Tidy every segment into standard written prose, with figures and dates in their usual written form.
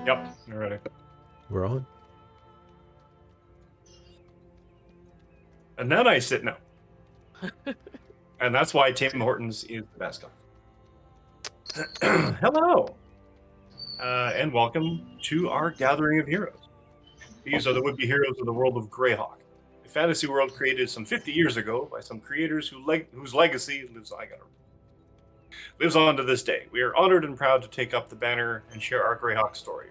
Yep, you're ready. We're on. And then I sit no. And that's why Tim Hortons is the best guy. Hello, and welcome to our Gathering of Heroes. These are the would-be heroes of the world of Greyhawk, a fantasy world created some 50 years ago by some creators whose legacy lives on to this day. We are honored and proud to take up the banner and share our Greyhawk story.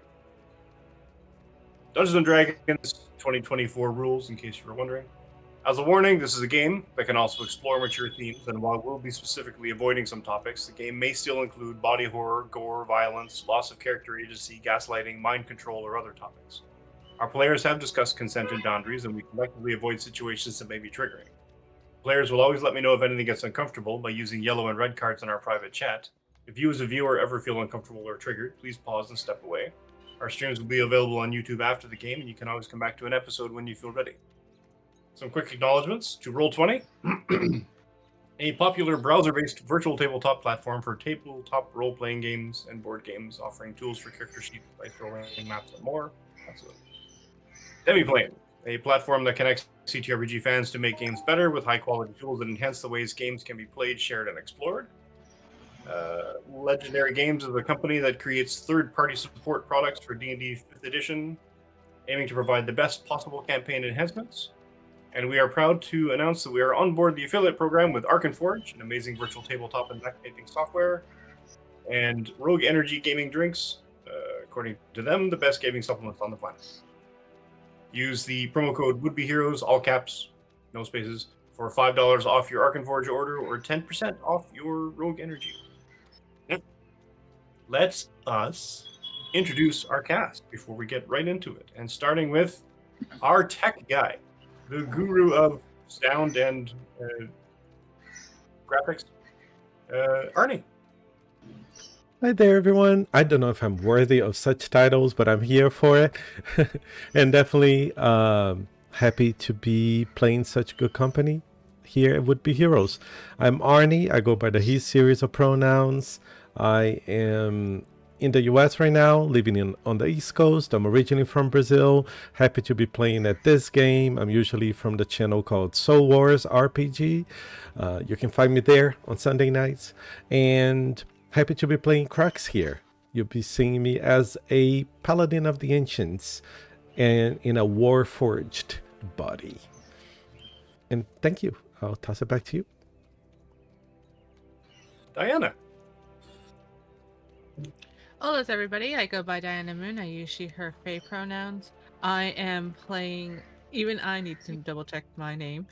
Dungeons & Dragons 2024 rules, in case you were wondering. As a warning, this is a game that can also explore mature themes, and while we'll be specifically avoiding some topics, the game may still include body horror, gore, violence, loss of character agency, gaslighting, mind control, or other topics. Our players have discussed consent and boundaries, and we collectively avoid situations that may be triggering. Players will always let me know if anything gets uncomfortable by using yellow and red cards in our private chat. If you as a viewer ever feel uncomfortable or triggered, please pause and step away. Our streams will be available on YouTube after the game, and you can always come back to an episode when you feel ready. Some quick acknowledgements to Roll20, a popular browser-based virtual tabletop platform for tabletop role-playing games and board games, offering tools for character sheets, dice rolling, maps, and more. Absolutely. Demiplane, a platform that connects CTRPG fans to make games better with high-quality tools that enhance the ways games can be played, shared, and explored. Legendary Games is a company that creates third-party support products for D&D 5th edition, aiming to provide the best possible campaign enhancements. And we are proud to announce that we are on board the affiliate program with Arkenforge, an amazing virtual tabletop and deck-making software, and Rogue Energy Gaming Drinks, according to them, the best gaming supplements on the planet. Use the promo code WoulDBeHeroes, all caps, no spaces, for $5 off your Arkenforge order or 10% off your Rogue Energy. Yep. Let's us introduce our cast before we get right into it. And starting with our tech guy, the guru of sound and graphics, Arnie. Hi there, everyone. I don't know if I'm worthy of such titles, but I'm here for it. And definitely happy to be playing such good company here at Would Be Heroes. I'm Arnie. I go by the he series of pronouns. I am in the US right now, living on the East Coast. I'm originally from Brazil. Happy to be playing at this game. I'm usually from the channel called Soul Wars RPG. You can find me there on Sunday nights. And happy to be playing Crux here. You'll be seeing me as a Paladin of the Ancients and in a Warforged body. And thank you. I'll toss it back to you. Diana. Hello, everybody. I go by Diana Moon. I use she, her, fae pronouns. I am playing, even I need to double check my name.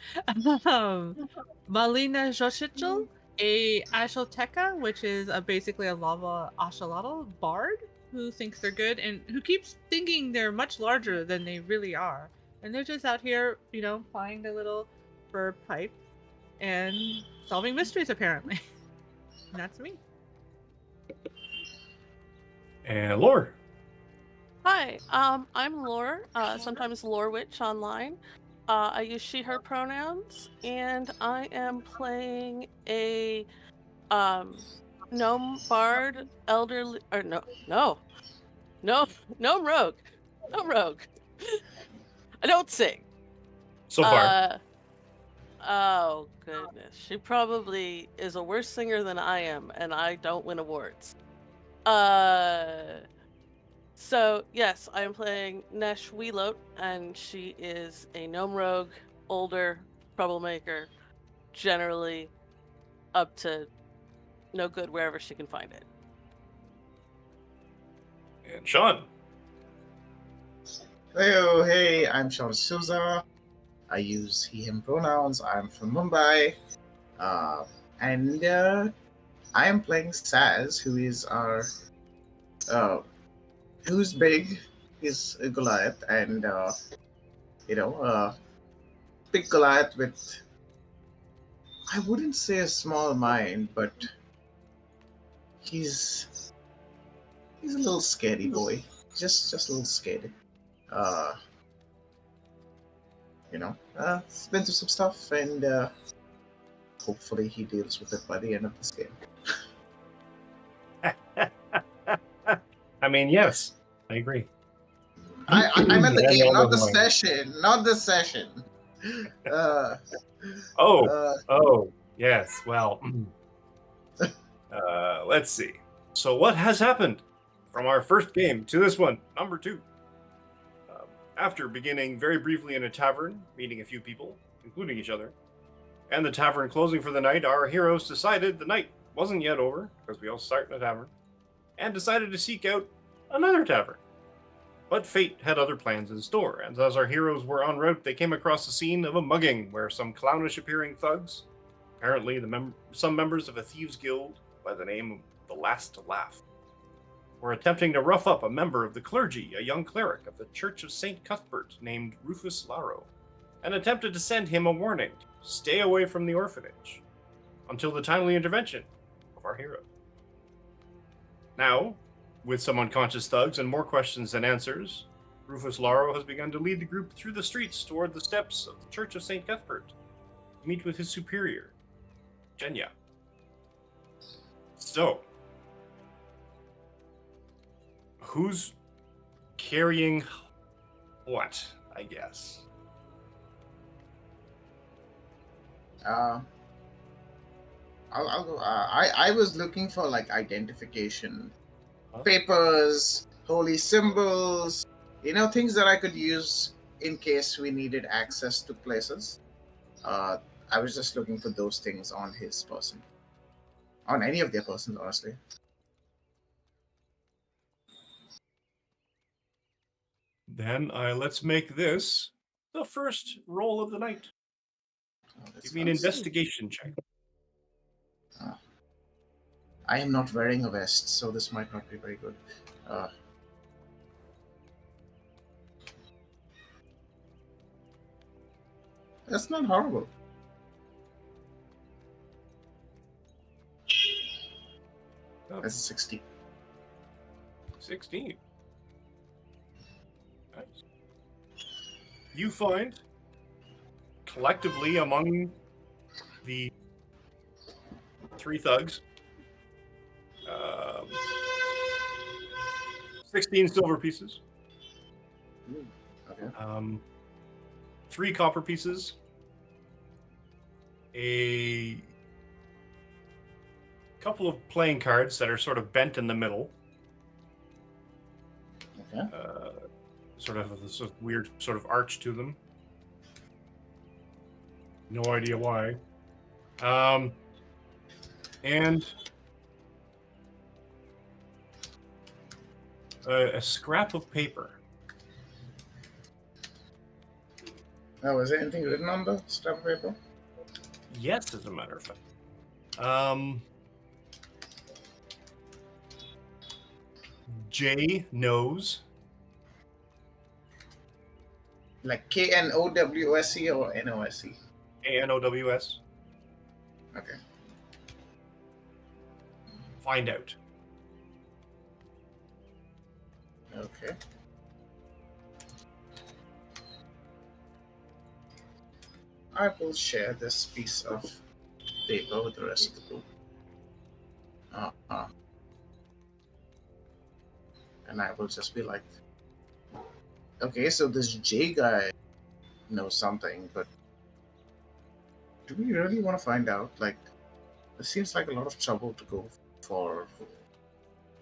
Malinaloxitl, a Axoloteca, which is basically a lava axolotl bard who thinks they're good and who keeps thinking they're much larger than they really are. And they're just out here, plying their little fur pipe and solving mysteries, apparently. And that's me. And Lore. Hi, I'm Lore, sometimes Lore Witch online. I use she, her pronouns, and I am playing a gnome bard, elderly, or gnome rogue. No rogue. I don't sing. So far. Oh, goodness. She probably is a worse singer than I am, and I don't win awards. So, yes, I am playing Nesh Huilotl, and she is a gnome rogue, older, troublemaker, generally up to no good wherever she can find it. And Sean. Hello, hey, I'm Sean Souza. I use he, him pronouns. I'm from Mumbai. And I am playing Saz, who is our who's big. He's a Goliath, and big Goliath with, I wouldn't say a small mind, but he's a little scary boy. Just a little scary. He's been through some stuff, and hopefully he deals with it by the end of this game. I mean, yes. I agree. I'm at the Yeah, game, no, not the no. session. Not the session. Oh, Uh, yes. Well, let's see. So, what has happened from our first game to this one, number 2? After beginning very briefly in a tavern, meeting a few people, including each other, and the tavern closing for the night, our heroes decided the night wasn't yet over, because we all start in a tavern, and decided to seek out another tavern. But fate had other plans in store, and as our heroes were en route, they came across the scene of a mugging where some clownish-appearing thugs, apparently some members of a thieves' guild by the name of the Last to Laugh, were attempting to rough up a member of the clergy, a young cleric of the Church of St. Cuthbert named Ruphus Laro, and attempted to send him a warning to stay away from the orphanage until the timely intervention of our hero. Now, with some unconscious thugs and more questions than answers, Ruphus Laro has begun to lead the group through the streets toward the steps of the Church of St. Cuthbert to meet with his superior, Jenya. So, who's carrying what, I guess? I'll go. I was looking for like identification Huh? papers, holy symbols, things that I could use in case we needed access to places. I was just looking for those things on his person, on any of their persons, honestly. Then let's make this the first roll of the night. Oh, that's Give me an fancy. investigation check. I am not wearing a vest, so this might not be very good. That's not horrible. Oh, That's a 60. 16. Nice. You find, collectively among the 3 thugs, 16 silver pieces, Okay. 3 copper pieces, a couple of playing cards that are sort of bent in the middle, Okay. sort of this weird sort of arch to them. No idea why. And a scrap of paper. Now, is there anything written on the scrap of paper? Yes, as a matter of fact. J knows. Like KNOWSE or NOSE? ANOWS. Okay. Find out. Okay. I will share this piece of paper with the rest of the group. And I will just be like, okay, so this J guy knows something, but do we really want to find out? Like, it seems like a lot of trouble to go for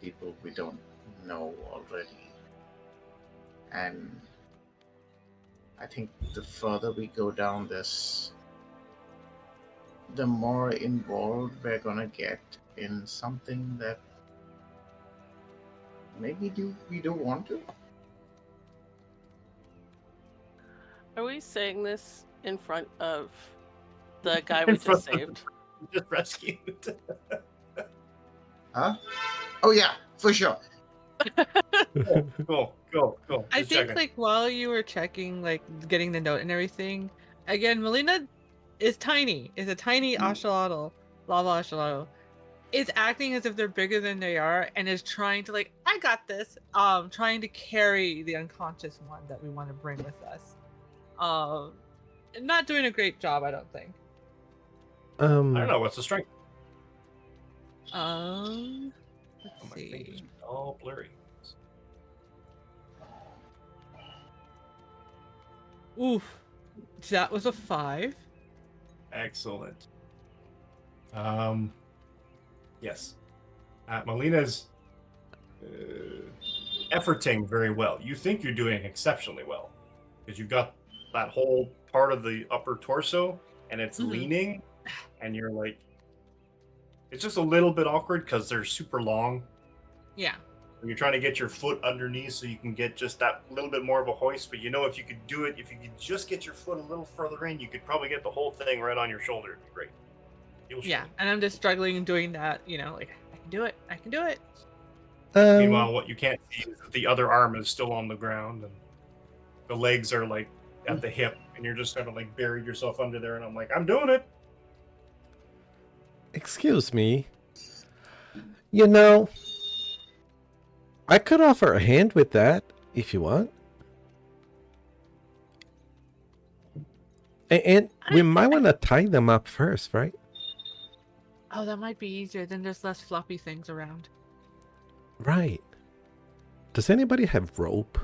people we don't know already. And I think the further we go down this, the more involved we're gonna get in something that maybe we do want to. Are we saying this in front of the guy we just saved? Just rescued. Huh? Oh yeah, for sure. Cool. I Just think checking. like while you were checking, like getting the note and everything, again, Melina is tiny. Is a tiny axolotl, lava axolotl. Is acting as if they're bigger than they are, and is trying to like, I got this. Trying to carry the unconscious one that we want to bring with us. Not doing a great job, I don't think. I don't know. What's the strength? Let's Oh, my fingers see. are all blurry. Oof. That was a 5. Excellent. Yes. Melina's efforting very well. You think you're doing exceptionally well because you've got that whole part of the upper torso and it's leaning, and you're like, it's just a little bit awkward because they're super long. Yeah. You're trying to get your foot underneath so you can get just that little bit more of a hoist, but you know if you could do it, if you could just get your foot a little further in, you could probably get the whole thing right on your shoulder. It'd be great. Yeah, and I'm just struggling and doing that, like, I can do it. I can do it. Meanwhile, what you can't see is that the other arm is still on the ground, and the legs are like at the hip, and you're just kind of like buried yourself under there, and I'm like, I'm doing it. Excuse me. You know, I could offer a hand with that if you want. And we might want to tie them up first, right? Oh, that might be easier. Then there's less floppy things around. Right. Does anybody have rope?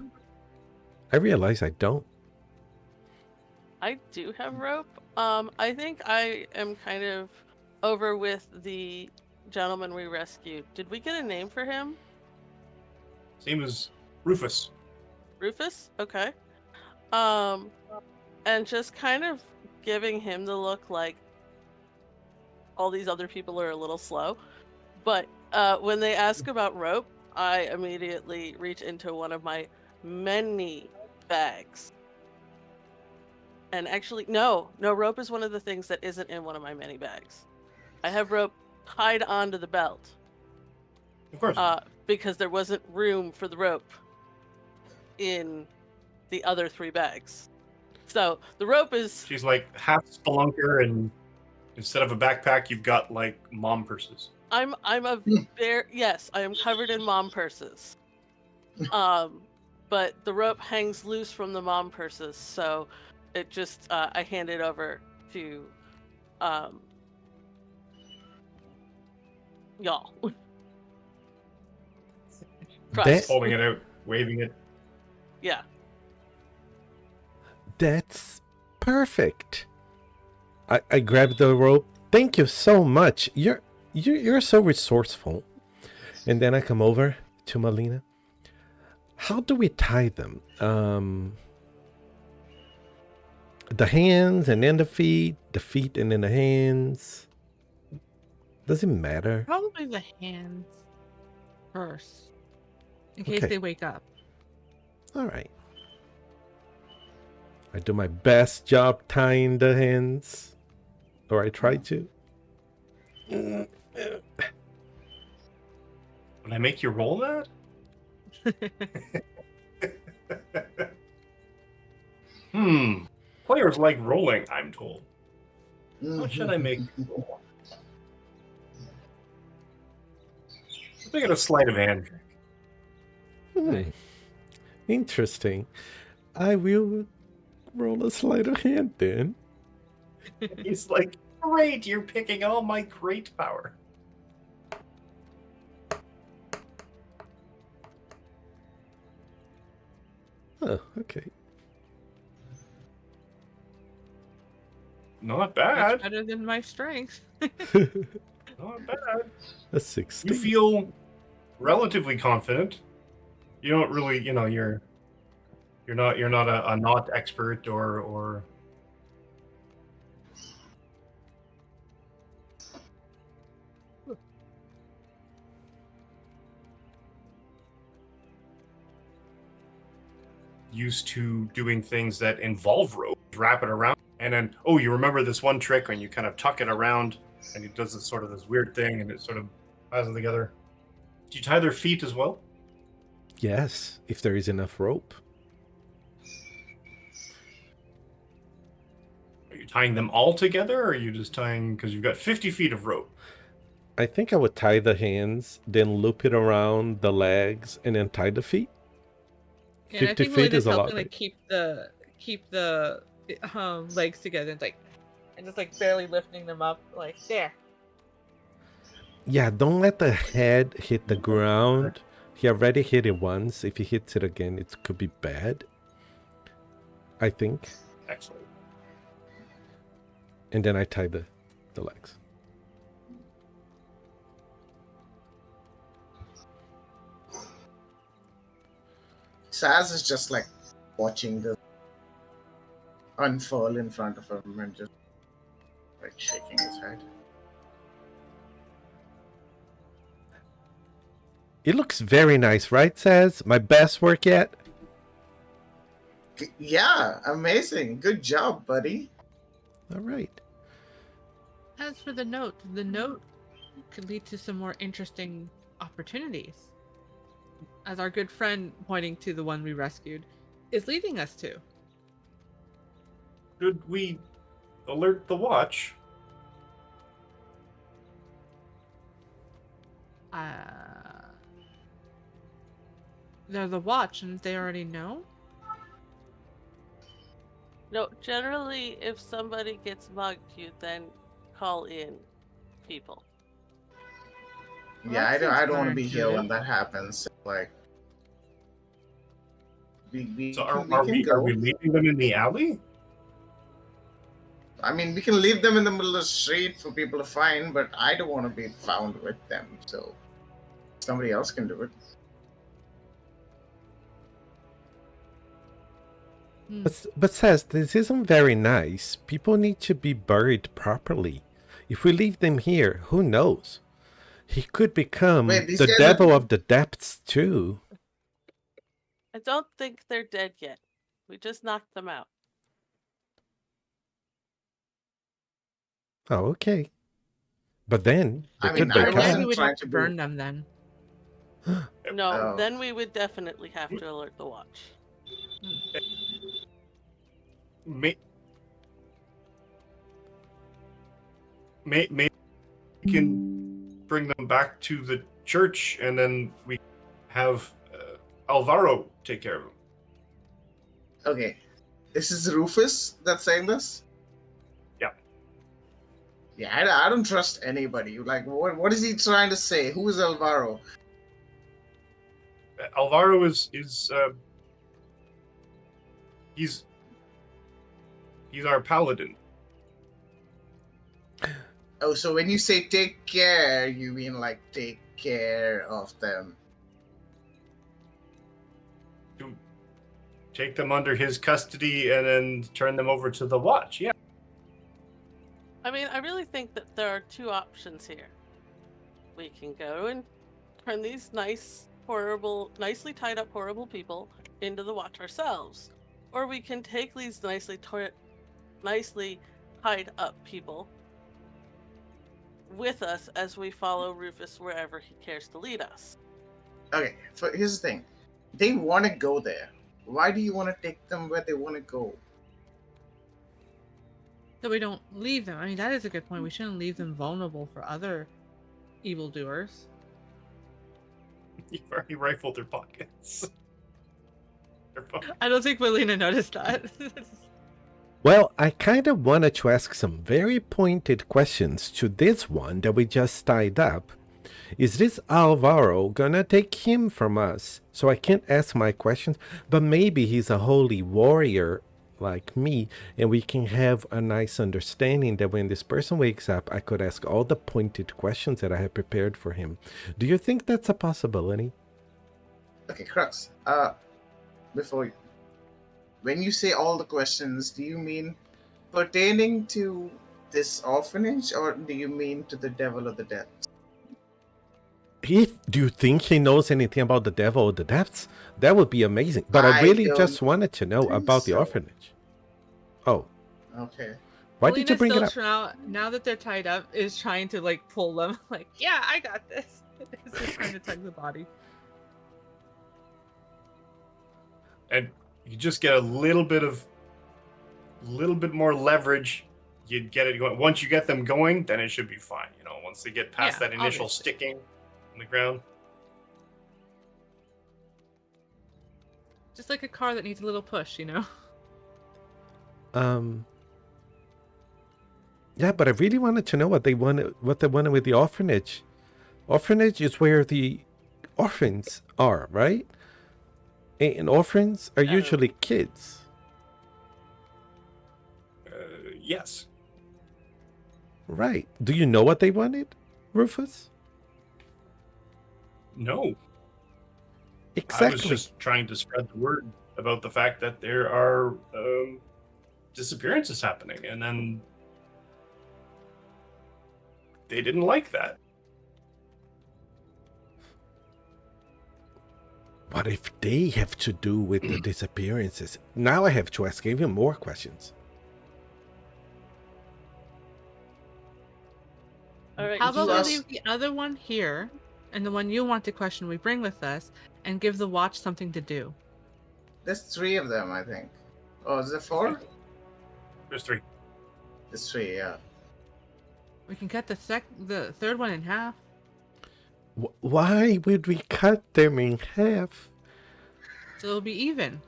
I realize I don't. I do have rope. I think I am kind of over with the gentleman we rescued. Did we get a name for him? His name is Ruphus. Ruphus? Okay. And just kind of giving him the look like all these other people are a little slow. But when they ask about rope, I immediately reach into one of my many bags. And actually, no, rope is one of the things that isn't in one of my many bags. I have rope tied onto the belt. Of course. Because there wasn't room for the rope in the other 3 bags. So the rope is... She's like half spelunker, and instead of a backpack, you've got like mom purses. I'm a bear. Yes, I am covered in mom purses. But the rope hangs loose from the mom purses, so it just I hand it over to y'all. Trust. Holding it out, waving it. Yeah. That's perfect. I grabbed the rope. Thank you so much. You're so resourceful. And then I come over to Melina. How do we tie them? The hands and then the feet and then the hands. Does it matter? Probably the hands first, in case Okay. they wake up. All right. I do my best job tying the hands. Or I try to. When I make you roll that? Players like rolling, I'm told. What should I make you roll? Let's make it a sleight of hand trick. Interesting. I will roll a sleight of hand then. He's like, great, you're picking all my great power. Oh, okay. Not Much bad. better than my strength. Not bad. A 16. You feel relatively confident. You don't really, you're not a not expert or used to doing things that involve rope, wrap it around, and then you remember this one trick when you kind of tuck it around and it does this weird thing and it sort of ties them together. Do you tie their feet as well? Yes, if there is enough rope. Are you tying them all together, or are you just tying because you've got 50 feet of rope? I think I would tie the hands, then loop it around the legs, and then tie the feet. Yeah, and I 50 think feet is a Melina's lot. helping keep the legs together, and just like barely lifting them up, like there. Yeah, don't let the head hit the ground. He already hit it once. If he hits it again, it could be bad. I think. Excellent. And then I tie the legs. Saz is just like watching the unfurl in front of him and just like shaking his head. It looks very nice, right, Says? My best work yet? Yeah, amazing. Good job, buddy. All right. As for the note could lead to some more interesting opportunities. As our good friend, pointing to the one we rescued, is leading us to. Should we alert the watch? They're the watch, and they already know? No, generally, if somebody gets mugged, you then call in people. Well, Yeah, that I seems don't want to be here when counterintuitive. that happens. Like, we So can are go. we leaving them in the alley? I mean, we can leave them in the middle of the street for people to find, but I don't want to be found with them. So somebody else can do it. But Says, this isn't very nice. People need to be buried properly. If we leave them here, who knows? He could become Wait, these the guys devil are- of the depths too. I don't think they're dead yet. We just knocked them out. Oh, okay. But then they I mean, could I wake Maybe wasn't up. we'd trying have to to be- burn them then. No, Oh. then we would definitely have to alert the watch. Maybe we can bring them back to the church, and then we have Alvaro take care of them. Okay, this is Rufus that's saying this. Yeah. Yeah, I don't trust anybody. Like, what is he trying to say? Who is Alvaro? Alvaro is he's our paladin. Oh, so when you say take care, you mean like take care of them? To take them under his custody and then turn them over to the watch. Yeah. I mean, I really think that there are two options here. We can go and turn these nicely tied up horrible people into the watch ourselves. Or we can take these nicely tied up people with us as we follow Rufus wherever he cares to lead us. Okay, so here's the thing. They want to go there. Why do you want to take them where they want to go? So we don't leave them. I mean, that is a good point. We shouldn't leave them vulnerable for other evildoers. You've already rifled their pockets. They're fine. I don't think Melina noticed that. Well, I kind of wanted to ask some very pointed questions to this one that we just tied up. Is this Alvaro gonna take him from us? So I can't ask my questions, but maybe he's a holy warrior like me, and we can have a nice understanding that when this person wakes up, I could ask all the pointed questions that I have prepared for him. Do you think that's a possibility? Okay, Crux. When you say all the questions, do you mean pertaining to this orphanage, or do you mean to the devil of the depths? Do you think he knows anything about the devil or the depths? That would be amazing. But I I really don't just wanted to know think about the so. orphanage. Oh, Okay. why did you bring it up? Now that they're tied up, is trying to like pull them. Like, yeah, I got this. It's just trying to tug the body. And you just get a little bit more leverage. You'd get it going. Once you get them going, then it should be fine. You know, once they get past Yeah, that initial obviously. sticking on the ground. Just like a car that needs a little push, you know? Yeah, but I really wanted to know what they wanted with the orphanage. Orphanage is where the orphans are, right? And orphans are Yeah. usually kids. Yes. Right. Do you know what they wanted, Rufus? No. Exactly. I was just trying to spread the word about the fact that there are disappearances happening, and then they didn't like that. What if they have to do with the disappearances? Now I have to ask even more questions. All right. How about we us- leave the other one here, and the one you want to question we bring with us, and give the watch something to do? There's 3 of them, I think. Oh, is there 4? There's 3. There's 3, yeah. We can cut the third one in half. Why would we cut them in half? So it'll be even.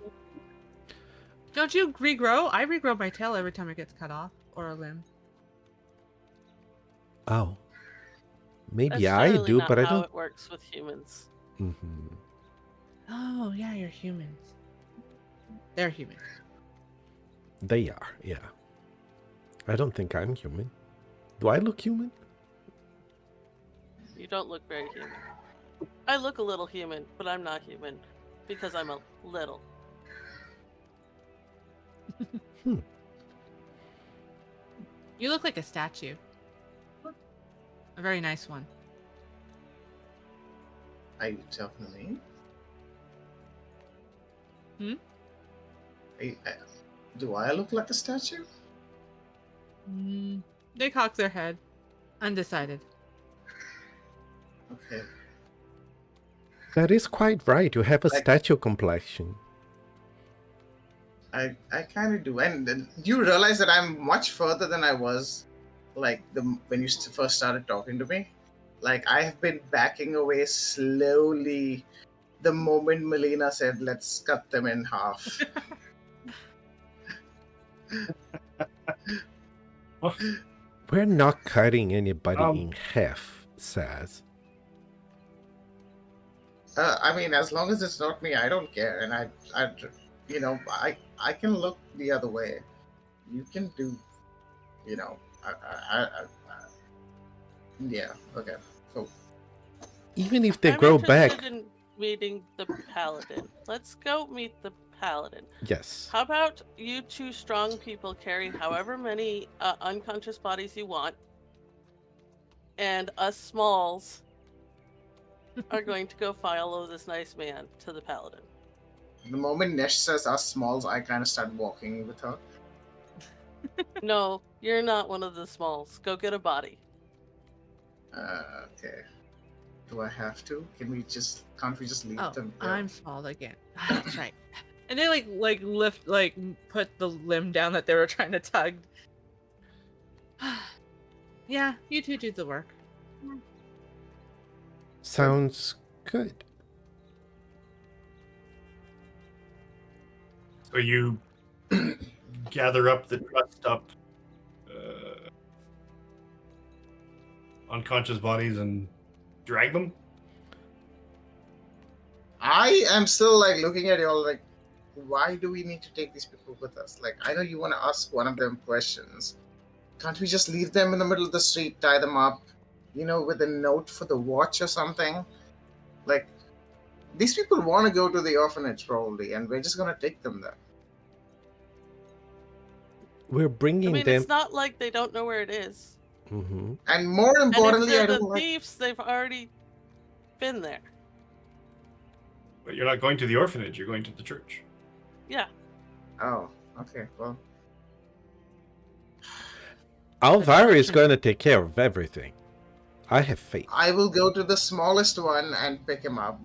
Don't you regrow? I regrow my tail every time it gets cut off, or a limb. Oh. Maybe That's I totally do, not but I how don't. it works with humans. Mm-hmm. Oh, yeah, you're humans. They're humans. They are, yeah. I don't think I'm human. Do I look human? You don't look very human. I look a little human, but I'm not human because I'm a little. You look like a statue. A very nice one. Are you talking to me? Do I look like a statue? They cock their head. Undecided. Okay. That is quite right. You have a Like- statue complexion. I kind of do. And you realize that I'm much further than I was, like, when you first started talking to me. Like, I have been backing away slowly the moment Melina said, let's cut them in half. We're not cutting anybody Um, in half, Saz. I mean, as long as it's not me, I don't care. And I can look the other way. You can do, yeah, okay, cool. Even if they I'm grow interested back. in meeting the paladin. Let's go meet the paladin. Yes. How about you 2 strong people carry however many unconscious bodies you want, and us smalls are going to go follow this nice man to the paladin. The moment Nesh says us smalls, I kind of start walking with her. No, you're not one of the smalls. Go get a body. Okay. Do I have to? Can't we just leave Oh, them? there? I'm small again. That's right. And they put the limb down that they were trying to tug. Yeah, you 2 do the work. Sounds good. So you gather up the trussed up unconscious bodies and drag them? I am still like looking at you all like, why do we need to take these people with us? Like, I know you want to ask one of them questions. Can't we just leave them in the middle of the street, tie them up, with a note for the watch or something? Like, these people want to go to the orphanage probably, and we're just gonna take them there. We're bringing I mean, them. it's not like they don't know where it is. Mm-hmm. And more And if importantly, they're I the don't like. thieves, they've already been there. But you're not going to the orphanage, you're going to the church. Yeah. Oh, okay. Well, Alvaro is going to take care of everything. I have faith. I will go to the smallest one and pick him up,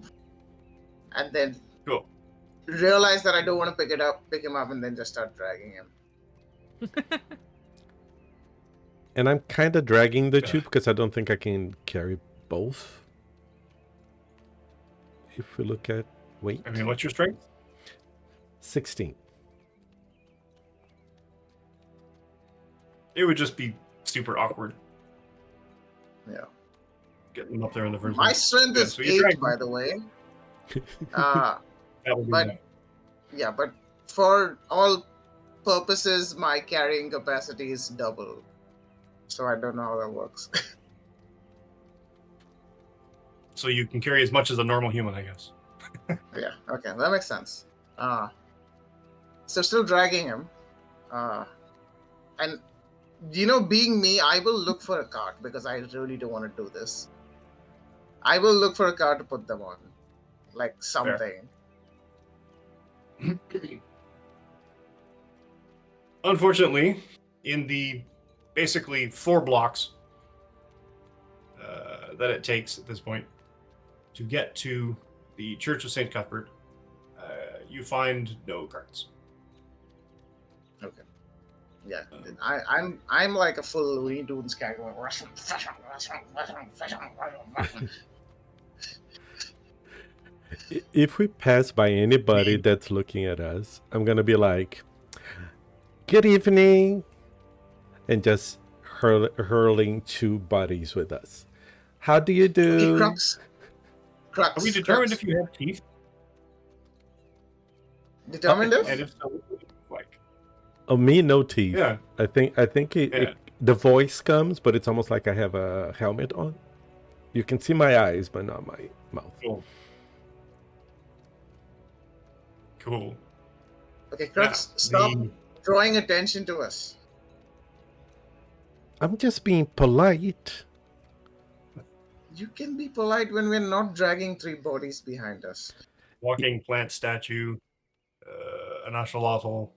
and then Cool. realize that I don't want to pick him up, and then just start dragging him. And I'm kind of dragging the Yeah. two because I don't think I can carry both. If we look at weight. I mean, what's your strength? 16. It would just be super awkward Yeah. getting them up there in the first My place. strength Yeah, is so you 8, drag by them. the way. That would be but- that. Yeah, but for all purposes, my carrying capacity is double. So I don't know how that works. So you can carry as much as a normal human, I guess. Yeah, okay, that makes sense. So still dragging him. And, being me, I will look for a cart because I really don't want to do this. I will look for a cart to put them on. Like something. Unfortunately, in the basically 4 blocks that it takes at this point to get to the Church of St. Cuthbert, you find no carts. Okay. Yeah, I'm like a full Looney Tunes guy going. If we pass by anybody that's looking at us, I'm gonna be like, "Good evening," and just hurling 2 bodies with us. How do you do? Okay, Crux. Are we determined if you have teeth? Determined if? And if so, what do they look like? Oh, me, no teeth. Yeah. I think the voice comes, but it's almost like I have a helmet on. You can see my eyes, but not my mouth. Cool. Okay, Crux, stop drawing attention to us. I'm just being polite. You can be polite when we're not dragging 3 bodies behind us. Walking plant statue, an axolootl,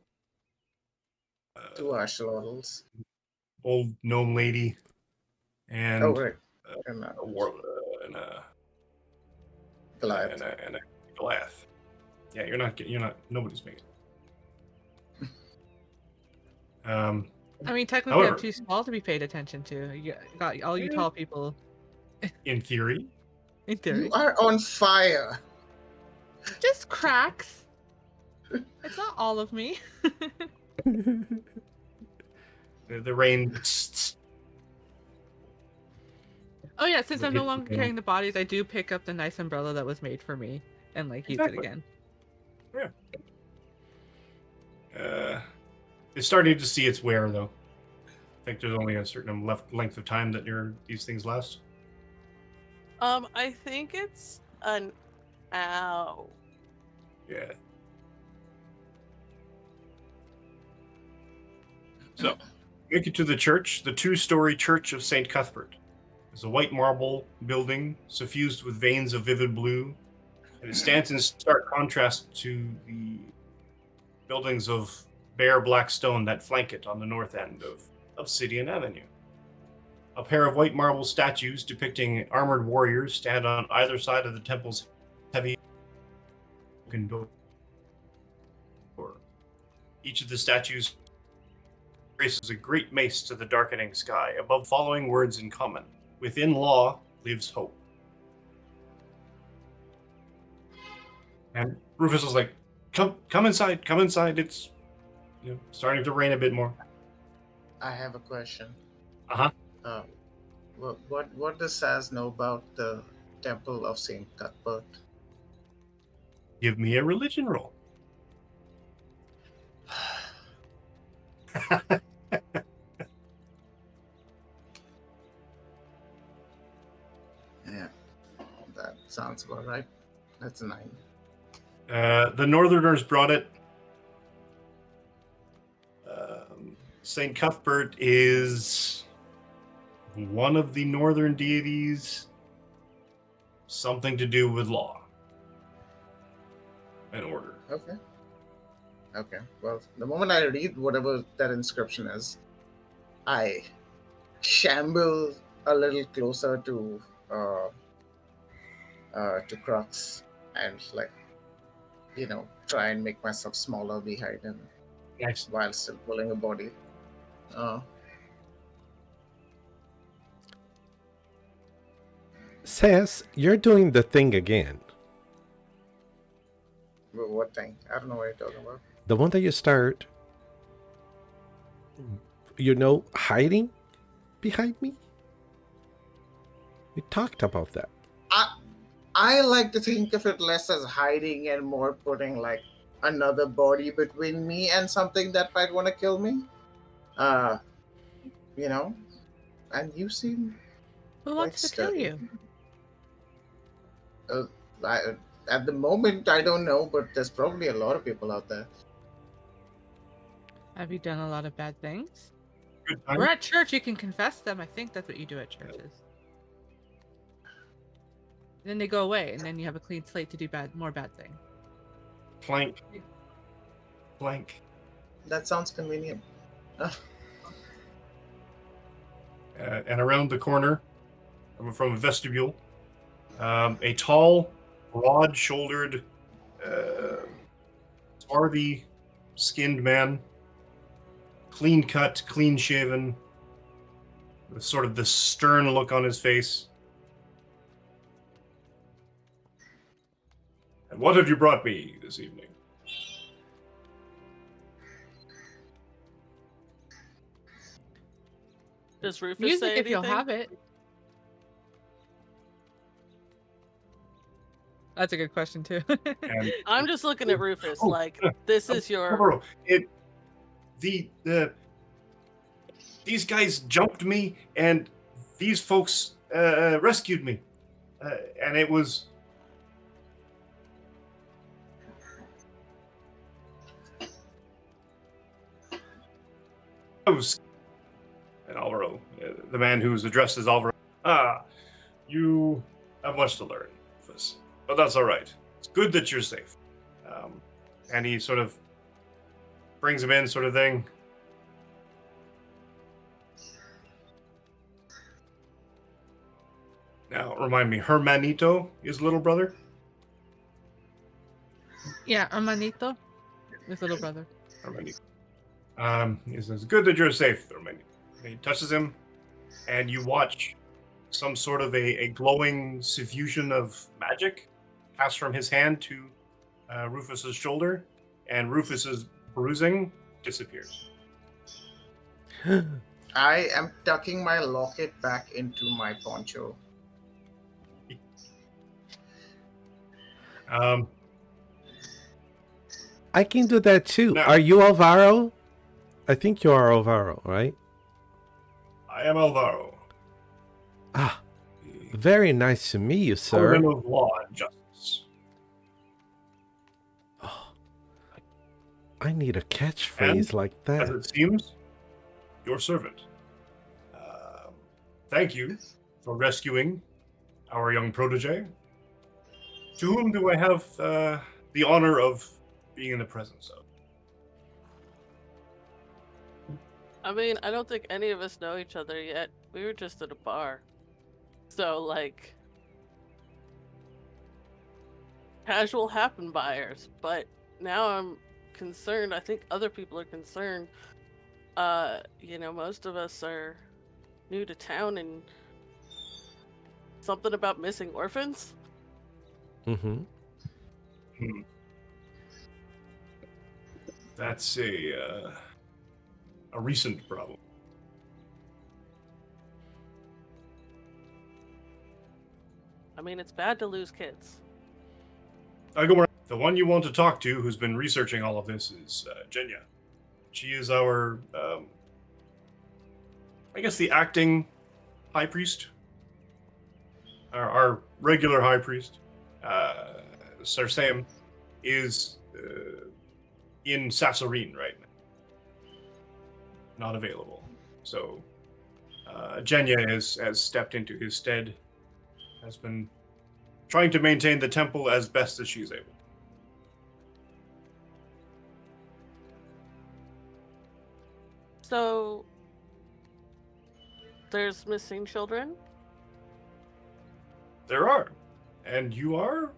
2 axolotls. old gnome lady, and Oh, right. And a Goliath. and a Goliath. Yeah, you're not. Nobody's making it. I mean, technically, However, I'm too small to be paid attention to. You got all you tall people. in theory, In theory, You are on fire. just cracks. It's not all of me. the rain. Oh yeah, since I'm no Hit- longer carrying the bodies, I do pick up the nice umbrella that was made for me and use it Exactly. again. It's starting to see its wear, though. I think there's only a certain length of time that these things last. I think it's an hour. Yeah. So, make it to the church, the 2-story Church of St. Cuthbert. It's a white marble building suffused with veins of vivid blue, and it stands in stark contrast to the buildings of bare black stone that flank it on the north end of Obsidian Avenue. A pair of white marble statues depicting armored warriors stand on either side of the temple's heavy oaken door. Each of the statues traces a great mace to the darkening sky, above following words in common. Within law lives hope. And Ruphus was like, come inside, come inside. It's starting to rain a bit more. I have a question. Uh-huh. What does Saz know about the Temple of St. Cuthbert? Give me a religion roll. Yeah, that sounds about right. That's a 9. The Northerners brought it. St. Cuthbert is one of the northern deities, something to do with law and order. Okay. Well, the moment I read whatever that inscription is, I shamble a little closer to Crux and try and make myself smaller behind him. Nice. While still pulling a body. Says, you're doing the thing again. What thing? I don't know what you're talking about. The one that you start, hiding behind me? We talked about that. I like to think of it less as hiding and more putting another body between me and something that might want to kill me. Uh, you know, and you seem Who quite wants to kill sturdy. you? I, at the moment, I don't know, but there's probably a lot of people out there. Have you done a lot of bad things? Good time. We're at church. You can confess them. I think that's what you do at churches. Then they go away, and then you have a clean slate to do more bad things. Plank. Plank. That sounds convenient. And around the corner, from a vestibule, a tall, broad-shouldered, swarthy-skinned man, clean-cut, clean-shaven, with sort of this stern look on his face. And what have you brought me this evening? Does Ruphus Music, say if you'll anything? have it. That's a good question too. And I'm just looking at Ruphus Oh, like, this is your... Bro, these guys jumped me, and these folks rescued me, and it was. And Alvaro, the man who was addressed as Alvaro. You have much to learn, Rufus, but that's all right. It's good that you're safe. And he sort of brings him in, sort of thing. Now, remind me, Hermanito is little brother? Yeah, Hermanito, his little brother. Hermanito. He says, good that you're safe, Hermanito. And he touches him, and you watch some sort of a glowing suffusion of magic pass from his hand to Rufus's shoulder, and Rufus's bruising disappears. I am tucking my locket back into my poncho. I can do that too. No. Are you Alvaro? I think you are Alvaro, right? I am Alvaro. Ah, very nice to meet you, sir. Organ of law and justice. Oh, I need a catchphrase like As that. it seems, your servant. Thank you for rescuing our young protege. To whom do I have the honor of being in the presence of? I mean, I don't think any of us know each other yet. We were just at a bar. So, like, casual happen buyers. But now I'm concerned. I think other people are concerned. Most of us are new to town, and something about missing orphans. Mm-hmm. That's a recent problem. I mean, it's bad to lose kids. I go around. The one you want to talk to, who's been researching all of this, is Jenya. She is our, I guess, the acting high priest. Our regular high priest, Sir Sam, is in Sassorine right now. Not available. So, Jenya has stepped into his stead, has been trying to maintain the temple as best as she's able. So, there's missing children? There are. And you are?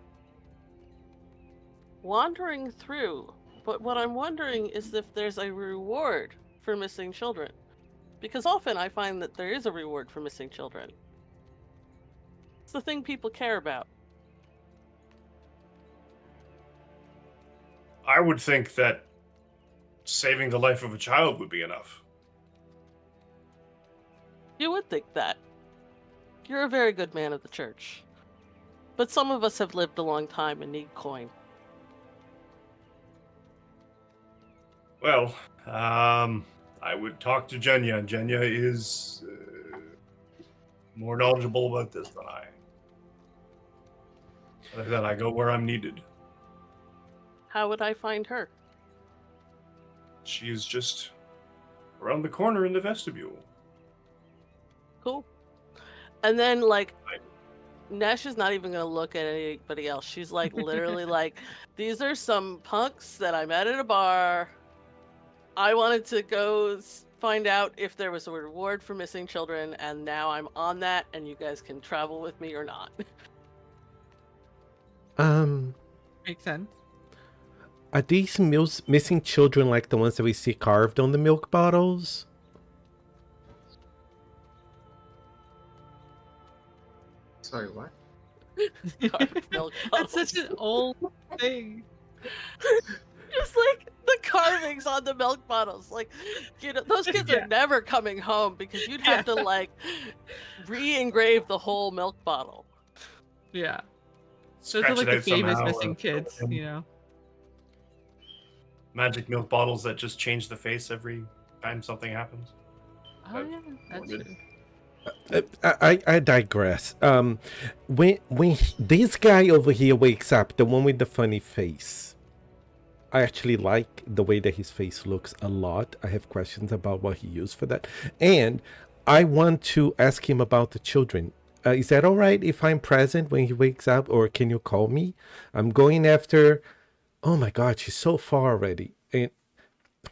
Wandering through. But what I'm wondering is if there's a reward for missing children. Because often I find that there is a reward for missing children. It's the thing people care about. I would think that saving the life of a child would be enough. You would think that. You're a very good man of the church. But some of us have lived a long time and need coin. Well, I would talk to Jenya. Jenya is more knowledgeable about this than I. Like I said, I go where I'm needed. How would I find her? She is just around the corner in the vestibule. Cool. And then, like, I- Nesh is not even going to look at anybody else. She's like, literally, like, these are some punks that I met at a bar. I wanted to go find out if there was a reward for missing children, and now I'm on that, and you guys can travel with me or not. Makes sense. Are these missing children like the ones that we see carved on the milk bottles? Sorry, what? Carved milk That's such bottles. an old thing. Just like the carvings on the milk bottles. Like, you know, those kids Yeah. are never coming home because you'd have to, like, re-engrave the whole milk bottle. Yeah. Those Scratch are like it the out famous somehow, missing kids, and you know. magic milk bottles that just change the face every time something happens. Oh yeah, that's good. true. I digress. When this guy over here wakes up, the one with the funny face, I actually like the way that his face looks a lot. I have questions about what he used for that, and I want to ask him about the children. Is that all right if I'm present when he wakes up, or can you call me? I'm going after. Oh my God, she's so far already. And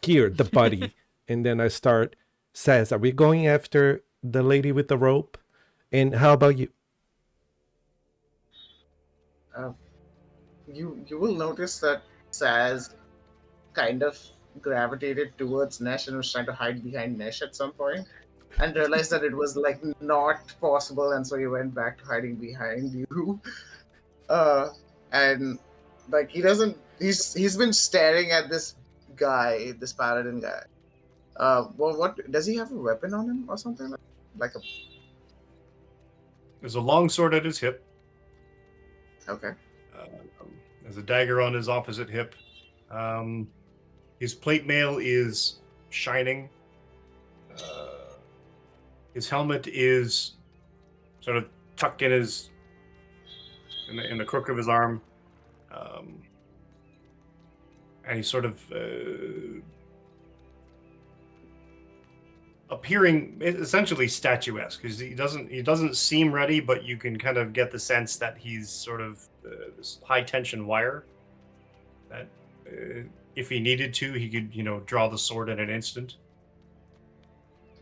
here, the buddy, and then I start. Says, are we going after the lady with the rope? And how about you? You will notice that Saz kind of gravitated towards Nesh and was trying to hide behind Nesh at some point, and realized that it was like not possible, and so he went back to hiding behind you. And like he's been staring at this guy, this paladin guy. Well, what does he have a weapon on him or something like a? There's a long sword at his hip. Okay. There's a dagger on his opposite hip. His plate mail is shining. His helmet is sort of tucked in the crook of his arm, and he's sort of appearing essentially statuesque because he doesn't seem ready, but you can kind of get the sense that he's sort of this high tension wire that if he needed to, he could draw the sword in an instant.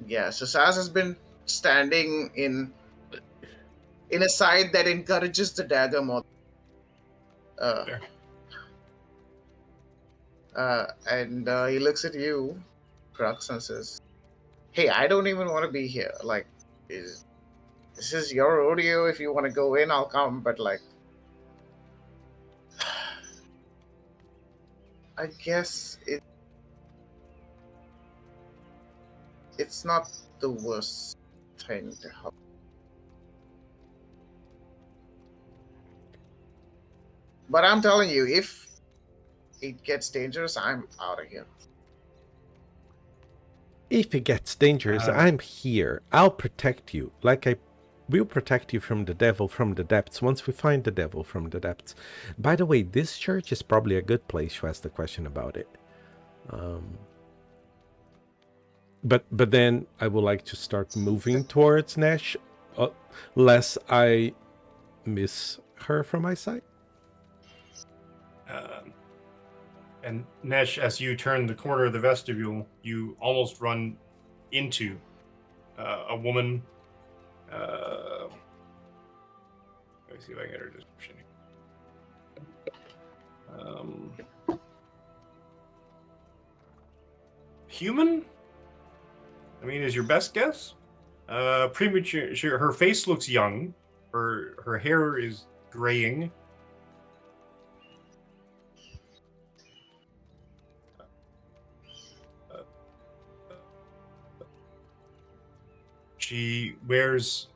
Yeah. So Saz has been standing in a side that encourages the dagger more. There. And he looks at you, Crux, and says, "Hey, I don't even want to be here. Like, this is your rodeo. If you want to go in, I'll come. But like, I guess it's not the worst thing to help." But I'm telling you, if it gets dangerous, I'm out of here. If it gets dangerous, I'm here. I'll protect you. Like I will protect you from the devil from the depths once we find the devil from the depths. By the way, this church is probably a good place to ask the question about it. But then I would like to start moving towards Nash, lest I miss her from my sight. And Nesh, as you turn the corner of the vestibule, you almost run into a woman. Let me see if I can get her description. Human? I mean, is your best guess? Premature. Her face looks young. Her hair is graying. She wears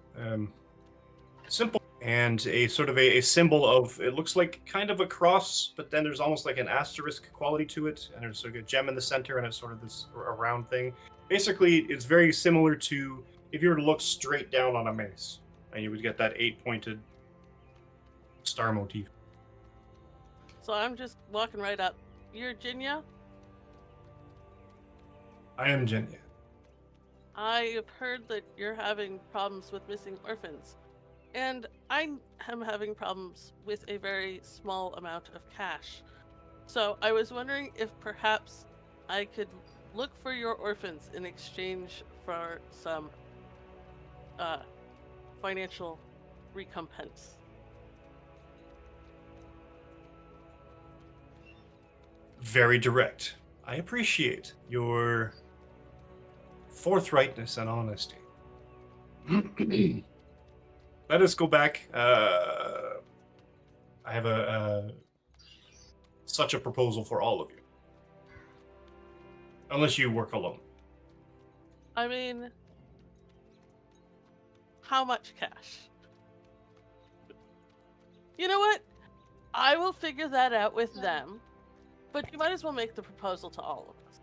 simple and a sort of a symbol of, it looks like kind of a cross, but then there's almost like an asterisk quality to it, and there's like a gem in the center, and it's sort of this a round thing. Basically, it's very similar to if you were to look straight down on a mace, and you would get that 8-pointed star motif. So I'm just walking right up. You're Jinya? I am Jenya. I have heard that you're having problems with missing orphans. And I am having problems with a very small amount of cash. So I was wondering if perhaps I could look for your orphans in exchange for some financial recompense. Very direct. I appreciate your forthrightness and honesty. Let us go back. I have such a proposal for all of you. Unless you work alone. I mean, how much cash? You know what? I will figure that out with them, but you might as well make the proposal to all of us.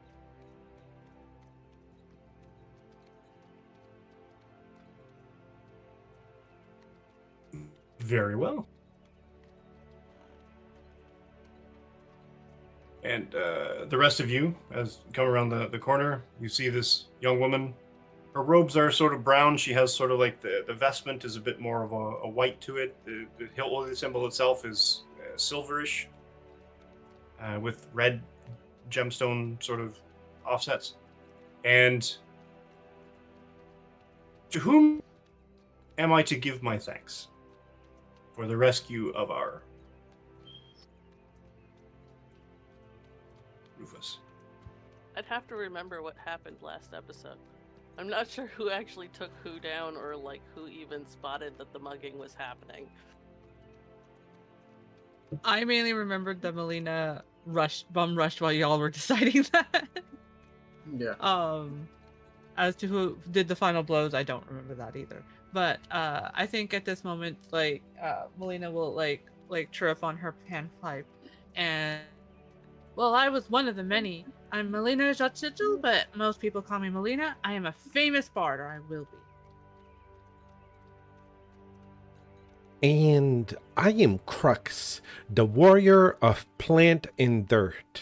Very well. And the rest of you, as you come around the corner, you see this young woman. Her robes are sort of brown. She has sort of like the vestment is a bit more of a white to it. The Huilotl symbol itself is silverish with red gemstone sort of offsets. And to whom am I to give my thanks for the rescue of our Ruphus? I'd have to remember what happened last episode. I'm not sure who actually took who down or like who even spotted that the mugging was happening. I mainly remembered the Melina bum rushed while y'all were deciding that. Yeah. As to who did the final blows, I don't remember that either. But I think at this moment, like Melina will like chirp on her panpipe, and well, I was one of the many. I'm Malinaloxitl, but most people call me Melina. I am a famous bard, or I will be. And I am Crux, the warrior of plant and dirt.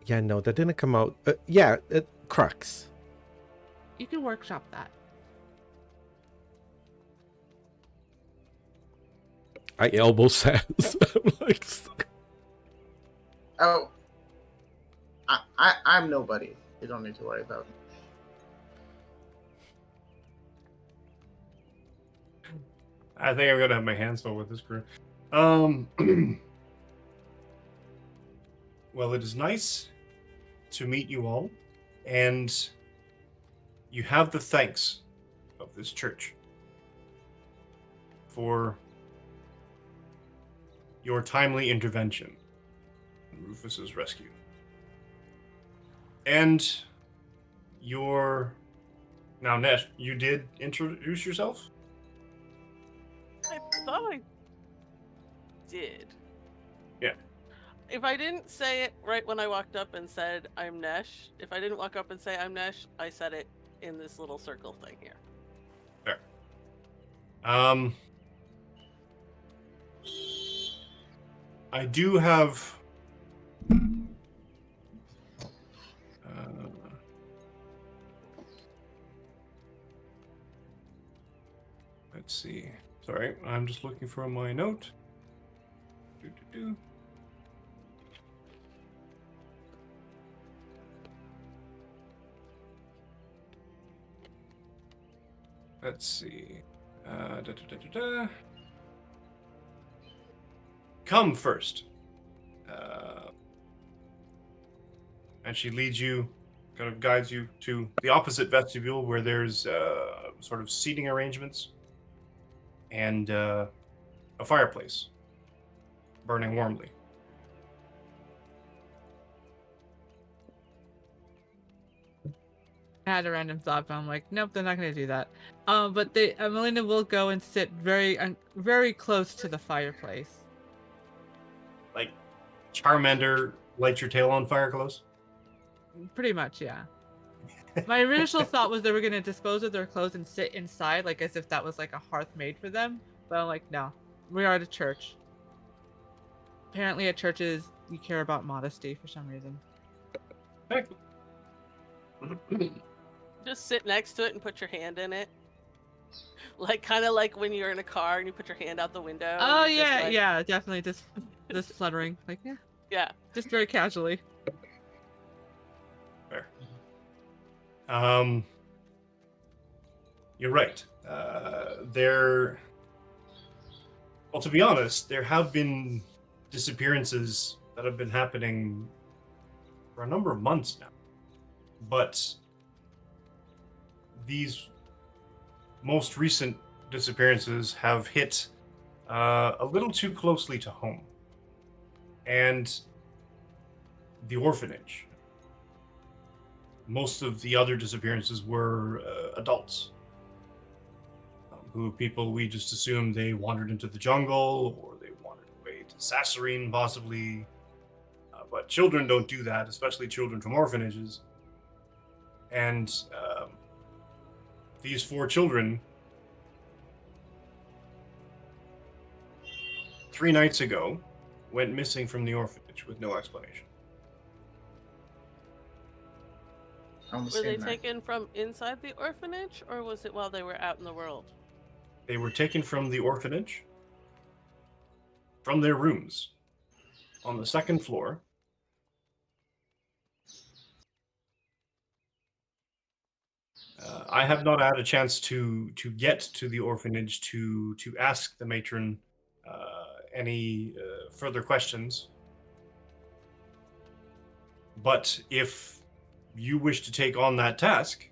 Yeah, no, that didn't come out. Crux. You can workshop that. I elbow says. I'm like, Oh, I'm nobody. You don't need to worry about me. I think I'm gonna have my hands full with this crew. Well, it is nice to meet you all, and you have the thanks of this church for your timely intervention in Rufus's rescue. And now, Nesh, you did introduce yourself? I thought I did. Yeah. If I didn't say it right when I walked up and said I'm Nesh, if I didn't walk up and say I'm Nesh, I said it in this little circle thing here. Fair. I do have let's see. Sorry, I'm just looking for my note. Let's see. Come first. And she leads you, kind of guides you to the opposite vestibule where there's sort of seating arrangements and a fireplace burning warmly. I had a random thought, but I'm like, nope, they're not going to do that. But Melina will go and sit very close to the fireplace. Like Charmander lights your tail on fire close. Pretty much, yeah. My initial thought was they were going to dispose of their clothes and sit inside, like as if that was like a hearth made for them. But I'm like, no, we are at a church. Apparently, at churches, you care about modesty for some reason. Just sit next to it and put your hand in it. Like, kind of like when you're in a car and you put your hand out the window. Oh, and you're just yeah, like- yeah, definitely just fluttering. Like, yeah, Yeah. just very casually. Fair. You're right. Well, to be honest, there have been disappearances that have been happening for a number of months now. But these most recent disappearances have hit a little too closely to home. And the orphanage. Most of the other disappearances were adults. Who people we just assumed they wandered into the jungle or they wandered away to Sassarine, possibly. But children don't do that, especially children from orphanages. And these 4 children, 3 nights ago, went missing from the orphanage with no explanation. On the Were they same night. taken from inside the orphanage, or was it while they were out in the world? They were taken from the orphanage, from their rooms, on the 2nd floor. I have not had a chance to get to the orphanage to ask the matron any further questions. But if you wish to take on that task,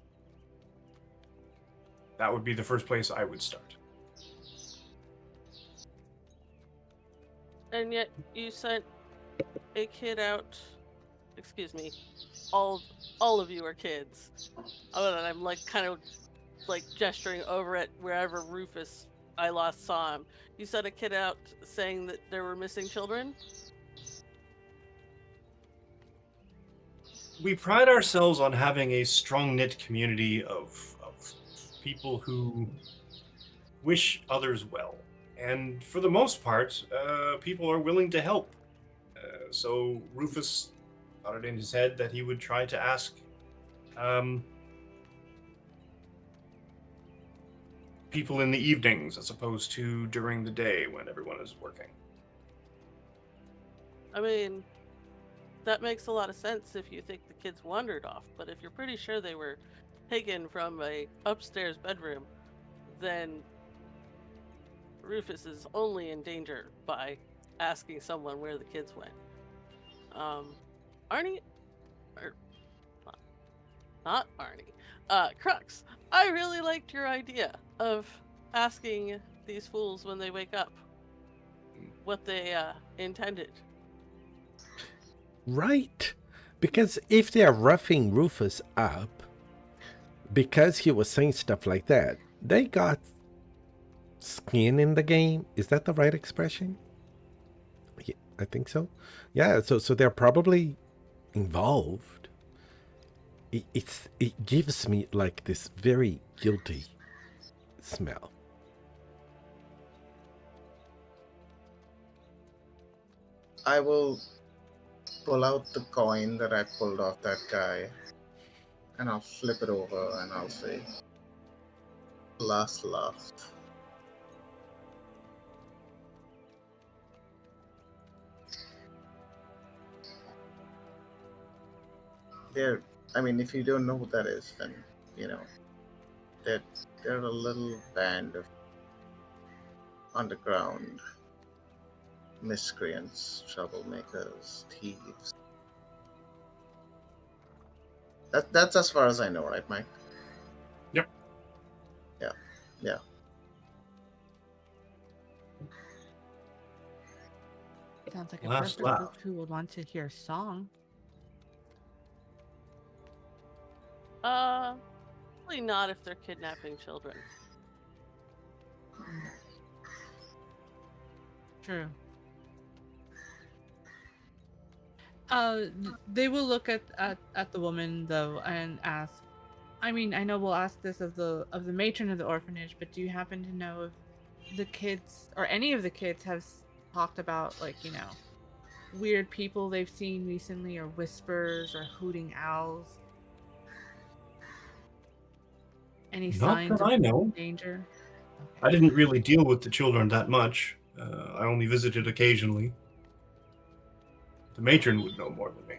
that would be the first place I would start. And yet you sent a kid out. Excuse me. All of you are kids. Oh, and I'm like kind of like gesturing over at wherever Ruphus I last saw him. You sent a kid out saying that there were missing children? We pride ourselves on having a strong-knit community of people who wish others well. And for the most part, people are willing to help. So Ruphus got it in his head that he would try to ask people in the evenings as opposed to during the day when everyone is working. I mean, that makes a lot of sense if you think the kids wandered off, but if you're pretty sure they were taken from a upstairs bedroom, then Ruphus is only in danger by asking someone where the kids went. Arnie, or not Arnie, Crux, I really liked your idea of asking these fools when they wake up what they intended. Right. Because if they are roughing Ruphus up, because he was saying stuff like that, they got skin in the game. Is that the right expression? Yeah, I think so. Yeah, so they're probably involved. It gives me like this very guilty smell. I will pull out the coin that I pulled off that guy, and I'll flip it over and I'll say, last laugh. I mean, if you don't know who that is, then, you know, they're a little band of underground miscreants, troublemakers, thieves. That's as far as I know, right, Mike? Yep. Yeah. Sounds like a Last perfect laugh. group who would want to hear song. Probably not if they're kidnapping children. True. They will look at the woman though and ask. I mean, I know we'll ask this of the matron of the orphanage, but do you happen to know if the kids or any of the kids have talked about, like, you know, weird people they've seen recently, or whispers, or hooting owls? Any Not signs that of I know. danger? I didn't really deal with the children that much. I only visited occasionally. The matron would know more than me.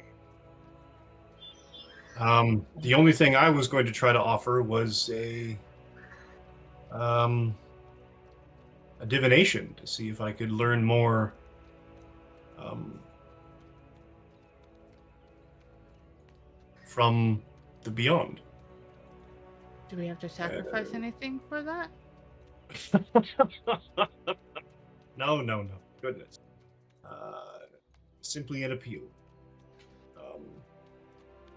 The only thing I was going to try to offer was a divination to see if I could learn more from the beyond. Do we have to sacrifice anything for that? No. Goodness. Simply an appeal.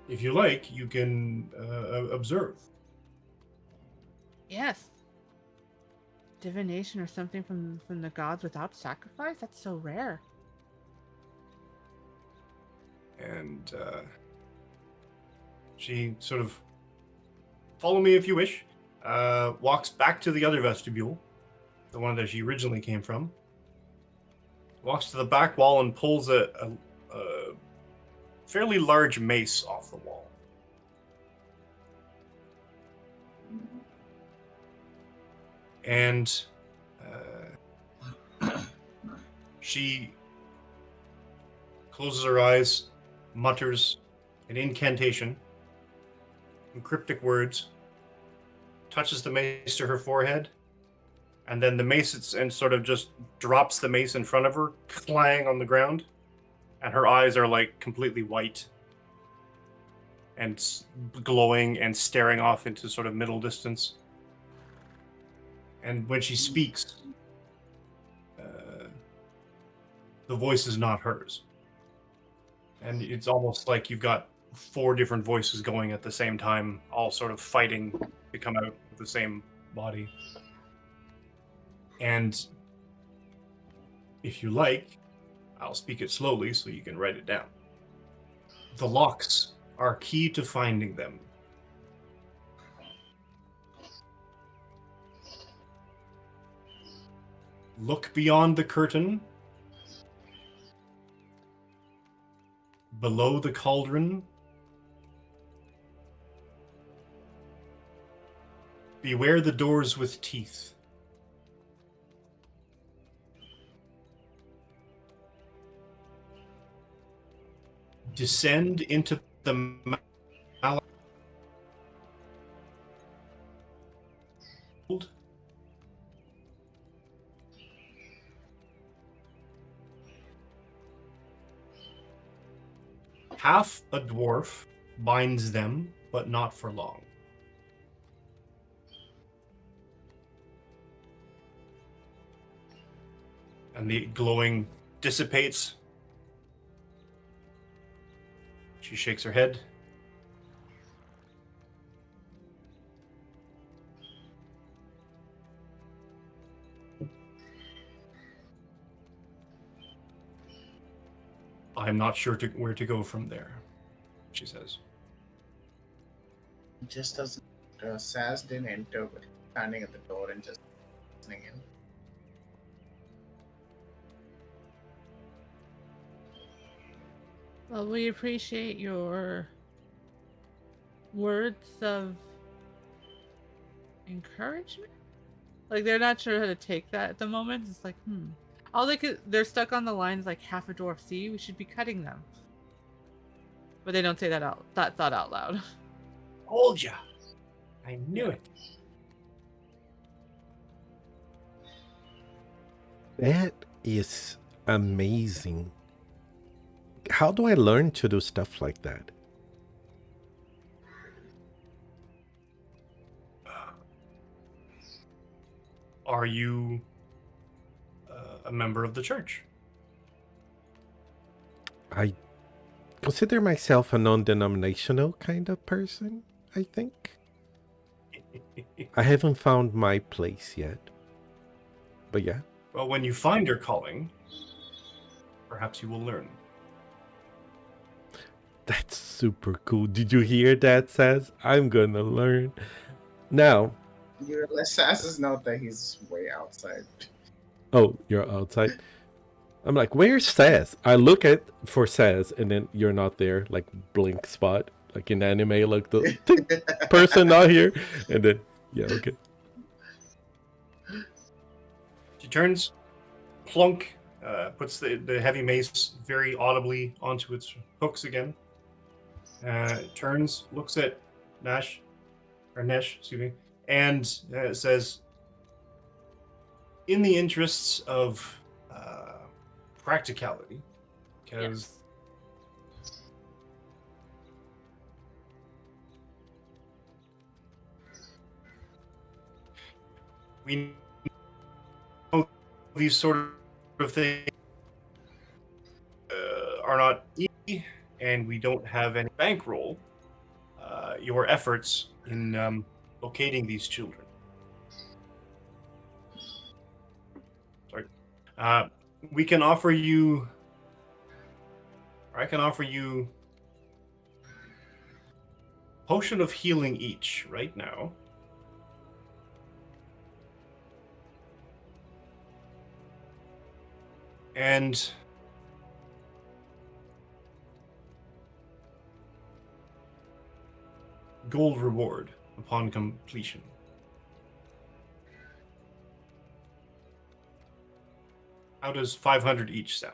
If you like, you can observe. Yes. Divination or something from the gods without sacrifice? That's so rare. And she sort of, follow me if you wish, walks back to the other vestibule, the one that she originally came from, walks to the back wall and pulls a fairly large mace off the wall. And she closes her eyes, mutters an incantation in cryptic words, touches the mace to her forehead, and then the mace and sort of just drops the mace in front of her, clang on the ground, and her eyes are like completely white and glowing and staring off into sort of middle distance. And when she speaks, the voice is not hers. And it's almost like you've got 4 different voices going at the same time, all sort of fighting to come out of the same body. And if you like, I'll speak it slowly so you can write it down. The locks are key to finding them. Look beyond the curtain. Below the cauldron. Beware the doors with teeth. Descend into the half a dwarf binds them, but not for long. And the glowing dissipates. She shakes her head. I'm not sure where to go from there, she says. Just as Saz didn't enter, but standing at the door and just listening in. Well, we appreciate your words of encouragement. Like, they're not sure how to take that at the moment. It's like, all they're stuck on the lines like half a dwarf. See, we should be cutting them. But they don't say that thought out loud. Told ya. I knew it. That is amazing. How do I learn to do stuff like that? Are you a member of the church? I consider myself a non-denominational kind of person, I think. I haven't found my place yet. But yeah. Well, when you find your calling, perhaps you will learn. That's super cool. Did you hear that, Says? I'm gonna learn. Now, Your Sass's note that he's way outside. oh, you're outside. I'm like, where's Sass? I look for Sass, and then you're not there, like blink spot, like in anime, like the ting, person not here, and then yeah, okay. She turns, plunk, puts the heavy mace very audibly onto its hooks again. Turns, looks at Nesh, excuse me, and says, in the interests of practicality, because we know these sort of things are not easy, and we don't have any bankroll your efforts in locating these children. Sorry. We can offer you, or I can offer you, potion of healing each right now. And gold reward upon completion. How does 500 each sound?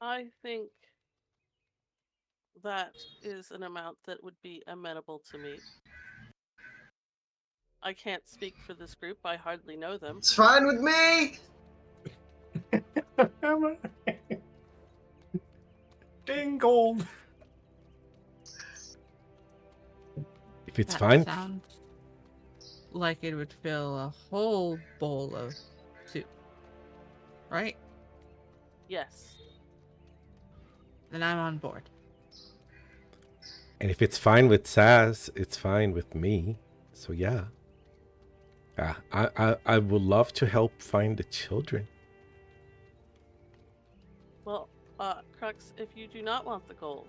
I think that is an amount that would be amenable to me. I can't speak for this group. I hardly know them. It's fine with me. Ding, gold. If it's That fine, sounds like it would fill a whole bowl of soup. Right? Yes. Then I'm on board. and if it's fine with Sass, it's fine with me. So yeah. I would love to help find the children. Well, Crux, if you do not want the gold,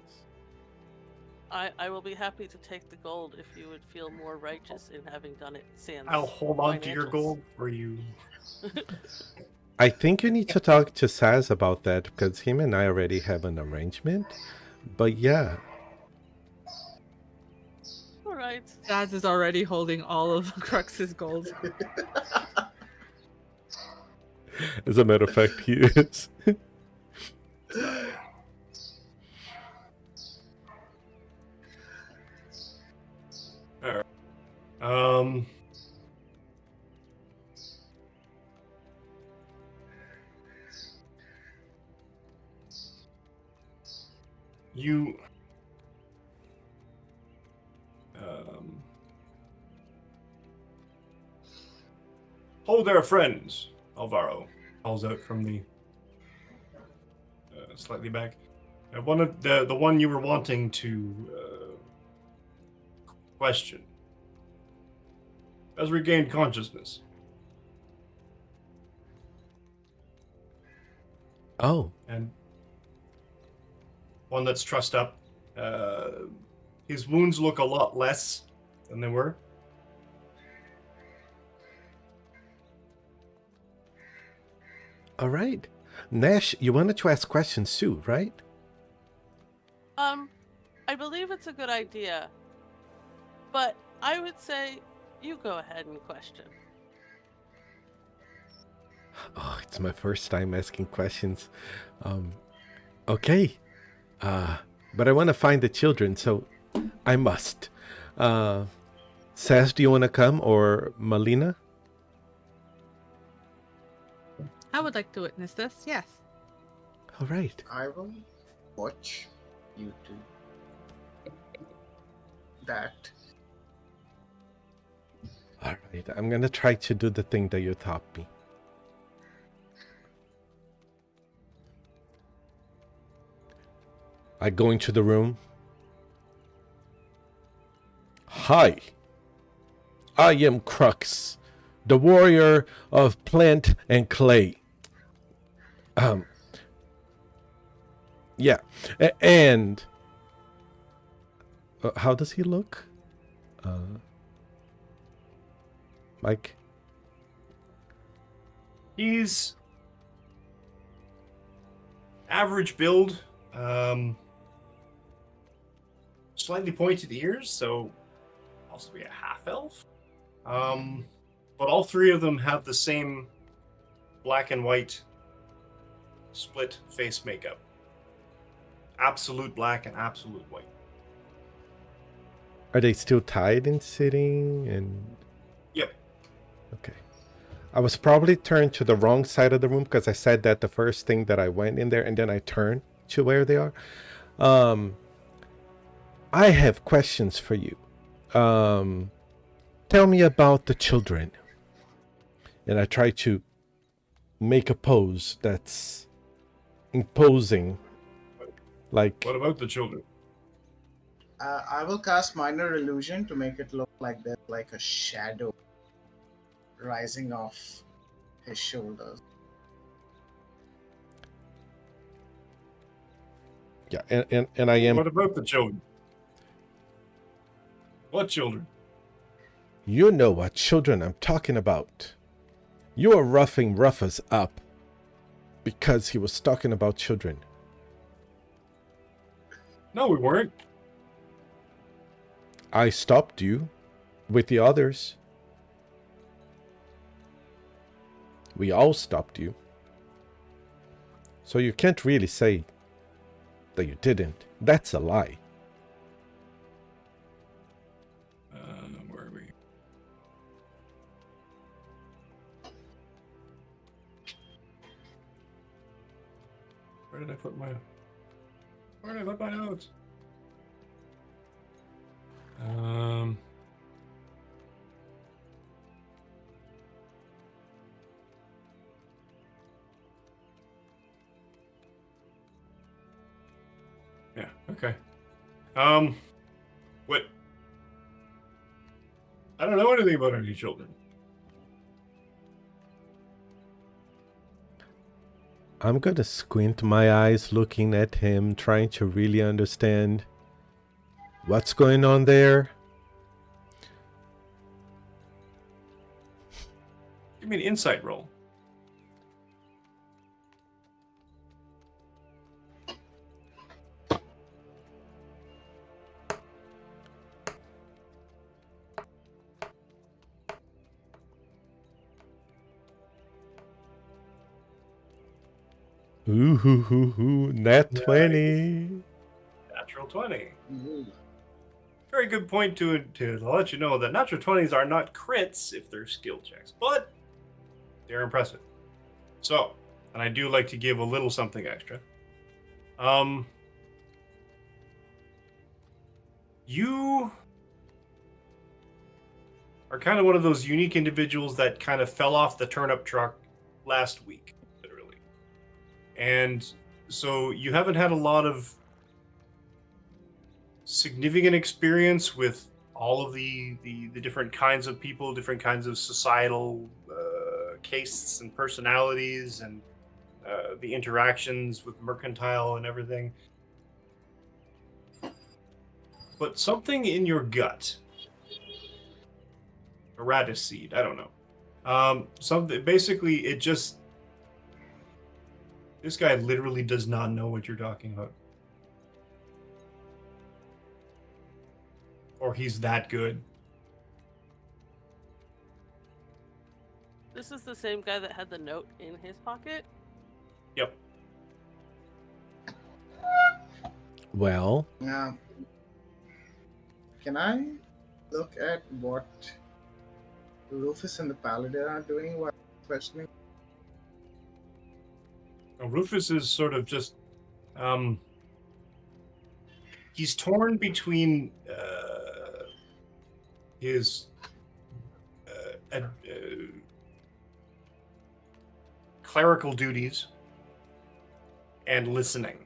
I will be happy to take the gold if you would feel more righteous in having done it sans I'll hold on to your financials. gold for you. I think you need to talk to Sass about that because him and I already have an arrangement. But yeah, All right. Daz is already holding all of Crux's gold. as a matter of fact, he is. Um, you hold there, friends. Alvaro calls out from the slightly back. One of the one you were wanting to question has regained consciousness. Oh, And one that's trussed up. His wounds look a lot less than they were. all right. Nash, you wanted to ask questions too, right? I believe it's a good idea, but I would say you go ahead and question. Oh, it's my first time asking questions. Okay. But I want to find the children, so I must. Sass, do you want to come, or Malina? I would like to witness this, yes. All right. I will watch you do that. All right. I'm going to try to do the thing that you taught me. I go into the room. Hi. I am Crux, the warrior of plant and clay. Yeah, and how does he look, Mike? He's average build, slightly pointed ears, so possibly a half elf. But all three of them have the same black and white split face makeup. Absolute black and absolute white. Are they still tied and sitting? And Yep. okay. I was probably turned to the wrong side of the room because I said that the first thing that I went in there, and then I turned to where they are. I have questions for you. Tell me about the children. And I try to make a pose that's imposing. Like, What about the children? I will cast Minor Illusion to make it look like there's like a shadow rising off his shoulders. yeah, and I am. What about the children? What children? You know what children I'm talking about. You are roughing Ruphus up because he was talking about children. No, we weren't. I stopped you with the others. We all stopped you. So you can't really say that you didn't. That's a lie. Where are we? Where did I put my notes? Yeah, okay. What? I don't know anything about any children. I'm gonna squint my eyes looking at him, trying to really understand what's going on there. Give me an insight roll. Ooh, nat 20. Natural 20. Ooh. Very good point to let you know that natural 20s are not crits if they're skill checks, but they're impressive. So, and I do like to give a little something extra. You are kind of one of those unique individuals that kind of fell off the turnip truck last week, literally. And so you haven't had a lot of significant experience with all of the different kinds of people, different kinds of societal castes and personalities, and the interactions with mercantile and everything. But something in your gut, a radish seed, I don't know. Something basically, it just, this guy literally does not know what you're talking about. Or he's that good. This is the same guy that had the note in his pocket? Yep. Well, Now, can I look at what Ruphus and the Paladin are doing while questioning? Now, Ruphus is sort of just, he's torn between his clerical duties and listening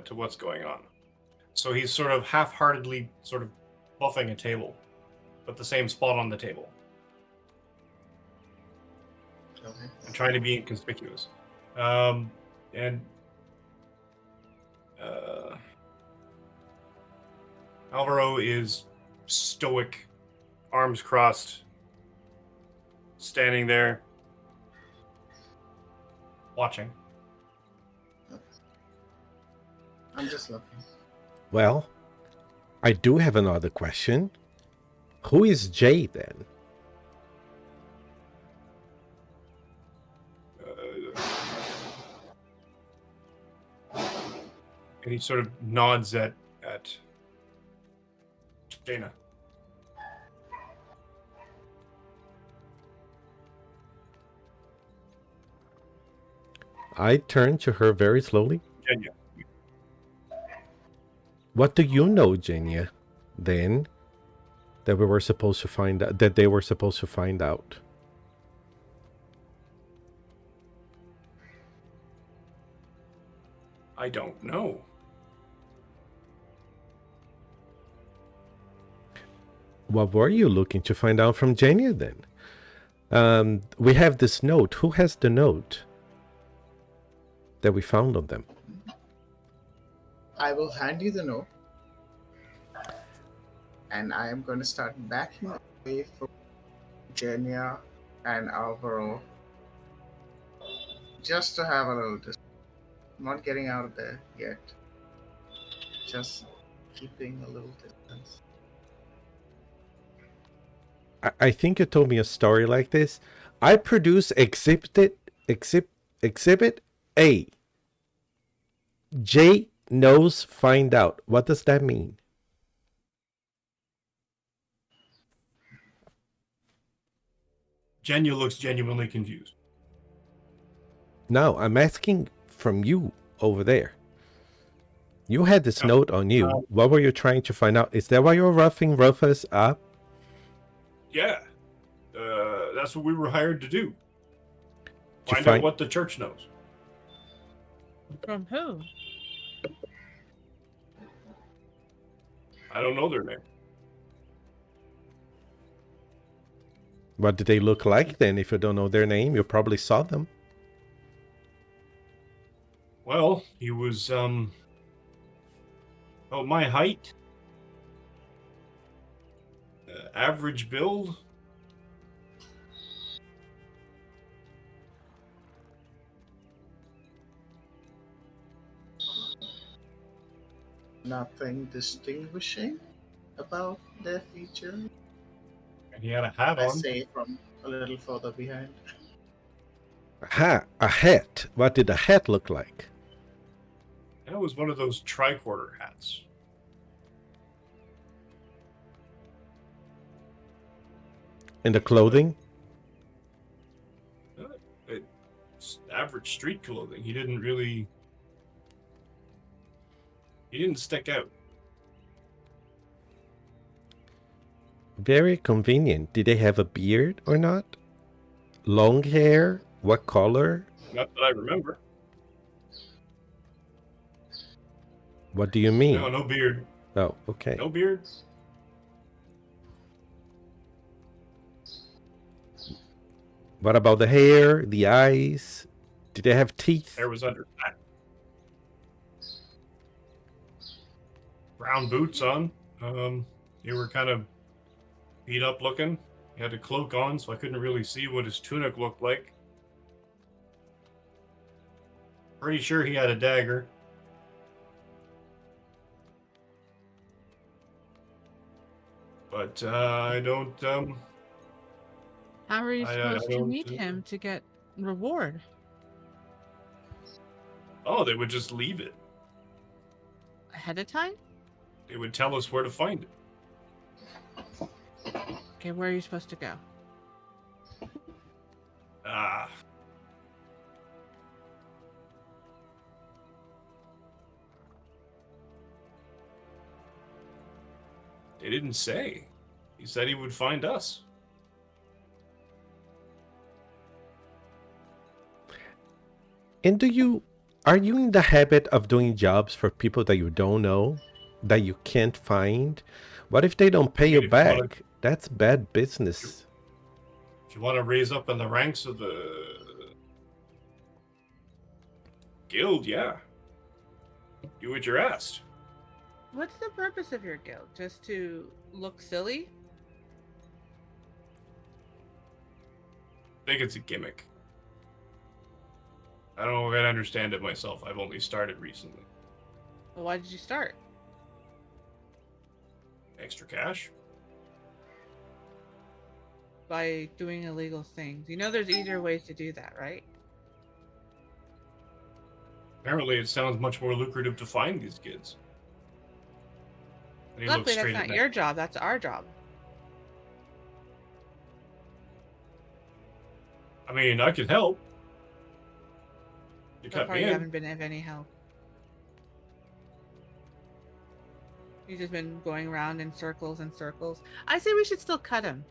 to what's going on. So he's sort of half-heartedly sort of buffing a table, but the same spot on the table. Okay. I'm trying to be inconspicuous. And Alvaro is stoic, arms crossed, standing there, watching. I'm just looking. Well, I do have another question. Who is Jay then? And he sort of nods at Jaina. I turn to her very slowly. Jenya. What do you know, Jenya, then, that we were supposed to find out, that they were supposed to find out? I don't know. What were you looking to find out from Jenya then? We have this note. Who has the note that we found on them? I will hand you the note. And I am going to start backing away from Jenya and Alvaro. Just to have a little distance. Not getting out of there yet. Just keeping a little distance. I think you told me a story like this. I produce exhibit A. J knows find out. What does that mean? Jenya looks genuinely confused. No, I'm asking from you over there. You had this note on you. What were you trying to find out? Is that why you're roughing Ruphus up? Yeah. That's what we were hired to do. To Find out what the church knows. From who? I don't know their name. What did they look like then? If you don't know their name, you probably saw them. Well, he was, my height. Average build. Nothing distinguishing about their features. And he had a hat I on. say from a little further behind. A hat. What did the hat look like? That was one of those tricorder hats. And the clothing? It's average street clothing. He didn't stick out. Very convenient. Did they have a beard or not? Long hair? What color? Not that I remember. What do you mean? No beard. Oh, okay. No beard. What about the hair, the eyes? Did they have teeth? Hair was under that. Brown boots on. They were kind of beat up looking. He had a cloak on, so I couldn't really see what his tunic looked like. Pretty sure he had a dagger. But I don't. How are you I supposed to don't, meet him to get reward? Oh, they would just leave it. Ahead of time? They would tell us where to find it. Okay, where are you supposed to go? Ah. They didn't say. He said he would find us. And are you in the habit of doing jobs for people that you don't know, that you can't find? What if they don't pay you back? That's bad business. If If you want to raise up in the ranks of the guild, yeah. Do what you're asked. What's the purpose of your guild? Just to look silly? I think it's a gimmick. I don't quite understand it myself. I've only started recently. Well, why did you start? Extra cash? By doing illegal things. You know there's easier ways to do that, right? Apparently, it sounds much more lucrative to find these kids. And he looks Luckily, that's straight not at me. your job. That's our job. I mean, I could help. You So cut far, me you in. haven't been of any help. You've just been going around in circles and circles. I say we should still cut him.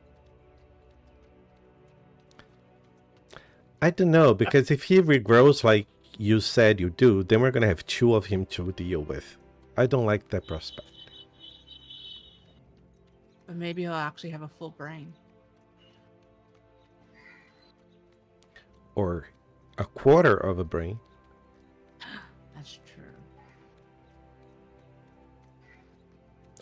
I don't know, because if he regrows like you said you do, then we're going to have 2 of him to deal with. I don't like that prospect. But maybe he'll actually have a full brain. Or a quarter of a brain. That's true.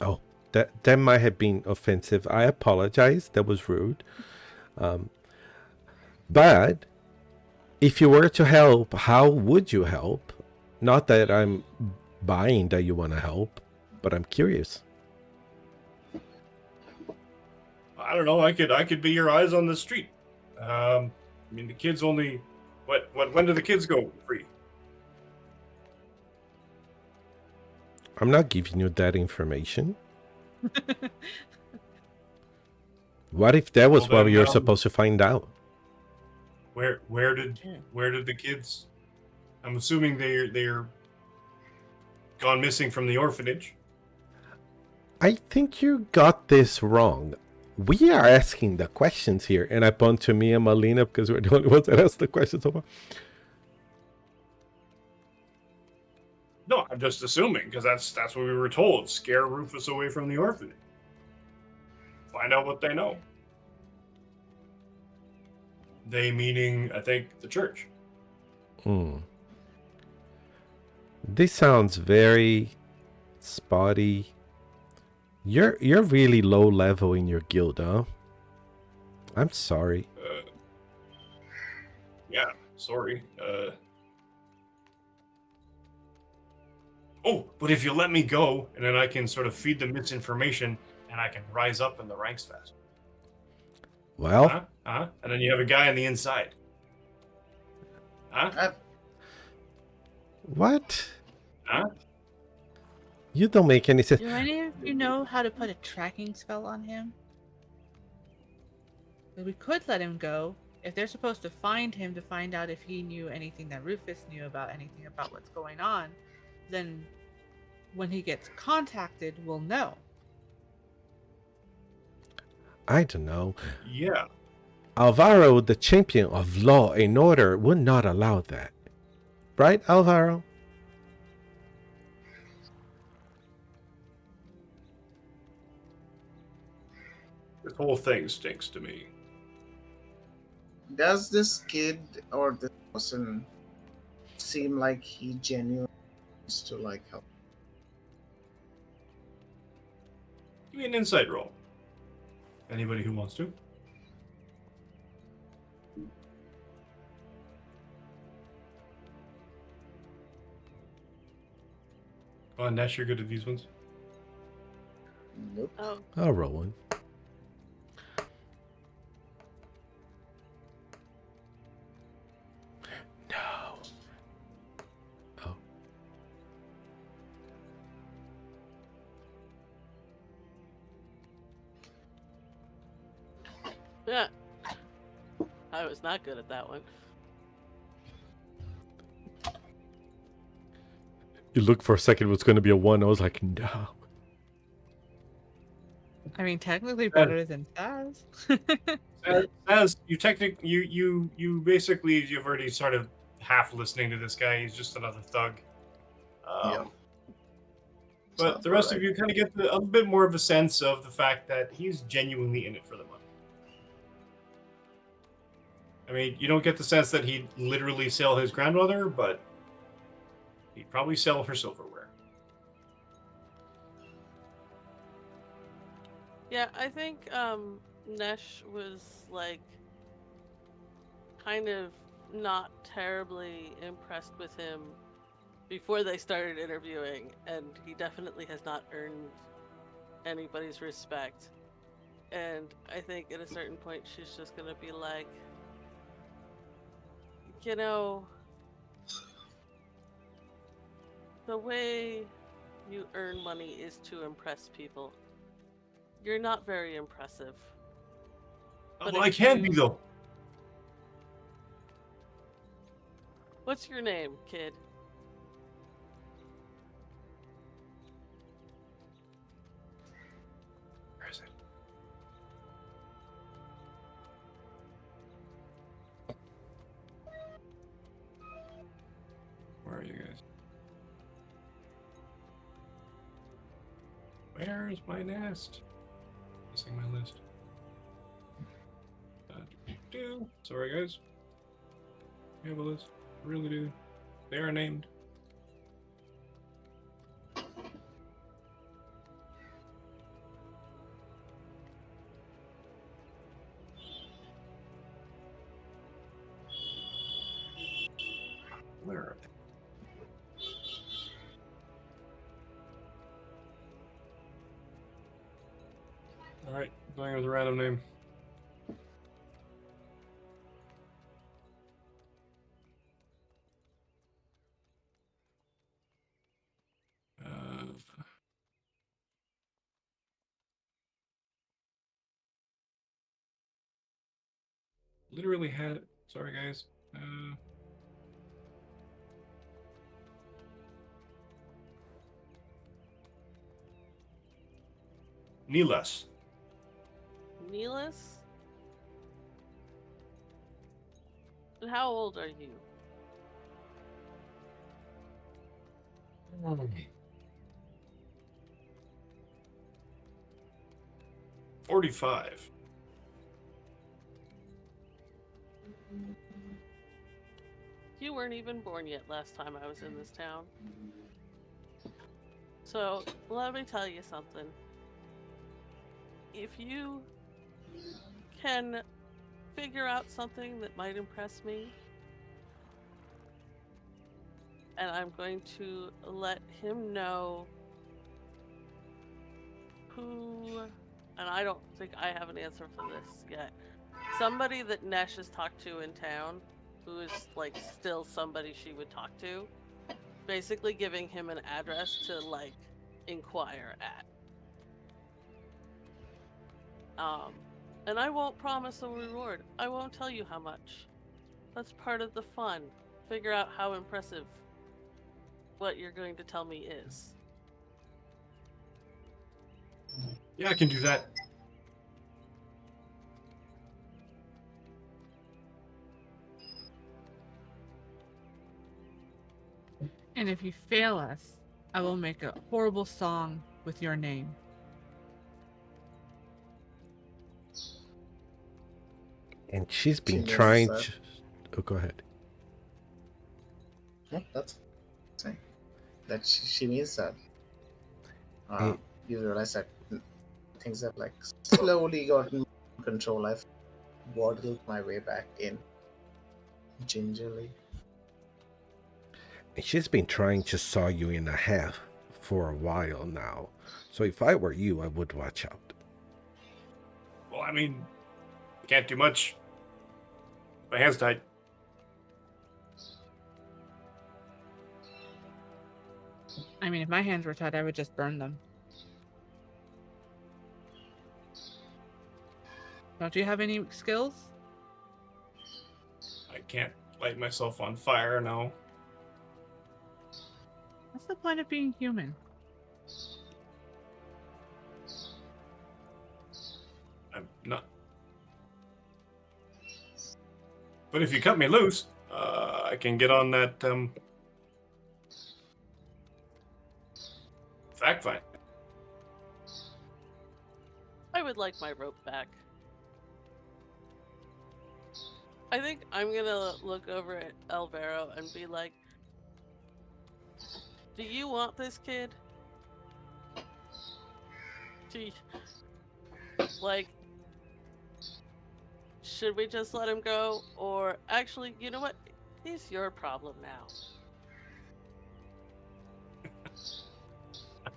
Oh, that might have been offensive. I apologize. That was rude. But if you were to help, how would you help? Not that I'm buying that you want to help, but I'm curious. I don't know. I could be your eyes on the street. I mean, the kids only. When do the kids go free? I'm not giving you that information. What if that was Well, what then, you're supposed to find out? Where did the kids? I'm assuming they're gone missing from the orphanage. I think you got this wrong. We are asking the questions here, and I point to me and Malina because we're the only ones that ask the questions so far. No, I'm just assuming because that's what we were told. Scare Ruphus away from the orphanage. Find out what they know. They meaning, I think, the church. This sounds very spotty. You're really low level in your guild, huh? I'm sorry. Yeah, sorry. Oh, but if you let me go, and then I can sort of feed them misinformation, and I can rise up in the ranks fast. Well, And then you have a guy on the inside. what? Huh? You don't make any sense. Do any of you know how to put a tracking spell on him? We could let him go. If they're supposed to find him to find out if he knew anything that Ruphus knew about anything about what's going on, then when he gets contacted, we'll know. I don't know. Yeah. Alvaro, the champion of law and order, would not allow that. Right, Alvaro? This whole thing stinks to me. Does this kid or this person seem like he genuinely wants to like help? Give me an insight roll. Anybody who wants to. Come on, Nash, you're good at these ones. Nope. Oh, I'll roll one. No. Oh. yeah. I was not good at that one. You looked for a second, it was going to be a 1. I was like, no. I mean, technically better than Saz. As you basically you've already sort of half listening to this guy. He's just another thug. Yeah. But the rest of you kind of get a bit more of a sense of the fact that he's genuinely in it for the money. I mean, you don't get the sense that he'd literally sell his grandmother, but he'd probably sell her silverware. Yeah, I think Nesh was like kind of not terribly impressed with him before they started interviewing, and he definitely has not earned anybody's respect. And I think at a certain point she's just gonna be like, you know, the way you earn money is to impress people. You're not very impressive. But Well, I if can you- be, though. What's your name, kid? Where is it? Where are you guys? Where's my nest? Missing my list. Sorry, guys. We have a list. Really do. They are named. Where are they? All right, going with a random name. Literally had. Sorry, guys. Neelas. Neelis? And how old are you? 45. You weren't even born yet last time I was in this town. So, let me tell you something. If you can figure out something that might impress me, and I'm going to let him know who, and I don't think I have an answer for this yet. Somebody that Nesh has talked to in town, who is like still somebody she would talk to, basically giving him an address to like inquire at. And I won't promise a reward. I won't tell you how much. That's part of the fun. Figure out how impressive what you're going to tell me is. Yeah, I can do that. And if you fail us, I will make a horrible song with your name. And she's been She trying means to. Oh, go ahead. Yeah, that's saying that she means that. Eh. You realize that things have like slowly gotten under control. I've waddled my way back in gingerly. And she's been trying to saw you in half for a while now. So if I were you, I would watch out. Well, I mean, can't do much. My hands tied. I mean, if my hands were tied, I would just burn them. Don't you have any skills? I can't light myself on fire, no. What's the point of being human? I'm not. But if you cut me loose, I can get on that fact find. I would like my rope back. I think I'm gonna look over at Alvaro and be like, "Do you want this kid? Do you, like, should we just let him go? Or actually, you know what? He's your problem now.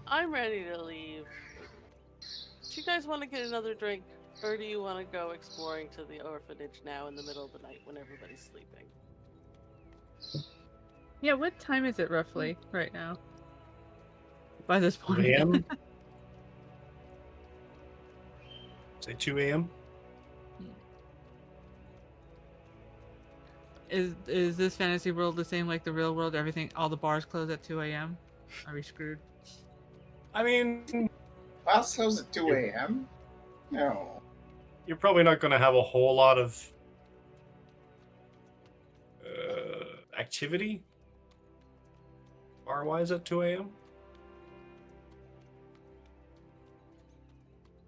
I'm ready to leave. Do you guys want to get another drink? Or do you want to go exploring to the orphanage now in the middle of the night when everybody's sleeping?" Yeah, what time is it roughly right now? By this 2 point. a.m. Say 2 a.m. Is this fantasy world the same like the real world? Everything, all the bars close at 2 a.m. Are we screwed? I mean, Last house at 2 a.m.? No. you're probably not going to have a whole lot of activity bar-wise at 2 a.m.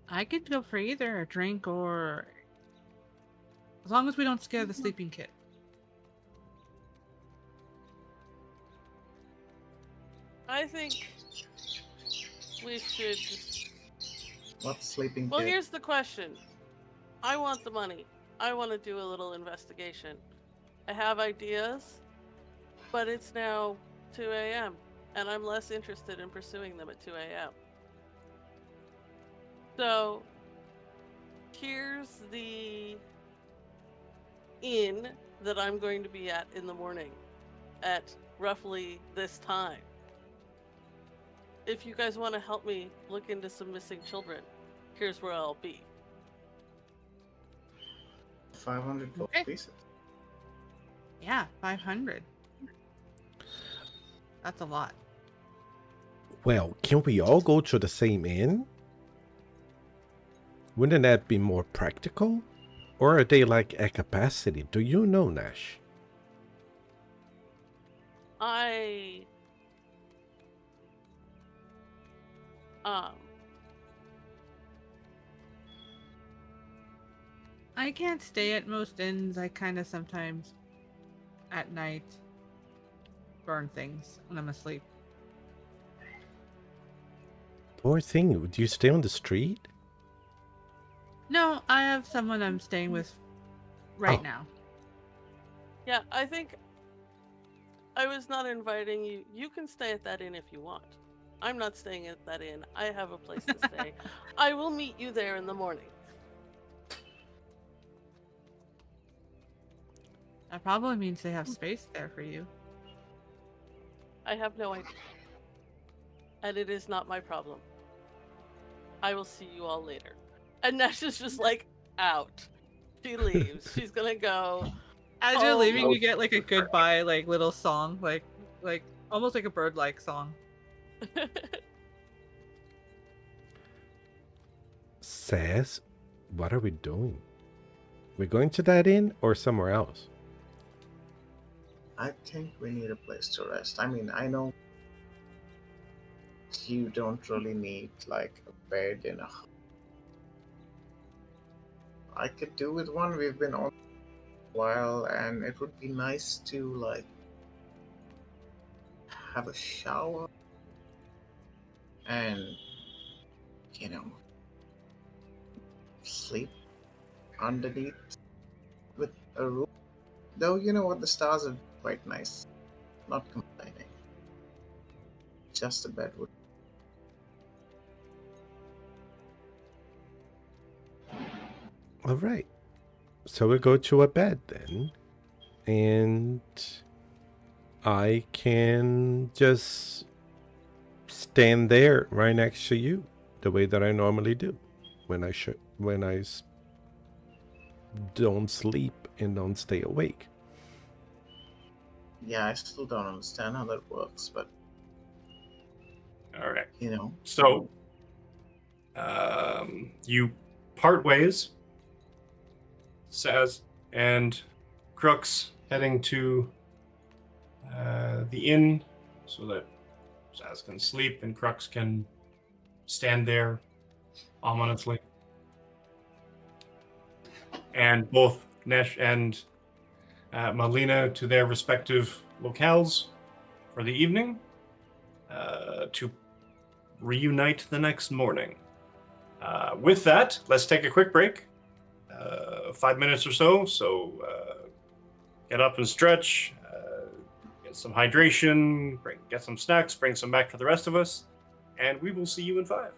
I could go for either a drink or, as long as we don't scare the sleeping kid. I think we should. What sleeping Well, kid? here's the question. I want the money. I want to do a little investigation. I have ideas, but it's now 2 a.m. and I'm less interested in pursuing them at 2 a.m. So, here's the inn that I'm going to be at in the morning at roughly this time. If you guys want to help me look into some missing children, here's where I'll be. 500 gold Okay. pieces. Yeah, 500. That's a lot. Well, can we all go to the same inn? Wouldn't that be more practical? Or are they like at capacity? Do you know, Nash? I can't stay at most inns. I kind of sometimes at night burn things when I'm asleep. Poor thing, would you stay on the street? No, I have someone I'm staying with right Oh. now. Yeah, I think I was not inviting you. You can stay at that inn if you want. I'm not staying at that inn. I have a place to stay. I will meet you there in the morning. That probably means they have space there for you. I have no idea. And it is not my problem. I will see you all later. And Nash is just like out. She leaves. She's gonna go. As you're Oh, leaving, no. you get like a goodbye, like little song, like almost like a bird-like song. Says, what are we doing? We're going to that inn or somewhere else? I think we need a place to rest. I mean, I know you don't really need like a bed in a. I could do with one. We've been on a while, and it would be nice to like have a shower and sleep underneath with a roof. Though you know what, the stars are quite nice. Not complaining. Just a bed would. All right. So we go to a bed then. And I can just stand there right next to you the way that I normally do when I don't sleep and don't stay awake. Yeah, I still don't understand how that works, but All right. So, you part ways, Saz and Crux heading to the inn so that Saz can sleep and Crux can stand there ominously. And both Nesh and Malina to their respective locales for the evening to reunite the next morning. With that, let's take a quick break. 5 minutes or so. So get up and stretch, get some hydration, get some snacks, bring some back for the rest of us, and we will see you in 5.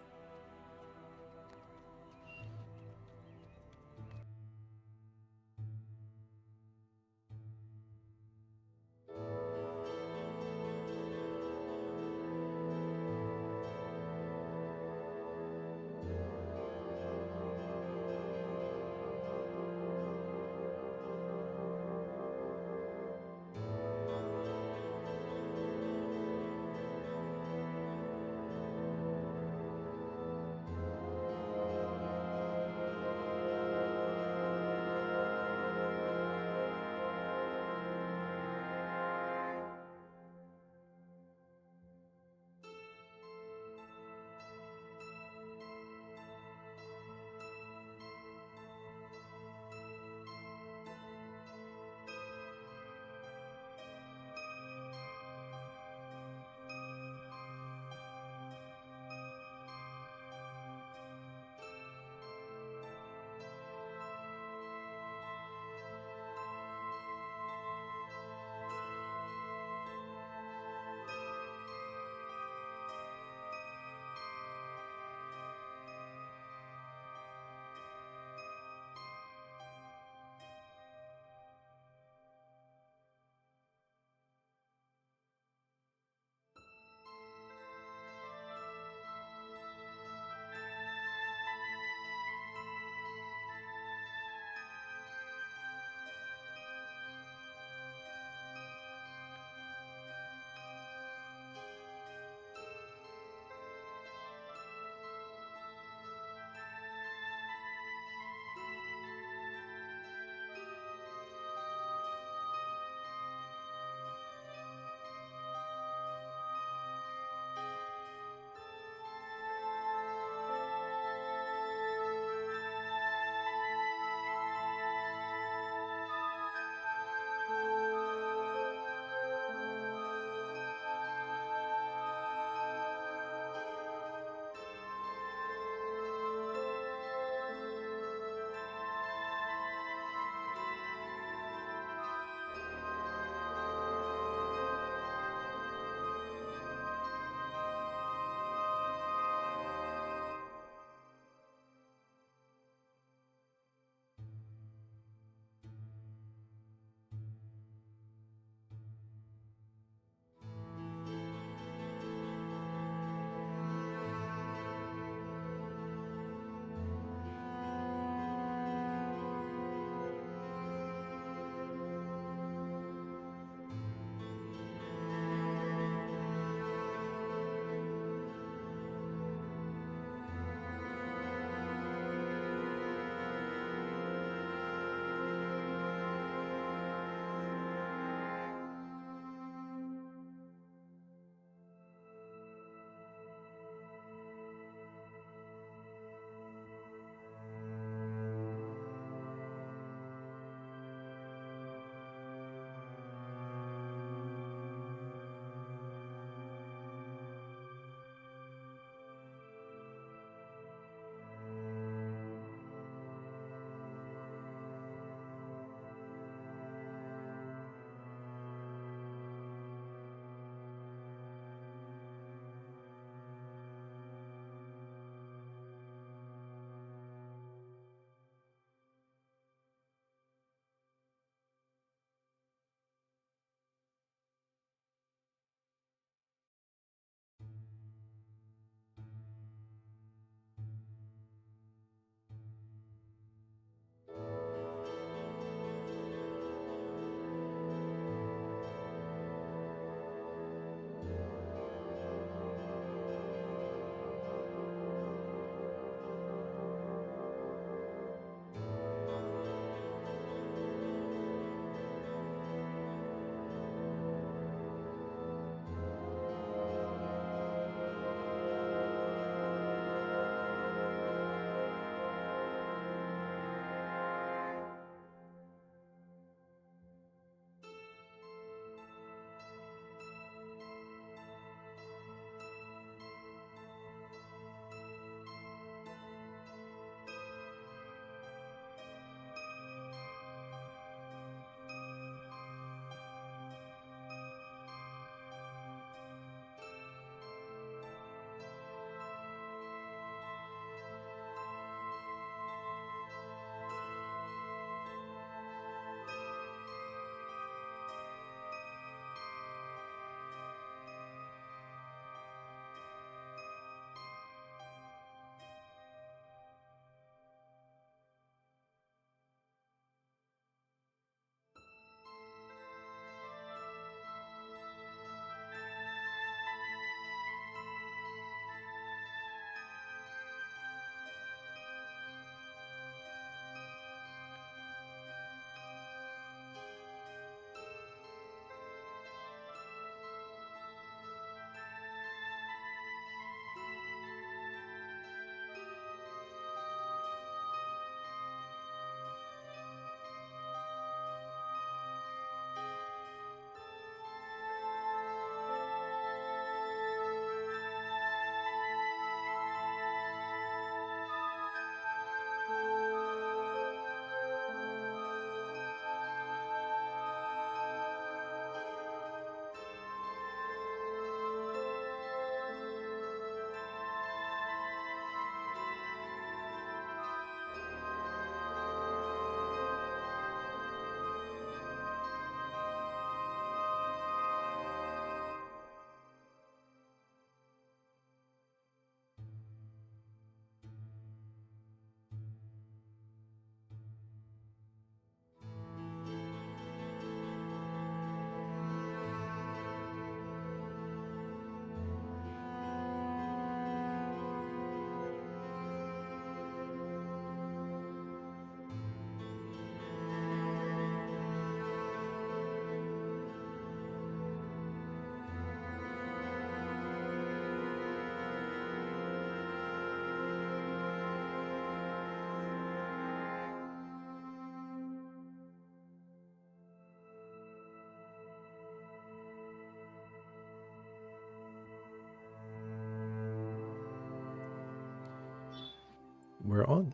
we're on.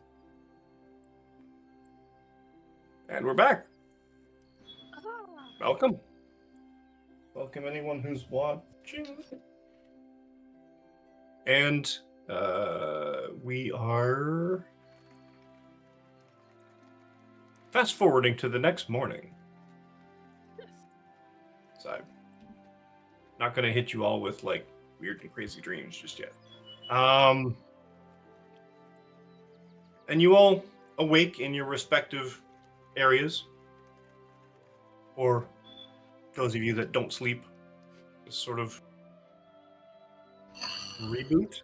And we're back. Ah. Welcome. Welcome anyone who's watching. And we are fast forwarding to the next morning. Yes. So I'm not going to hit you all with like weird and crazy dreams just yet. And you all awake in your respective areas, or those of you that don't sleep, this sort of reboot.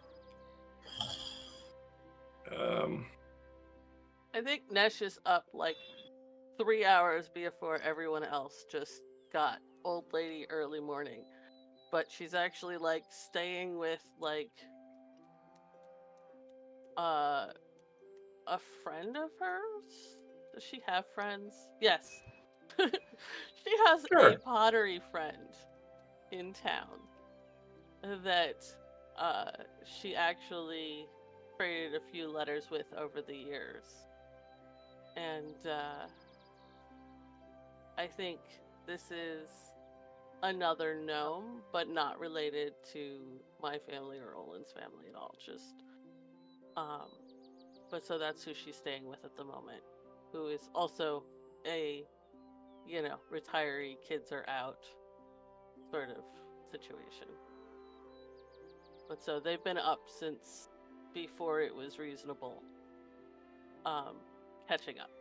I think Nesh is up like 3 hours before everyone else just got old lady early morning. But she's actually like staying with like a friend of hers. Does she have friends? Yes. She has a Sure. pottery friend in town that she actually traded a few letters with over the years. And I think this is another gnome, but not related to my family or Olin's family at all. Just, but so that's who she's staying with at the moment, who is also a, retiree, kids are out sort of situation. But so they've been up since before it was reasonable, catching up.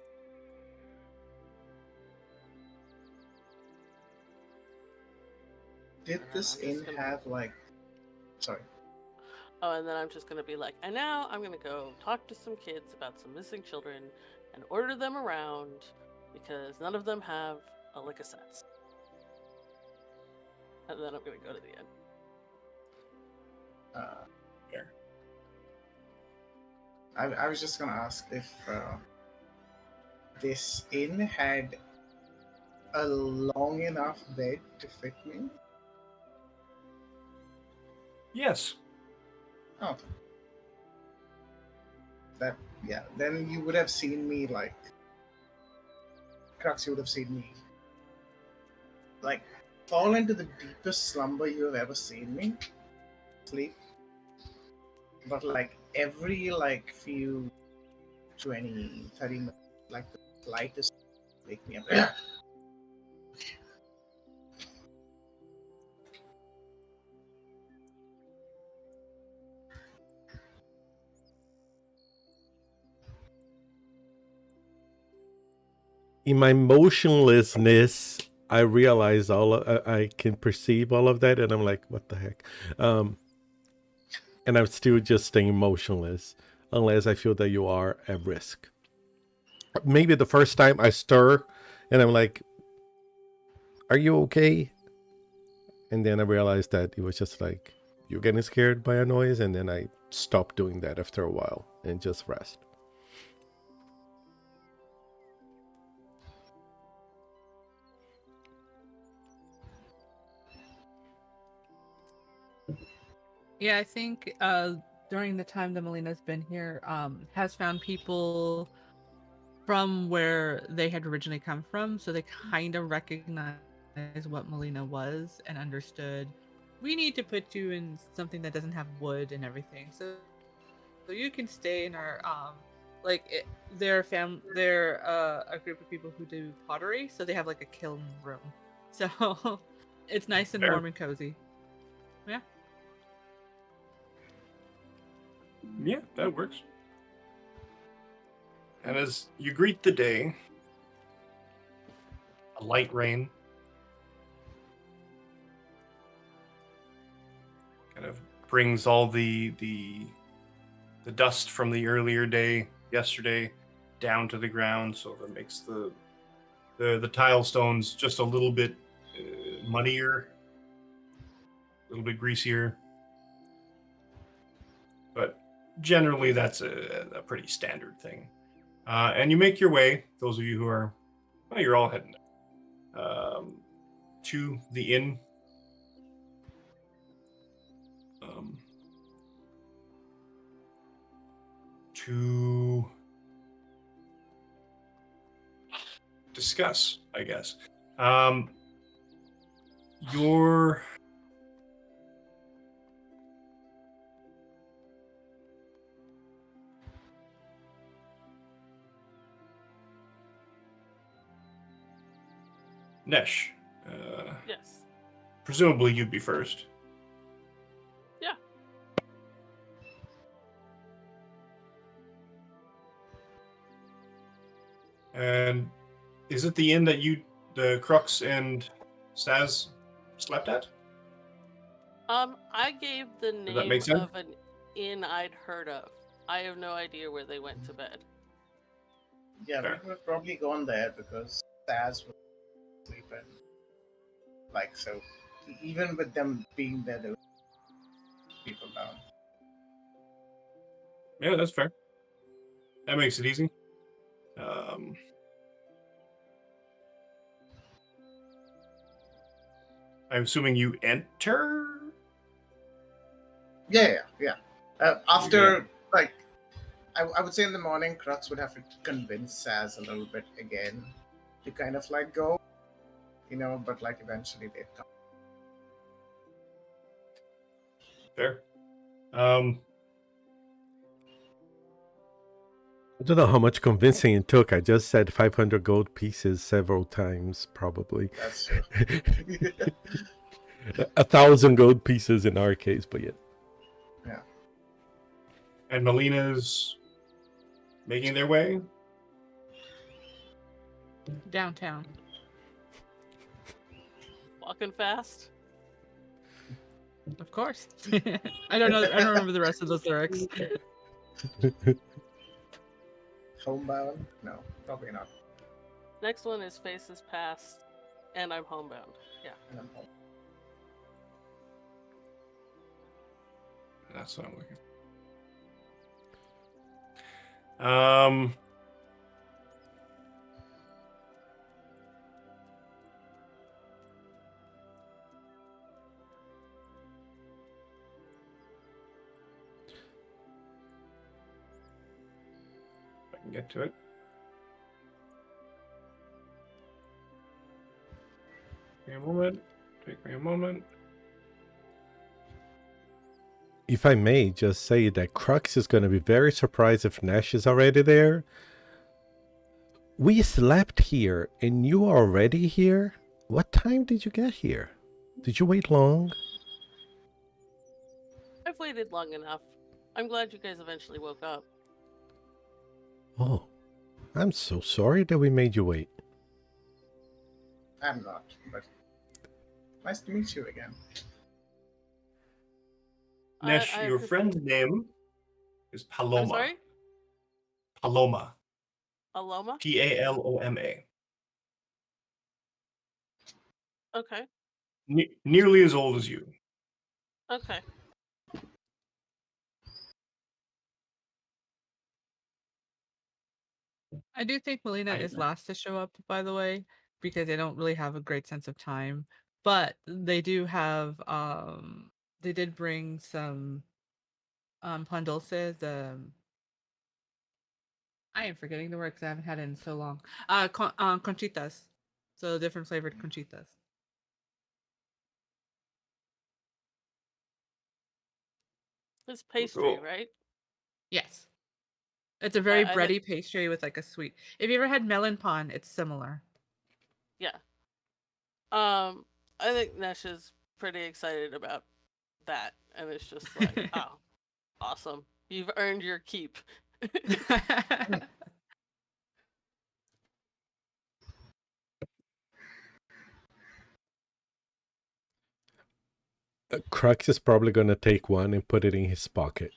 Did And this I'm just inn gonna- have like? Sorry. Oh, and then I'm just gonna be like, and now I'm gonna go talk to some kids about some missing children and order them around because none of them have a lick of sense. And then I'm gonna go to the end. Fair. I was just gonna ask if this inn had a long enough bed to fit me. Yes. Oh. That, yeah. Then you would have seen me like. Crux, you would have seen me like fall into the deepest slumber you have ever seen me sleep. But like every like few 20, 30 minutes, like the slightest wake me up. In my motionlessness, I realize I can perceive all of that, and I'm like, what the heck? And I'm still just staying motionless unless I feel that you are at risk. Maybe the first time I stir, and I'm like, are you okay? And then I realized that it was just like, you're getting scared by a noise, and then I stopped doing that after a while and just rest. Yeah, I think during the time that Melina's been here, has found people from where they had originally come from, so they kind of recognized what Melina was and understood. We need to put you in something that doesn't have wood and everything, so you can stay in our they're a group of people who do pottery, so they have like a kiln room, so it's nice and Fair. warm and cozy. Yeah. Yeah, that works. And as you greet the day, a light rain kind of brings all the dust from the earlier day, yesterday, down to the ground, so that makes the tile stones just a little bit muddier, a little bit greasier. But generally, that's a pretty standard thing. And you make your way, those of you who are, well, you're all heading to the inn. to discuss, I guess. Your Nesh, Yes. presumably you'd be first. Yeah. And is it the inn that the Crux and Saz slept at? I gave the Does that make name sense? of an inn I'd heard of. I have no idea where they went to bed. Yeah, Fair. we would have probably gone there because Taz was sleeping. Like, so, even with them being there, there were people down. Yeah, that's fair. That makes it easy. I'm assuming you enter? Yeah. After, like, I would say in the morning, Crux would have to convince Saz a little bit again to kind of like go, but like eventually they'd come. Fair. I don't know how much convincing it took. I just said 500 gold pieces several times, probably. That's true. 1,000 gold pieces in our case, but yeah. And Melina's making their way? Downtown. Walking fast. Of course. I don't know. I don't remember the rest of those lyrics. Homebound? No, probably not. Next one is Faces Past, and I'm homebound. Yeah. And I'm home. That's what I'm looking for. If I can get to it. Take me a moment. If I may just say that Crux is going to be very surprised if Nash is already there. We slept here and you are already here? What time did you get here? Did you wait long? I've waited long enough. I'm glad you guys eventually woke up. Oh, I'm so sorry that we made you wait. I'm not, but nice to meet you again. Nesh, I your prefer- friend's name is Paloma. I'm sorry? Paloma. Aloma? Paloma. Okay. Nearly as old as you. Okay. I do think Melina is last to show up, by the way, because they don't really have a great sense of time. But they do have they did bring some pan dulces. I am forgetting the word because I haven't had it in so long. Conchitas. So different flavored conchitas. It's pastry, Cool. right? Yes. It's a very I bready pastry with like a sweet. If you ever had melon pan, it's similar. Yeah. I think Nesh is pretty excited about that, and it's just like, oh, awesome! You've earned your keep. Crux is probably going to take one and put it in his pocket.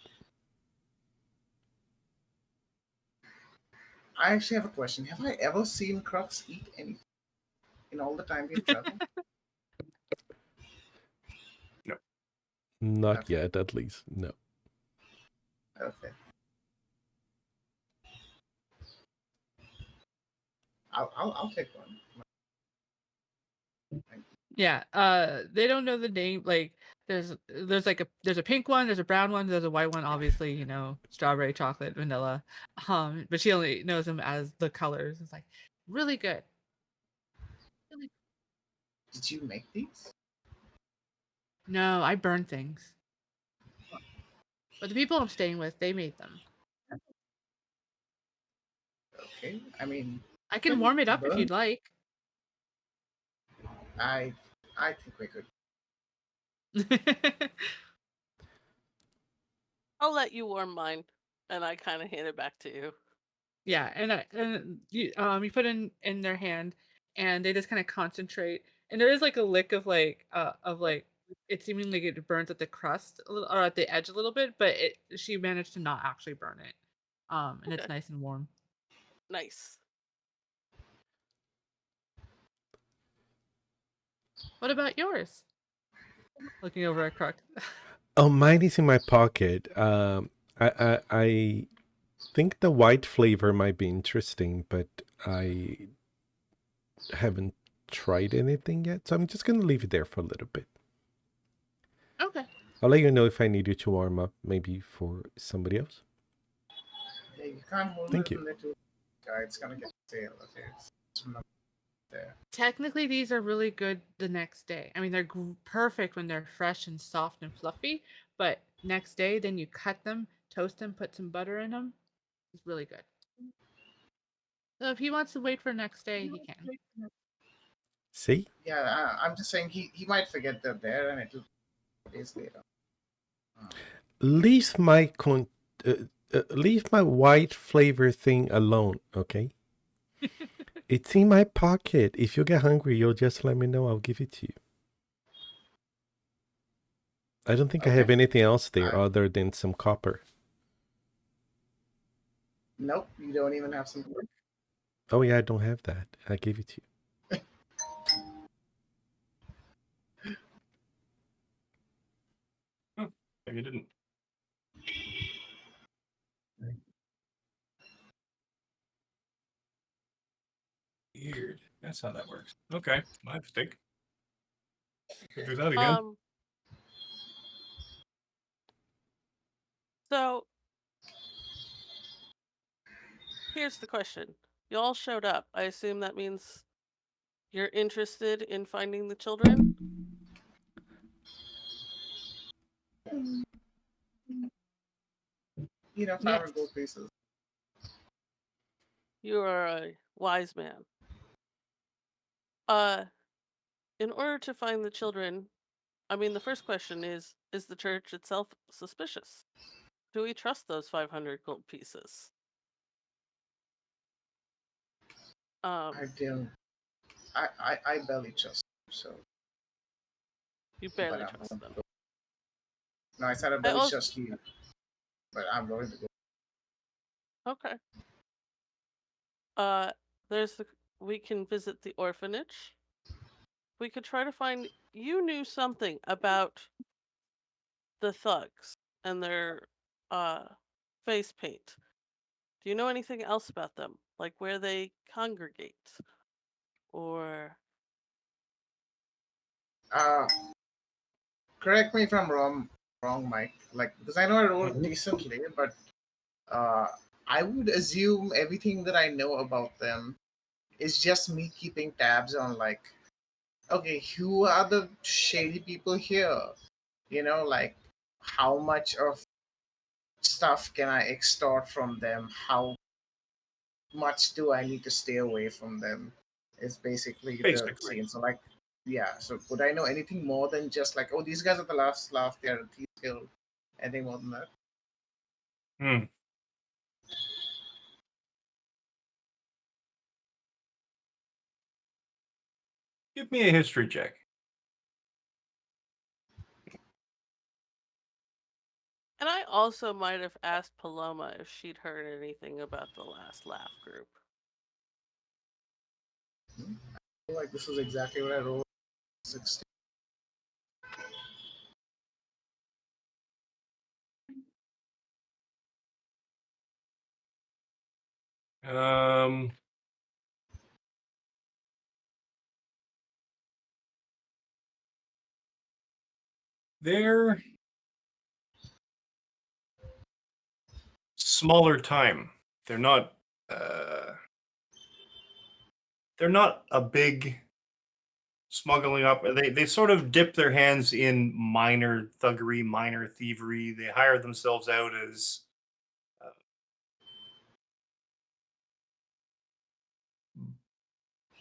I actually have a question. Have I ever seen Crux eat anything in all the time we've traveled? No. Not Okay. yet, at least. No. Okay. I'll take one. Yeah, they don't know the name. Like There's a pink one, there's a brown one, there's a white one. Obviously, strawberry, chocolate, vanilla. But she only knows them as the colors. It's like really good. Really. Did you make these? No, I burn things. But the people I'm staying with, they made them. Okay, I mean, I can warm it up if burn. you'd like. I think we could. I'll let you warm mine, and I kind of hand it back to you. Yeah, and you put in their hand, and they just kind of concentrate, and there is like a lick of it seeming like it burns at the crust a little, or at the edge a little bit, but she managed to not actually burn it, and it's Okay. nice and warm. Nice. What about yours? Looking over at Kruk. Oh, mine is in my pocket. I think the white flavor might be interesting, but I haven't tried anything yet, so I'm just gonna leave it there for a little bit. Okay. I'll let you know if I need you to warm up, maybe for somebody else. Yeah, you can't hold Thank it you. in the guy. It's gonna get stale. Okay, it's not there. Technically, these are really good the next day. I mean, they're perfect when they're fresh and soft and fluffy, but next day, then you cut them, toast them, put some butter in them. It's really good. So if he wants to wait for next day, he can. See? Yeah, I'm just saying he might forget they're there, and it'll be days later. Leave leave my white flavor thing alone, okay? It's in my pocket. If you get hungry, you'll just let me know. I'll give it to you. I don't think I have Okay. anything else there other than some copper. Nope, you don't even have some. Oh yeah, I don't have that. I gave it to you. Oh, maybe you didn't. Weird. That's how that works. Okay, my mistake. Could do that again. So here's the question. You all showed up. I assume that means you're interested in finding the children? You know, 500 gold pieces. You are a wise man. In order to find the children, I mean, the first question is the church itself suspicious? Do we trust those 500 gold pieces? I don't. I barely trust them, so. You barely But trust them. No, I said I barely trust you, but I'm willing to go. Okay. We can visit the orphanage. We could try to find. You knew something about the thugs and their face paint. Do you know anything else about them, like where they congregate, or? Correct me if I'm wrong, Mike. Like, because I know I rolled decently, but I would assume everything that I know about them is just me keeping tabs on, like, okay, who are the shady people here? You know, like, how much of stuff can I extort from them? How much do I need to stay away from them? Is basically the scene. So, like, yeah. So, would I know anything more than just like, oh, these guys are the last laugh? They're a thief guild. Anything more than that? Give me a history check. And I also might have asked Paloma if she'd heard anything about the last laugh group. I feel like this is exactly what I rolled. 16. They're smaller time. They're not. They're not a big smuggling up. They sort of dip their hands in minor thuggery, minor thievery. They hire themselves out as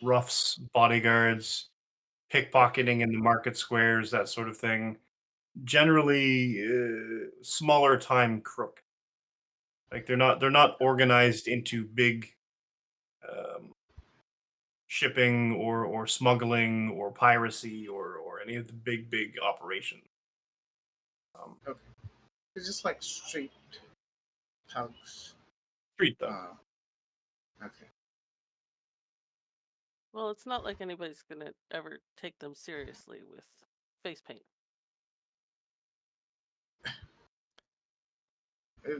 roughs, bodyguards, pickpocketing in the market squares, that sort of thing. Generally, smaller time crook. Like they're not organized into big shipping or smuggling or piracy or any of the big operations. Okay. It's just like street thugs. Street though. Okay. Well, it's not like anybody's gonna ever take them seriously with face paint.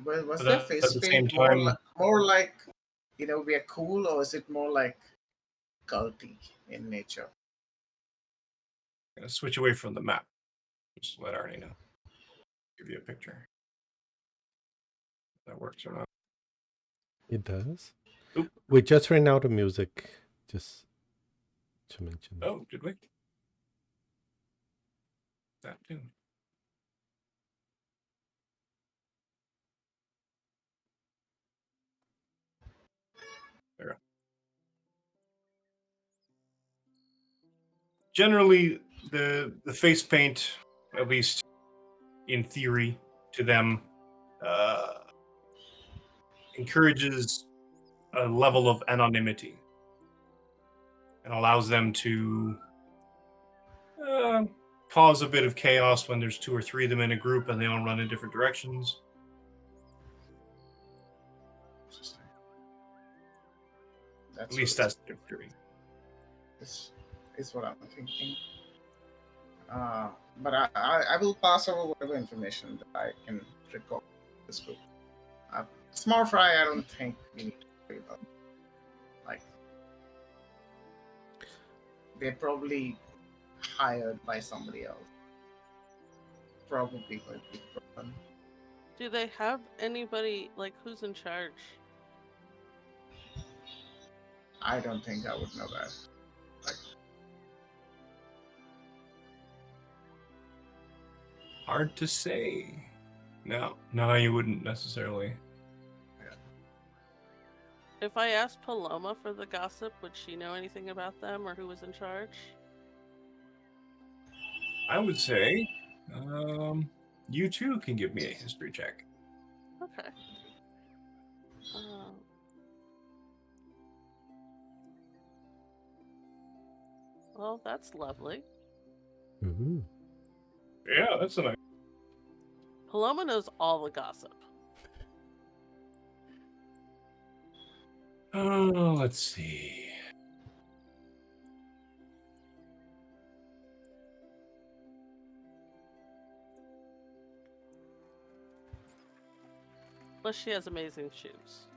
Was But their at face the paint same time, more like, we are cool, or is it more like culty in nature? I'm gonna switch away from the map. Just let Arnie know. Give you a picture. If that works or not. It does. Oop. We just ran out of music. Just to mention. Oh, did we? That too. There we go. Generally, the face paint, at least in theory, to them, encourages a level of anonymity and allows them to cause a bit of chaos when there's 2 or 3 of them in a group and they all run in different directions. At least that's their theory. This is what I'm thinking. But I will pass over whatever information that I can recall this group. Small fry, I don't think we need to worry about. Like, they're probably hired by somebody else. Probably going to be the problem. Do they have anybody, like, who's in charge? I don't think I would know that. Like, Hard to say. No, you wouldn't necessarily. If I asked Paloma for the gossip, would she know anything about them or who was in charge? I would say, you too can give me a history check. Okay. Well, that's lovely. Ooh. Yeah, that's a nice. Paloma knows all the gossip. Oh, let's see. Plus, she has amazing shoes.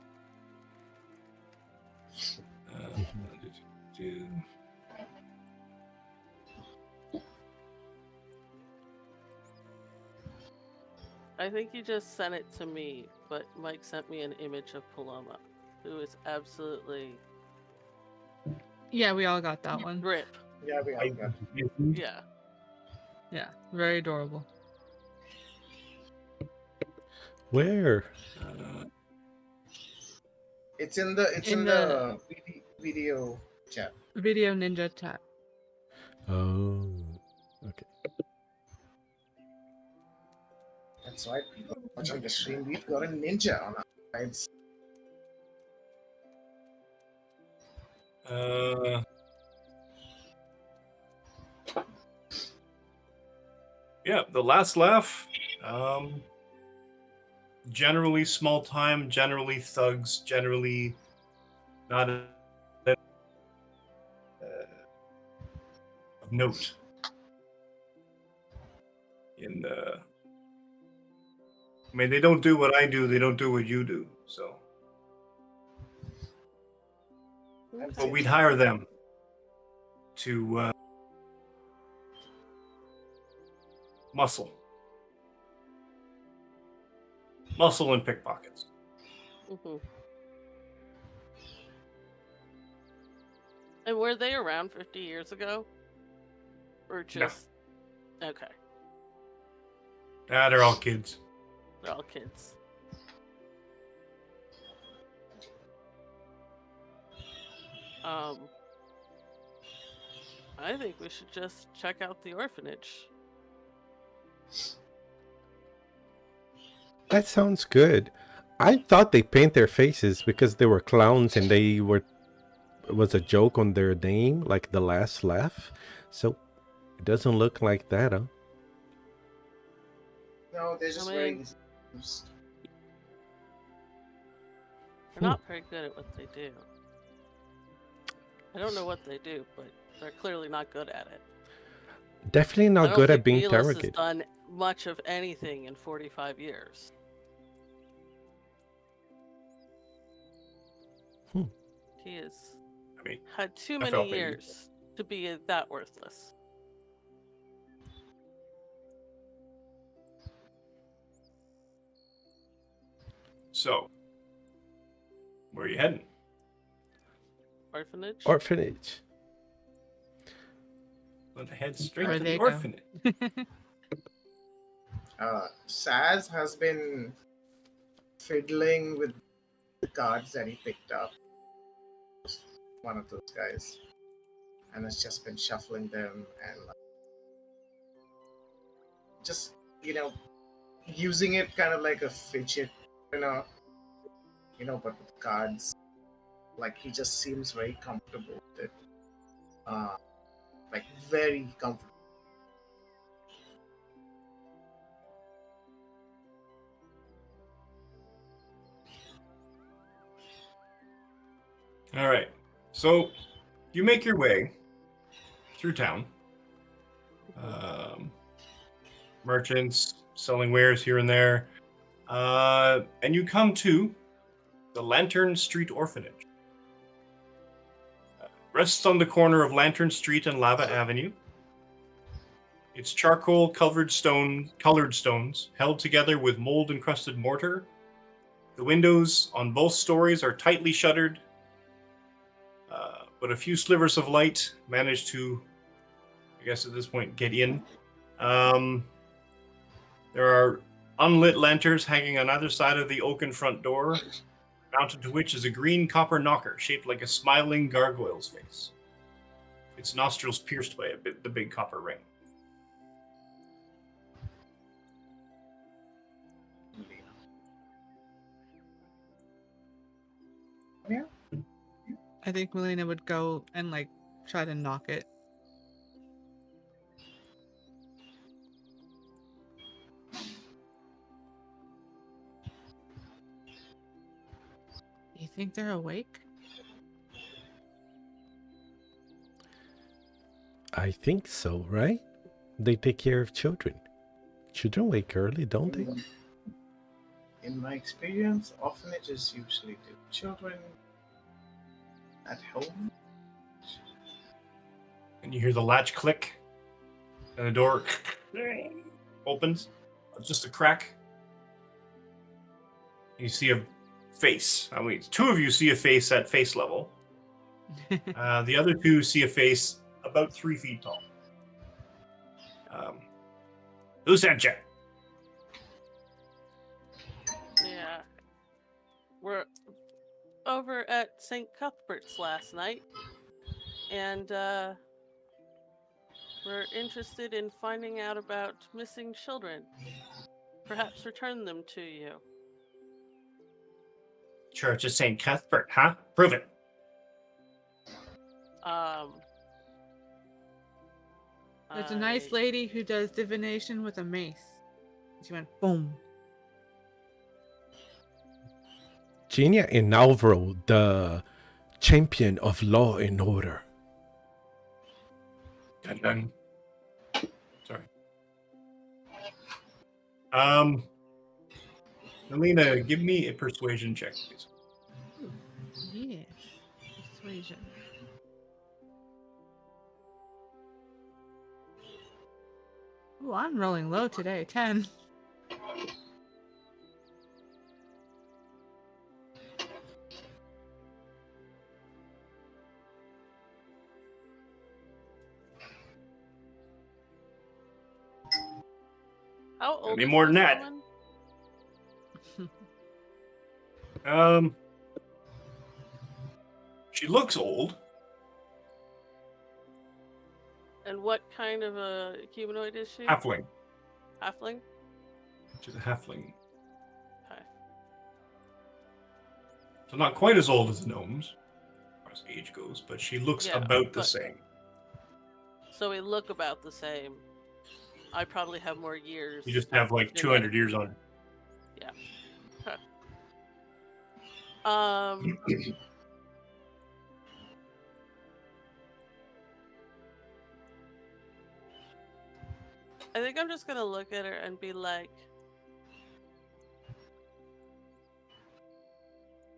Do. I think you just sent it to me, but Mike sent me an image of Paloma, who is absolutely Yeah, we all got that one. grip. yeah, we have that. Yeah. Yeah, very adorable. Where? It's in the video chat. Video Ninja chat. Oh. Okay. That's right, people watching the stream. We've got a ninja on our sides. Yeah, the last laugh. Generally small time, generally thugs, generally not of note in the. I mean, they don't do what I do. They don't do what you do. So, but we'd hire them to muscle muscle, and pickpockets. Mm-hmm. And were they around 50 years ago? Or just... Okay. They're all kids. They're all kids. I think we should just check out the orphanage. That sounds good. I thought they paint their faces because they were clowns and they were... It was a joke on their name, like the last laugh. So it doesn't look like that, huh? No, they're just I very mean- confused. They're not very good at what they do. I don't know what they do, but they're clearly not good at it. Definitely I not don't good at think being Neelis has interrogated. done much of anything in 45 years. Hmm. He has I mean, had too I many felt maybe. years to be that worthless. So, where are you heading? Orphanage? Orphanage. Let's head straight Where to they the go. orphanage. Saz has been fiddling with the cards that he picked up. One of those guys. And has just been shuffling them and just, using it kind of like a fidget, but with cards. Like, he just seems very comfortable with it. Like, very comfortable. All right. So, you make your way through town. Merchants selling wares here and there. And you come to the Lantern Street Orphanage. Rests on the corner of Lantern Street and Lava Avenue. It's charcoal colored stones held together with mold encrusted mortar. The windows on both stories are tightly shuttered, but a few slivers of light manage to, I guess at this point, get in. There are unlit lanterns hanging on either side of the oaken front door, mounted to which is a green copper knocker shaped like a smiling gargoyle's face. Its nostrils pierced by the big copper ring. Yeah. I think Melina would go and try to knock it. You think they're awake? I think so, right? They take care of children. Children wake early, don't they? In my experience, orphanages usually do. Children at home. And you hear the latch click, and the door opens. It's just a crack. You see a face. I mean, two of you see a face at face level. The other two see a face about 3 feet tall. Who sent you? Yeah. We're over at St. Cuthbert's last night, and we're interested in finding out about missing children. Perhaps return them to you. Church of St. Cuthbert, huh? Prove it. There's a nice lady who does divination with a mace. She went boom. Genia and Alvaro, the champion of law and order. Dun, dun. Sorry. Melina, give me a persuasion check, please. Yes. Persuasion. Oh, I'm rolling low today. 10. How old Any is more than this that. woman? She looks old. And what kind of a humanoid is she? Halfling. Halfling? She's a halfling. Okay. So not quite as old as the gnomes, as far as age goes, but she looks Yeah, about the but- same. So we look about the same. I probably have more years. You just have like 200 years on her. Um, I think I'm just gonna look at her and be like,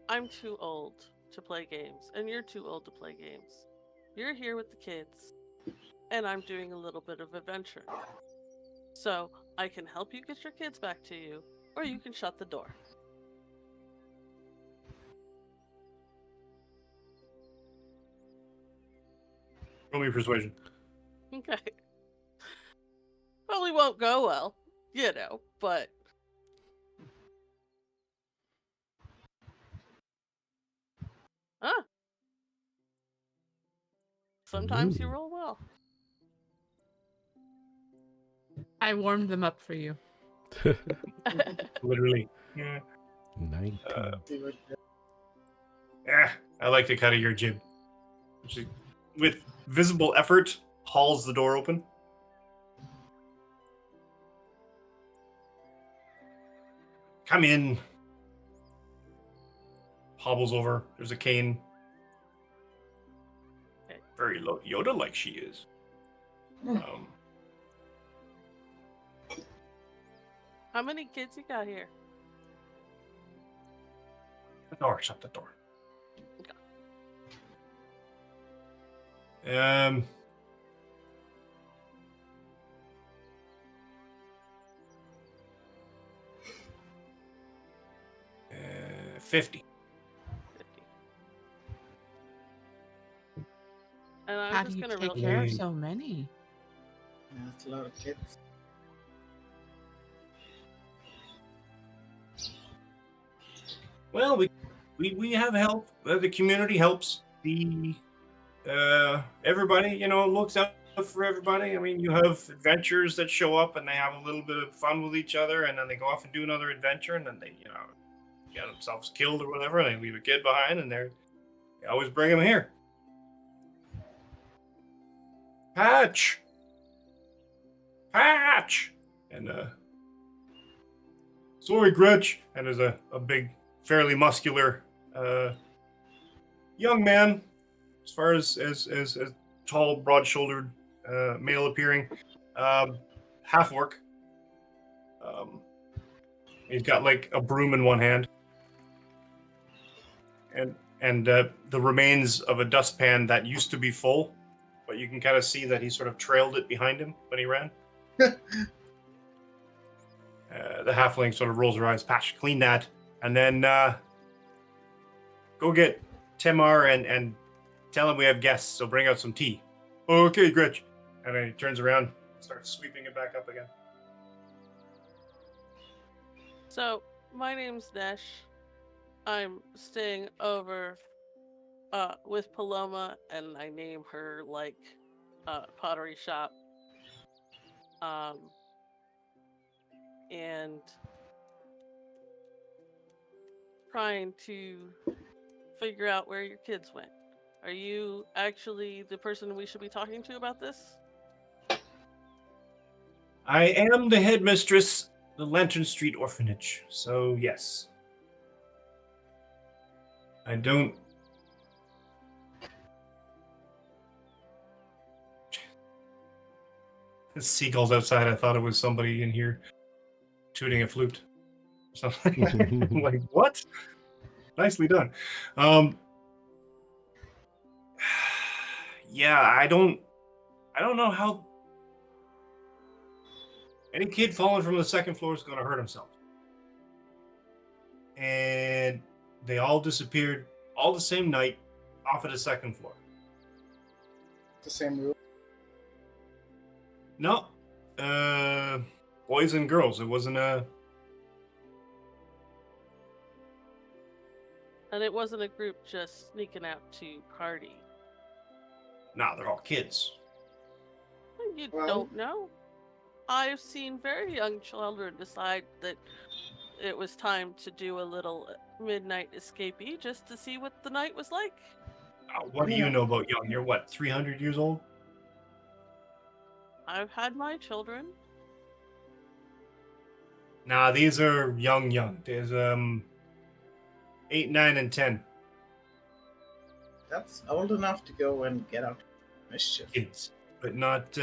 I'm too old to play games, and you're too old to play games. You're here with the kids, and I'm doing a little bit of adventure. So I can help you get your kids back to you, or you can shut the door. Roll me persuasion. Okay. Probably won't go well, but sometimes you Ooh. roll well. I warmed them up for you. Literally. Yeah. 19. I like the cut of your jib. She, with visible effort, hauls the door open. Come in. Hobbles over. There's a cane. Okay. Very low Yoda-like she is. How many kids you got here? The door. Shut the door. Okay. 50. 50. And How I'm do just you gonna take real care of Mm. so many? Yeah, that's a lot of kids. Well, we have help. The community helps. The everybody, looks out for everybody. I mean, you have adventurers that show up and they have a little bit of fun with each other, and then they go off and do another adventure, and then they, get themselves killed or whatever, and they leave a kid behind, and they always bring him here. Patch, and sorry, Gretch, and there's a big, fairly muscular young man, as far as tall, broad-shouldered, male appearing, half orc. He's got like a broom in one hand, and the remains of a dustpan that used to be full, but you can kind of see that he sort of trailed it behind him when he ran. The halfling sort of rolls her eyes, Patch, clean that, and then go get Timar and tell him we have guests, so bring out some tea. Okay, Gretch. And then he turns around and starts sweeping it back up again. So, my name's Nesh. I'm staying over with Paloma, and I name her like pottery shop. And trying to figure out where your kids went. Are you actually the person we should be talking to about this? I am the headmistress of the Lantern Street Orphanage, so yes. I don't... The seagulls outside, I thought it was somebody in here tooting a flute. Something. I'm like, what? Nicely done. Yeah, I don't know how any kid falling from the second floor is going to hurt himself. And they all disappeared all the same night off of the second floor. The same room. No. boys and girls. It wasn't a. And it wasn't a group just sneaking out to party. Nah, they're all kids. You Well- don't know. I've seen very young children decide that it was time to do a little midnight escapee just to see what the night was like. What do Yeah. you know about young? You're what, 300 years old? I've had my children. Nah, these are young. There's 8, 9, and 10 That's old enough to go and get out mischief. kids, but not.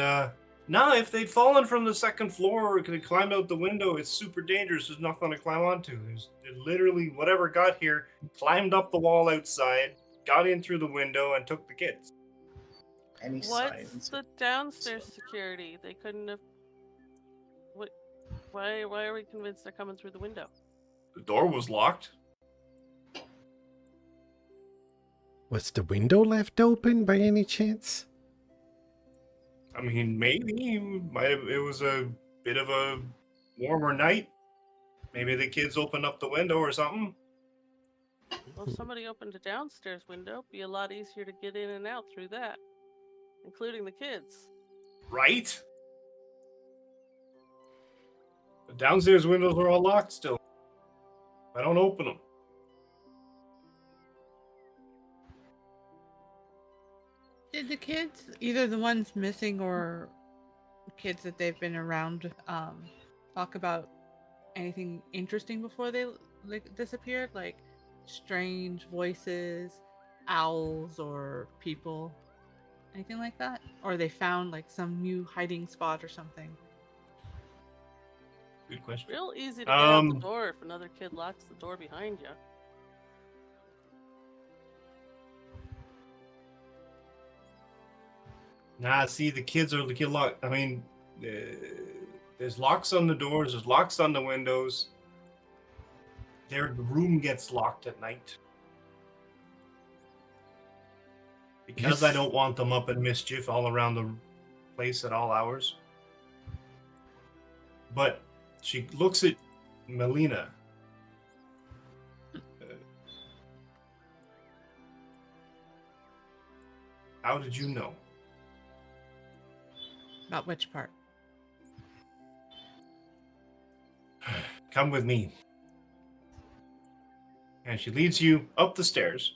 No, if they'd fallen from the second floor or could climb out the window, it's super dangerous. There's nothing to climb onto. There's literally whatever got here, climbed up the wall outside, got in through the window, and took the kids. Any What's signs? the downstairs security? They couldn't have. What? Why are we convinced they're coming through the window? The door was locked. Was the window left open by any chance? I mean, maybe it was a bit of a warmer night. Maybe the kids opened up the window or something. Well, if somebody opened a downstairs window, it'd be a lot easier to get in and out through that, including the kids. Right? The downstairs windows are all locked still. I don't open them. Did the kids, either the ones missing or kids that they've been around, talk about anything interesting before they disappeared? Like strange voices, owls, or people? Anything like that? Or they found like some new hiding spot or something? Good question. Real easy to get out the Um, door if another kid locks the door behind you. Nah, see, the kids are the kid lock. I mean, there's locks on the doors. There's locks on the windows. Their room gets locked at night. Because I Yes. don't want them up in mischief all around the place at all hours. But she looks at Melina. How did you know? About which part? Come with me. And she leads you up the stairs.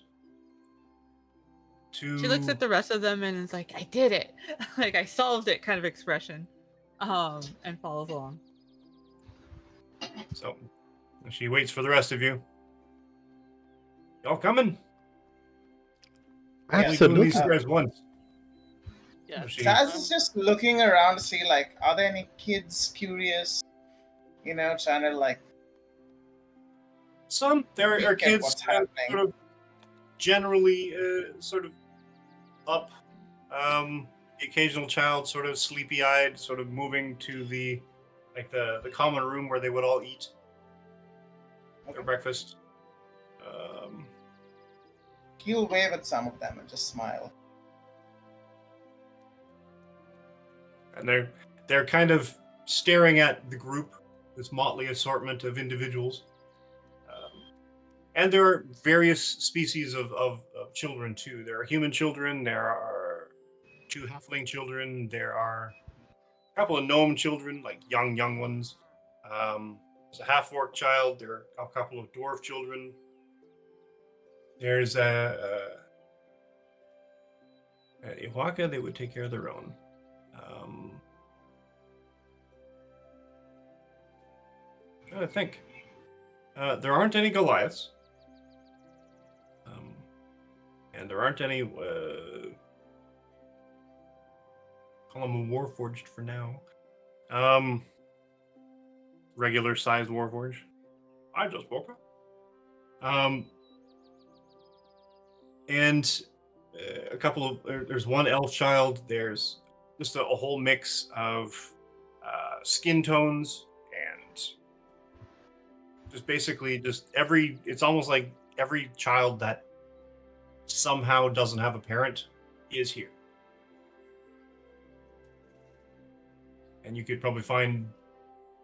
To She looks at the rest of them and is like, I did it. Like, I solved it kind of expression. And follows along. So she waits for the rest of you. Y'all coming? Only doing Absolutely. these stairs once. Yeah. She- Taz is just looking around to see, like, are there any kids curious? You know, trying to, like, Some there peek are at kids what's happening. sort of generally sort of up. The occasional child sort of sleepy-eyed, sort of moving to the common room where they would all eat their breakfast. He'll wave at some of them and just smile. And they're kind of staring at the group, this motley assortment of individuals. And there are various species of children too. There are human children, there are 2 halfling children, there are a couple of gnome children, like young ones. There's a half-orc child, there are a couple of dwarf children. There's a Iguaca, they would take care of their own. Trying to think. There aren't any Goliaths. And there aren't any. Call them a Warforged for now. Regular sized Warforged. I just woke up. And a couple of. There's one elf child. There's just a whole mix of skin tones and just basically it's almost like every child that somehow doesn't have a parent is here. And you could probably find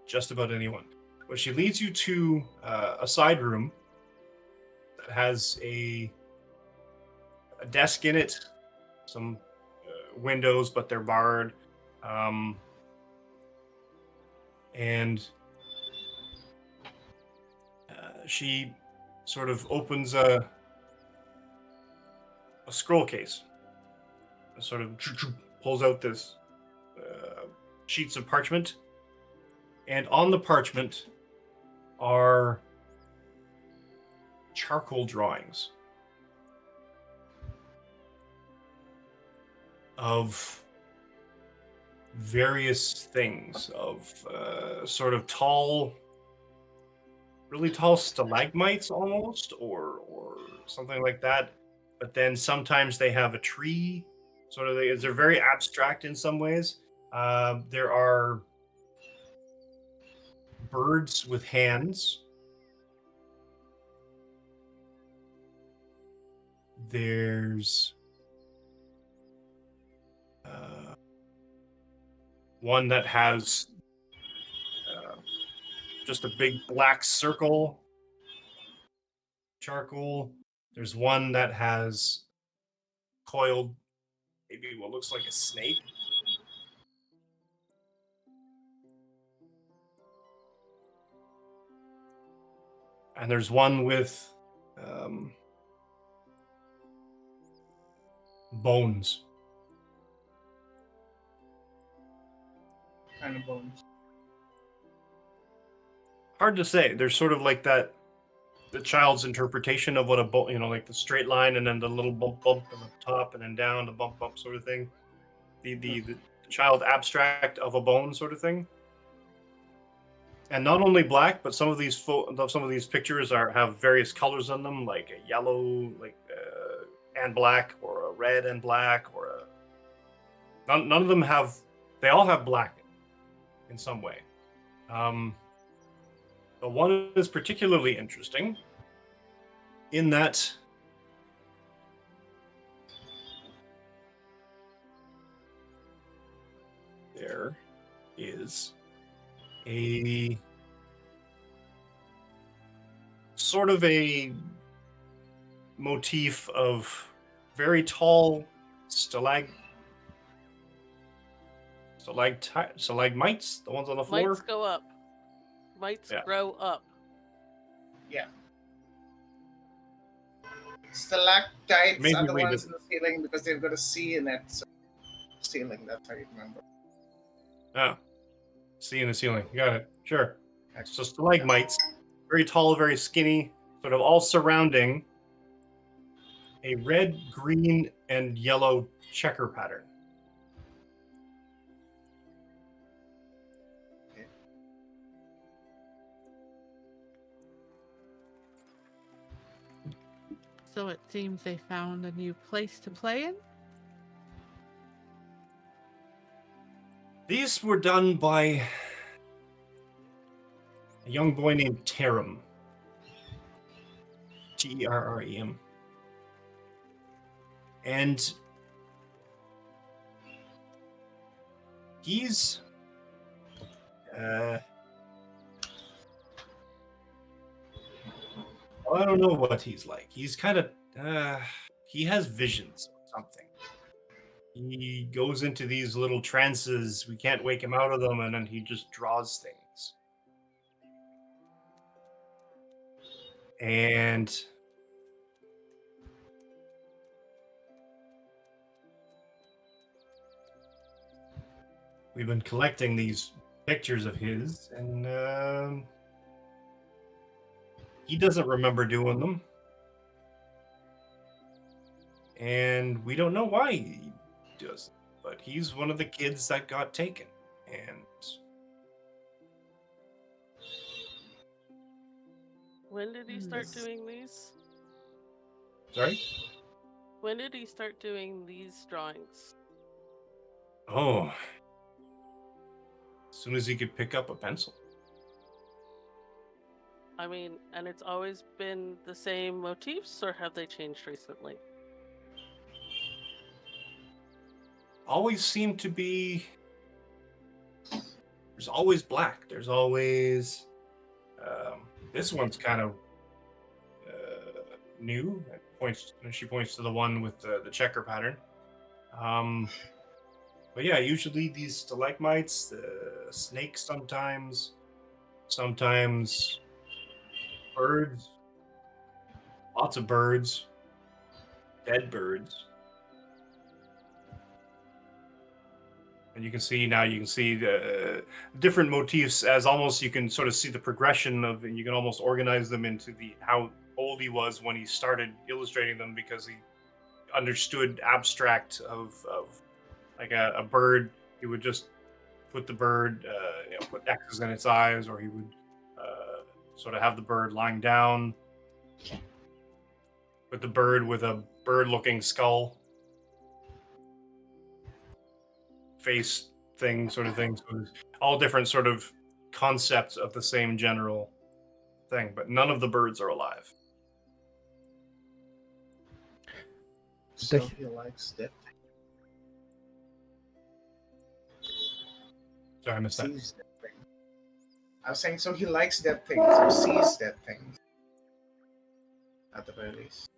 just about anyone. But she leads you to a side room that has a desk in it, some windows, but they're barred. And she sort of opens a scroll case, sort of pulls out this sheets of parchment, and on the parchment are charcoal drawings of various things, of sort of tall, really tall stalagmites almost, or something like that. But then sometimes they have a tree. Sort of, they're very abstract in some ways. There are birds with hands. There's one that has just a big black circle charcoal. There's one that has coiled, maybe what looks like a snake. And there's one with bones. Kind of bones. Hard to say. There's sort of like that, the child's interpretation of what a bone, like the straight line and then the little bump on the top and then down, the bump sort of thing. The child abstract of a bone sort of thing. And not only black, but some of these pictures have various colors on them, like a yellow, and black, or a red and black, or none of them have. They all have black in some way. The one is particularly interesting in that there is a sort of a motif of very tall stalagmites, the ones on the floor. Mites go up. Mites grow up. Yeah. Stalactites Maybe are the leave ones it. in the ceiling because they've got a C in it. So ceiling, that's how you remember. Ah, see in the ceiling. Got it. Sure. So stalagmites, very tall, very skinny, sort of all surrounding a red, green, and yellow checker pattern. So it seems they found a new place to play in? These were done by a young boy named Terem. Terrem. And he's I don't know what he's like. He's kind of he has visions of something. He goes into these little trances. We can't wake him out of them, and then he just draws things. And we've been collecting these pictures of his, and he doesn't remember doing them. And we don't know why he doesn't. But he's one of the kids that got taken. And When did he start doing these? sorry? When did he start doing these drawings? Oh. As soon as he could pick up a pencil. I mean, and it's always been the same motifs, or have they changed recently? Always seemed to be There's always black. There's always this one's kind of new. She points to the one with the checker pattern. But yeah, usually these stalagmites, the snakes sometimes birds, lots of birds, dead birds. And you can see the different motifs as almost you can sort of see the progression of, and you can almost organize them into how old he was when he started illustrating them, because he understood abstract of like a bird. He would just put the bird, put X's in its eyes, or he would sort of have the bird lying down, with the bird with a bird-looking skull, face thing, sort of thing. So all different sort of concepts of the same general thing, but none of the birds are alive. So he likes that. Sorry, I missed that. Sees that thing. I was saying, so he likes that thing, so sees that thing. At the very least.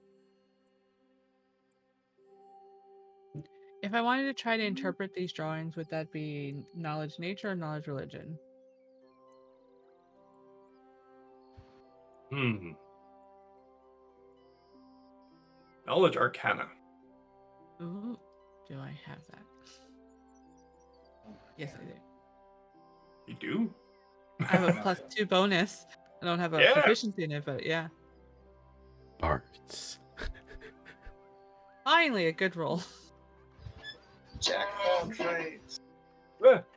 If I wanted to try to interpret these drawings, would that be knowledge nature or knowledge religion? Knowledge arcana. Ooh, do I have that? Yes, I do. You do? I have a +2 bonus. I don't have a proficiency in it, but yeah. Bards. Finally, a good roll. Jackpot, right?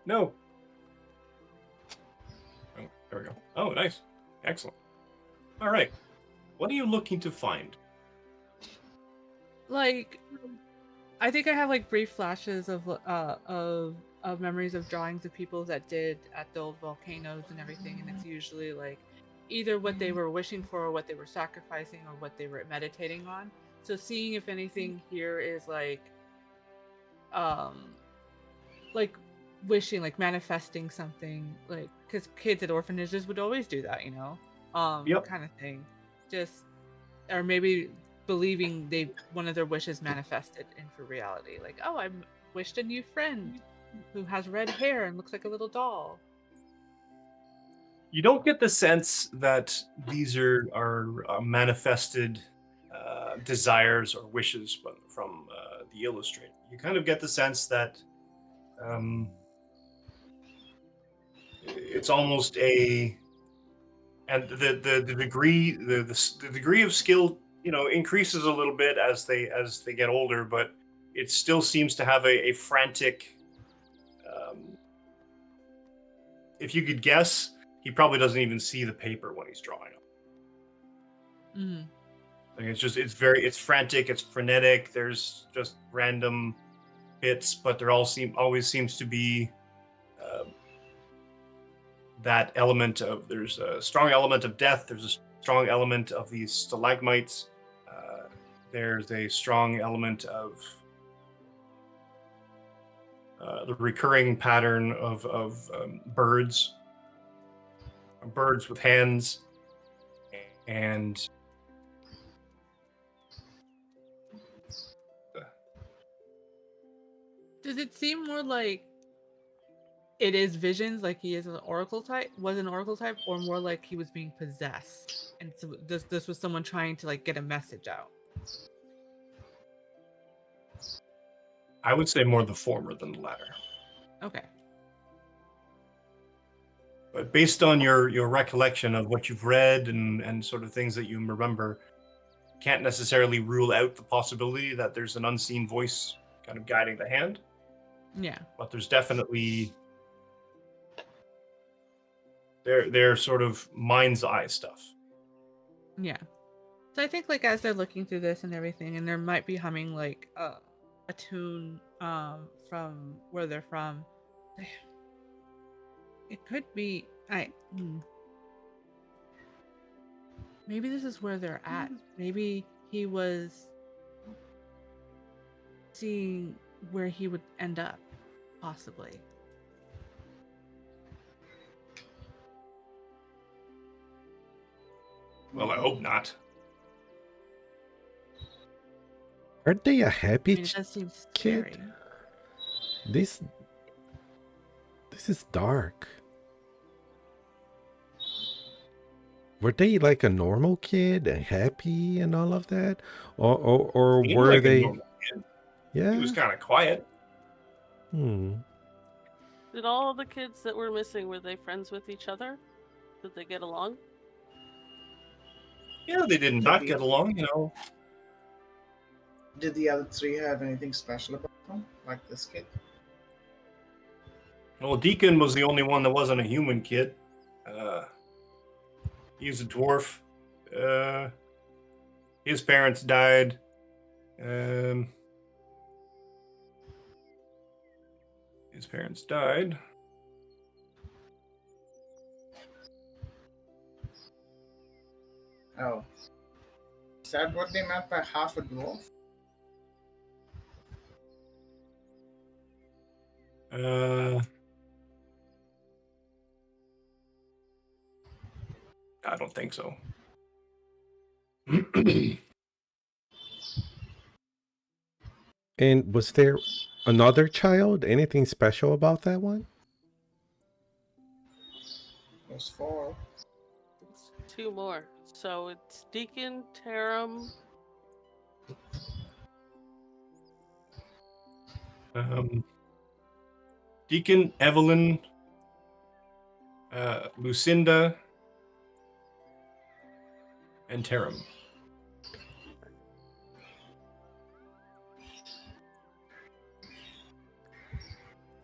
No. Oh, there we go. Oh, nice. Excellent. All right. What are you looking to find? Like, I think I have like brief flashes of memories of drawings of people that did at the old volcanoes and everything, and it's usually like either what they were wishing for, or what they were sacrificing, or what they were meditating on. So seeing if anything here is like wishing, like manifesting something, like, because kids at orphanages would always do that, Yep. kind of thing. Just, or maybe believing one of their wishes manifested into reality. Like, oh, I wished a new friend who has red hair and looks like a little doll. You don't get the sense that these are manifested desires or wishes from the illustrator. You kind of get the sense that it's almost and the degree of skill increases a little bit as they get older, but it still seems to have a frantic. If you could guess, he probably doesn't even see the paper when he's drawing it. Mm. Like it's frantic, it's frenetic. There's just random bits, but there always seems to be that element of, there's a strong element of death. There's a strong element of these stalagmites. There's a strong element of the recurring pattern of birds with hands, and Does it seem more like it is visions, like he is an oracle type, or more like he was being possessed, and so this was someone trying to like get a message out? I would say more the former than the latter. Okay. But based on your recollection of what you've read and sort of things that you remember, can't necessarily rule out the possibility that there's an unseen voice kind of guiding the hand. Yeah. But there's definitely they're sort of mind's eye stuff. Yeah. So I think like as they're looking through this and everything, and there might be humming like a tune from where they're from. It could be maybe this is where they're at. Maybe he was seeing where he would end up, possibly. Well, I hope not. Aren't they a I happy mean, it does seem kid? scary. This is dark. Were they like a normal kid and happy and all of that? Or Seemed were like a they? normal kid. Yeah. He was kind of quiet. Hmm. Did all the kids that were missing, were they friends with each other? Did they get along? Yeah, they did not get along, you know. Did the other three have anything special about them, like this kid? Well, Deacon was the only one that wasn't a human kid. He was a dwarf. His parents died. His parents died. Oh. Is that what they meant by half a dwarf? I don't think so. And was there another child? Anything special about that one? There's 4. It's 2 more. So it's Deacon, Tarum. Deacon, Evelyn, Lucinda, and Tarum.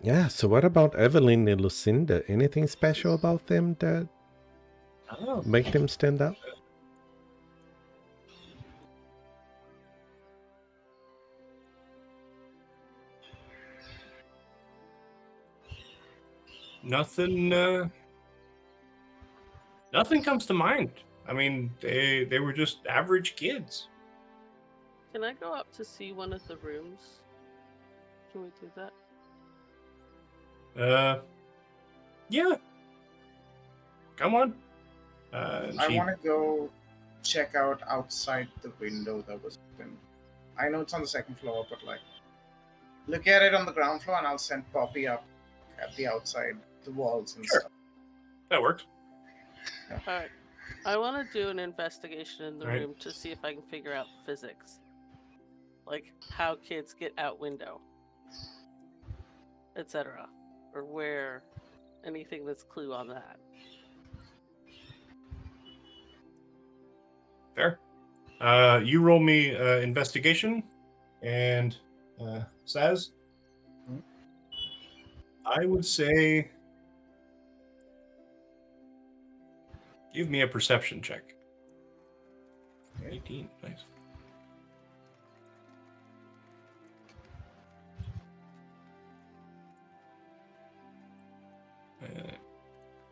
Yeah, so what about Evelyn and Lucinda? Anything special about them that Oh. make them stand out? Nothing. Nothing comes to mind. I mean, they were just average kids. Can I go up to see one of the rooms? Can we do that? Yeah. Come on. I want to go check out outside the window that was open. I know it's on the 2nd floor, but like, look at it on the ground floor, and I'll send Poppy up at the outside, the walls and Sure. stuff. That works. Alright. I want to do an investigation in the Right. room to see if I can figure out physics. Like how kids get out window, etc. Or where, anything that's clue on that. Fair. You roll me investigation, and Saz. Hmm? I would say give me a perception check. Okay. 18, nice.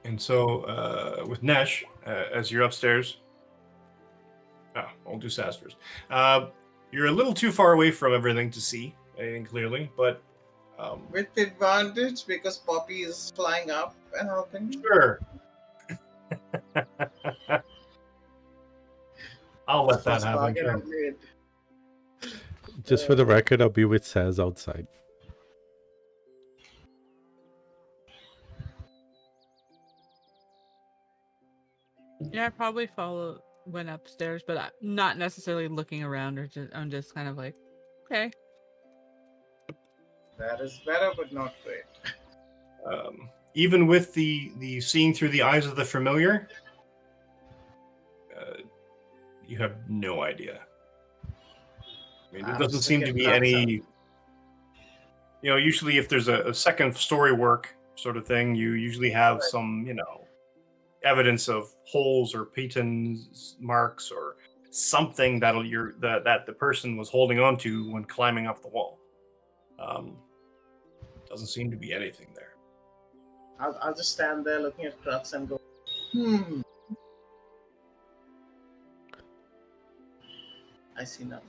And so with Nesh, as you're upstairs, I'll do Saz first. You're a little too far away from everything to see anything clearly, but With advantage, because Poppy is flying up and helping me. sure. I'll let that First happen. bargain Sure. I've made. Just for the record, I'll be with Saz outside. Yeah, I probably went upstairs, but I'm not necessarily looking around, or I'm just kind of like, okay. That is better, but not great. Even with the seeing through the eyes of the familiar, you have no idea. I mean, there I'm doesn't sick seem of to be cracks any. You know, usually if there's a second story work sort of thing, you usually have some, evidence of holes or Peyton's marks or something that the person was holding on to when climbing up the wall. Doesn't seem to be anything there. I'll just stand there looking at Crux and go, I see nothing.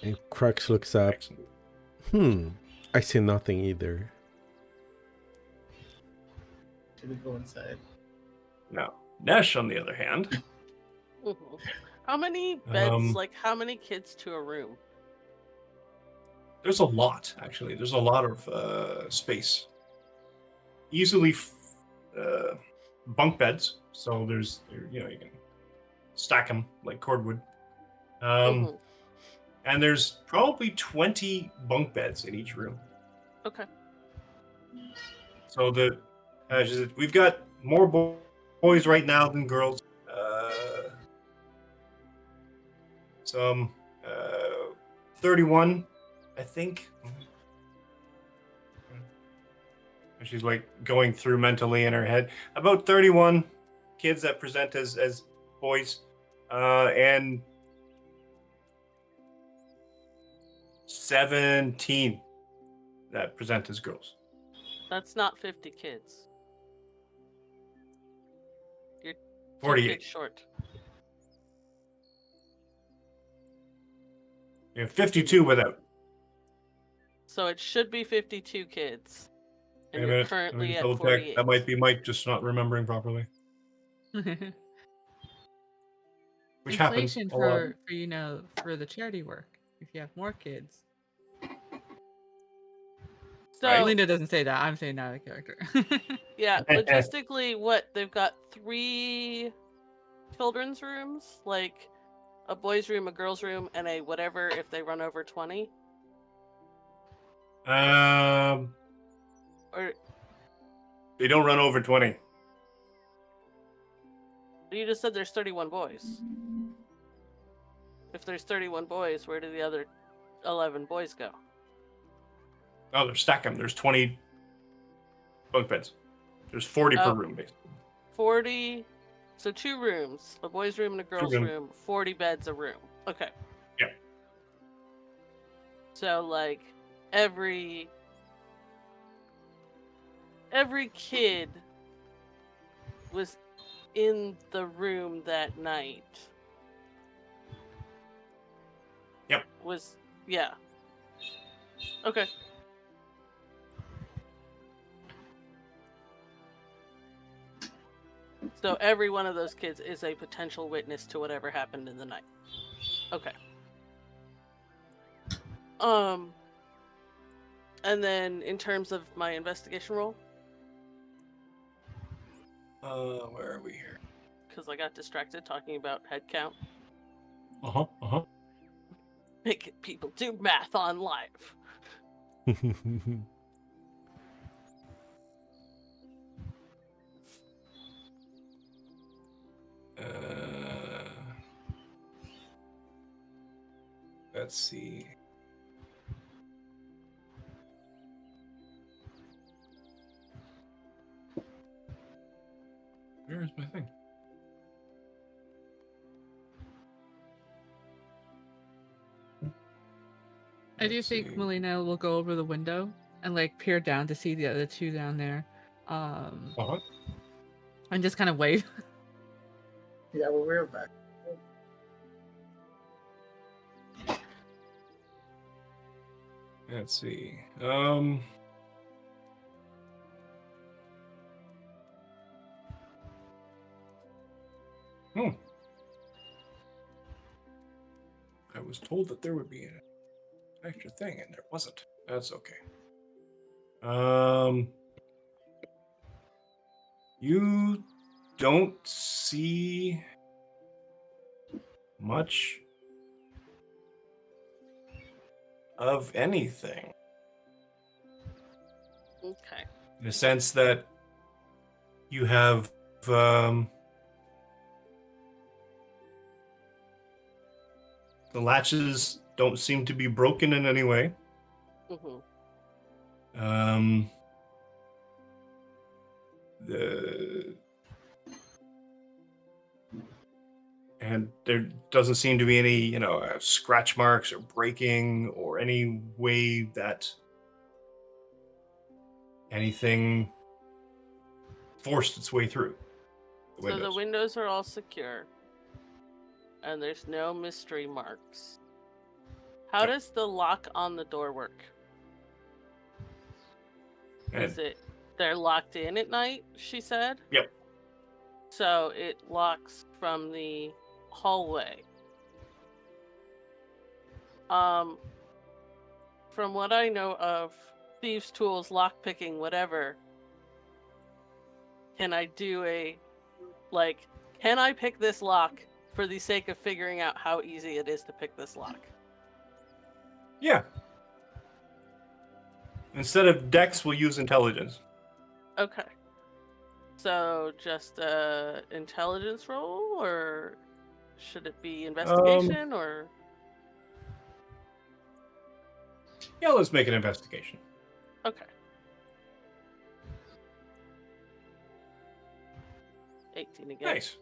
And Crux looks up. Excellent. I see nothing either. Should we go inside? Now, Nesh, on the other hand, Mhm. How many beds? Um, Like, how many kids to a room? There's a lot, actually. There's a lot of space. Easily bunk beds. So you can stack them like cordwood. Mhm. And there's probably 20 bunk beds in each room. Okay. So we've got more boys right now than girls. Some 31, I think. She's like going through mentally in her head. About 31 kids that present as boys, and 17 that present as girls. That's not 50 kids. You're 2 48. kids short. You have 52 without. So it should be 52 kids. And Wait a you're minute. Let me currently just at double check. 48. That might be Mike just not remembering properly. Which happens Inflation a lot. for the charity work. If you have more kids. So, Right. Melinda doesn't say that. I'm saying that out of character. yeah, logistically, what? They've got 3 children's rooms? Like a boys' room, a girls' room, and a whatever if they run over 20? Or They don't run over 20. you just said there's 31 boys. If there's 31 boys, where do the other 11 boys go? Oh, they're stacking. There's 20 bunk beds. There's 40 per Oh. room, basically. 40. So 2 rooms, a boys' room and a girls' rooms. room, 40 beds a room. Okay. Yeah. So like every kid was in the room that night. Yep. Yeah. Okay. So every one of those kids is a potential witness to whatever happened in the night. Okay. And then in terms of my investigation roll, Where are we here? because I got distracted talking about head count, Uh-huh. making people do math on live. Let's see. Where is my thing? I do think Melina will go over the window and like peer down to see the other 2 down there. Uh-huh. And just kind of wave. Yeah, well, we're back. Let's see. I was told that there would be an extra thing, and there wasn't. That's okay. You don't see much of anything. Okay. In the sense that you have the latches don't seem to be broken in any way. Mm-hmm. And there doesn't seem to be any, scratch marks or breaking or any way that anything forced its way through the So windows. the windows are all secure. And there's no mystery marks. How Yep. does the lock on the door work? And They're locked in at night, she said? Yep. So it locks from the hallway. From what I know of thieves' tools, lockpicking, whatever, can I do can I pick this lock for the sake of figuring out how easy it is to pick this lock? Yeah. Instead of dex, we'll use intelligence. Okay. So just a intelligence roll, or should it be investigation, or? Yeah, let's make an investigation. Okay. 18 again. Nice.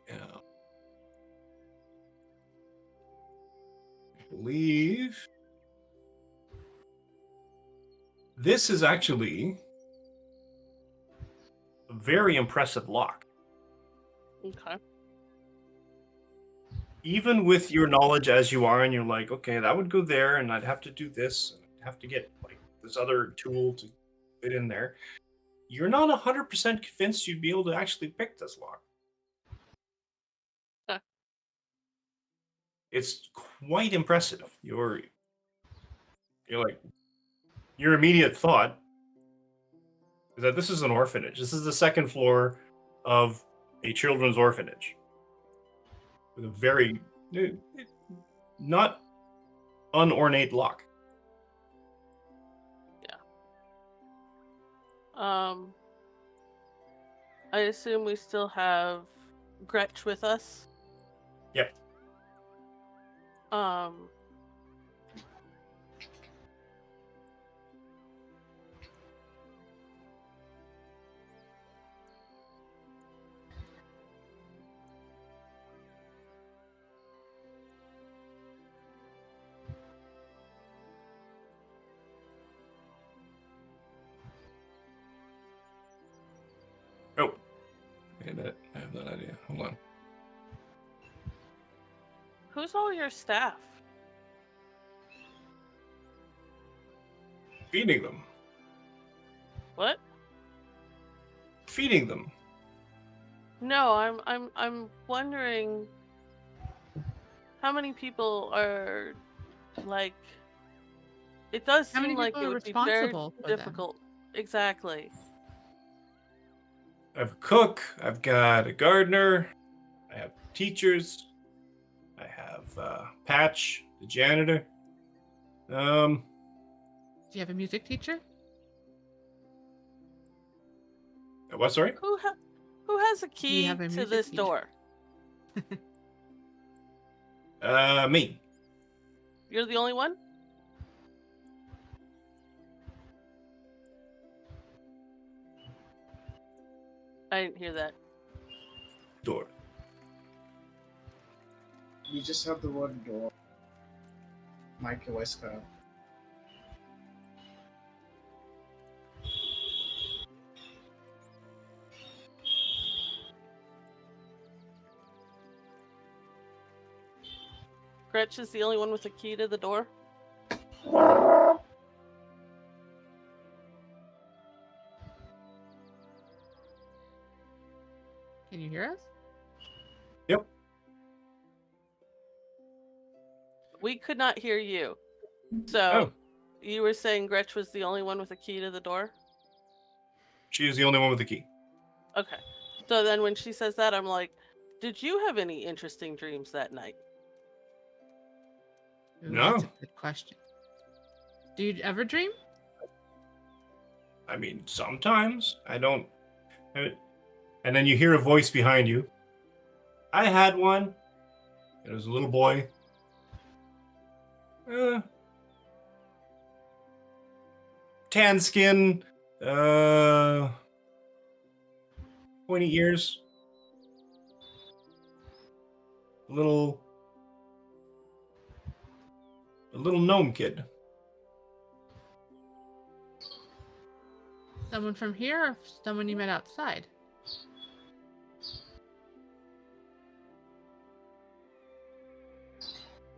Yeah. I believe this is actually a very impressive lock. Okay. Even with your knowledge as you are, and you're like, okay, that would go there, and I'd have to do this, and I'd have to get like this other tool to fit in there. You're not 100% convinced you'd be able to actually pick this lock. Huh. It's quite impressive. You're like, your immediate thought is that this is an orphanage. This is the second floor of a children's orphanage with a very not unornate lock. I assume we still have Gretch with us. Yep. Oh, wait a minute. I have that idea. Hold on. Who's all your staff? Feeding them. What? Feeding them. No, I'm wondering how many people are like. It does How many seem like people it are would be very responsible for them? difficult. Exactly. I have a cook. I've got a gardener. I have teachers. I have Patch, the janitor. Do you have a music teacher? What? Sorry. Who has a you key have a to music this teacher? door? Me. You're the only one? I didn't hear that. Door. You just have the word door. Mike, your voice cut out. Gretch is the only one with a key to the door? Can you hear us? Yep. We could not hear you. So, Oh. you were saying Gretch was the only one with a key to the door? She is the only one with the key. Okay. So then when she says that, I'm like, did you have any interesting dreams that night? Ooh, No. That's a good question. Do you ever dream? I mean, sometimes I don't. And then you hear a voice behind you. I had one. It was a little boy. Tan skin. 20 ears. A little gnome kid. Someone from here or someone you met outside?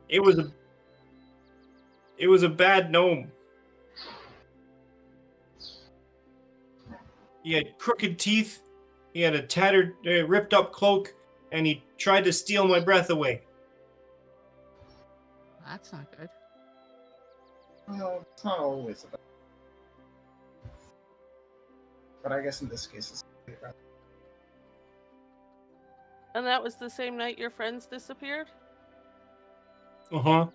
It was a bad gnome. He had crooked teeth He had a tattered, ripped up cloak, and he tried to steal my breath away. That's not good. Well, it's not always about. But I guess in this case, it's. And that was the same night your friends disappeared? Uh-huh.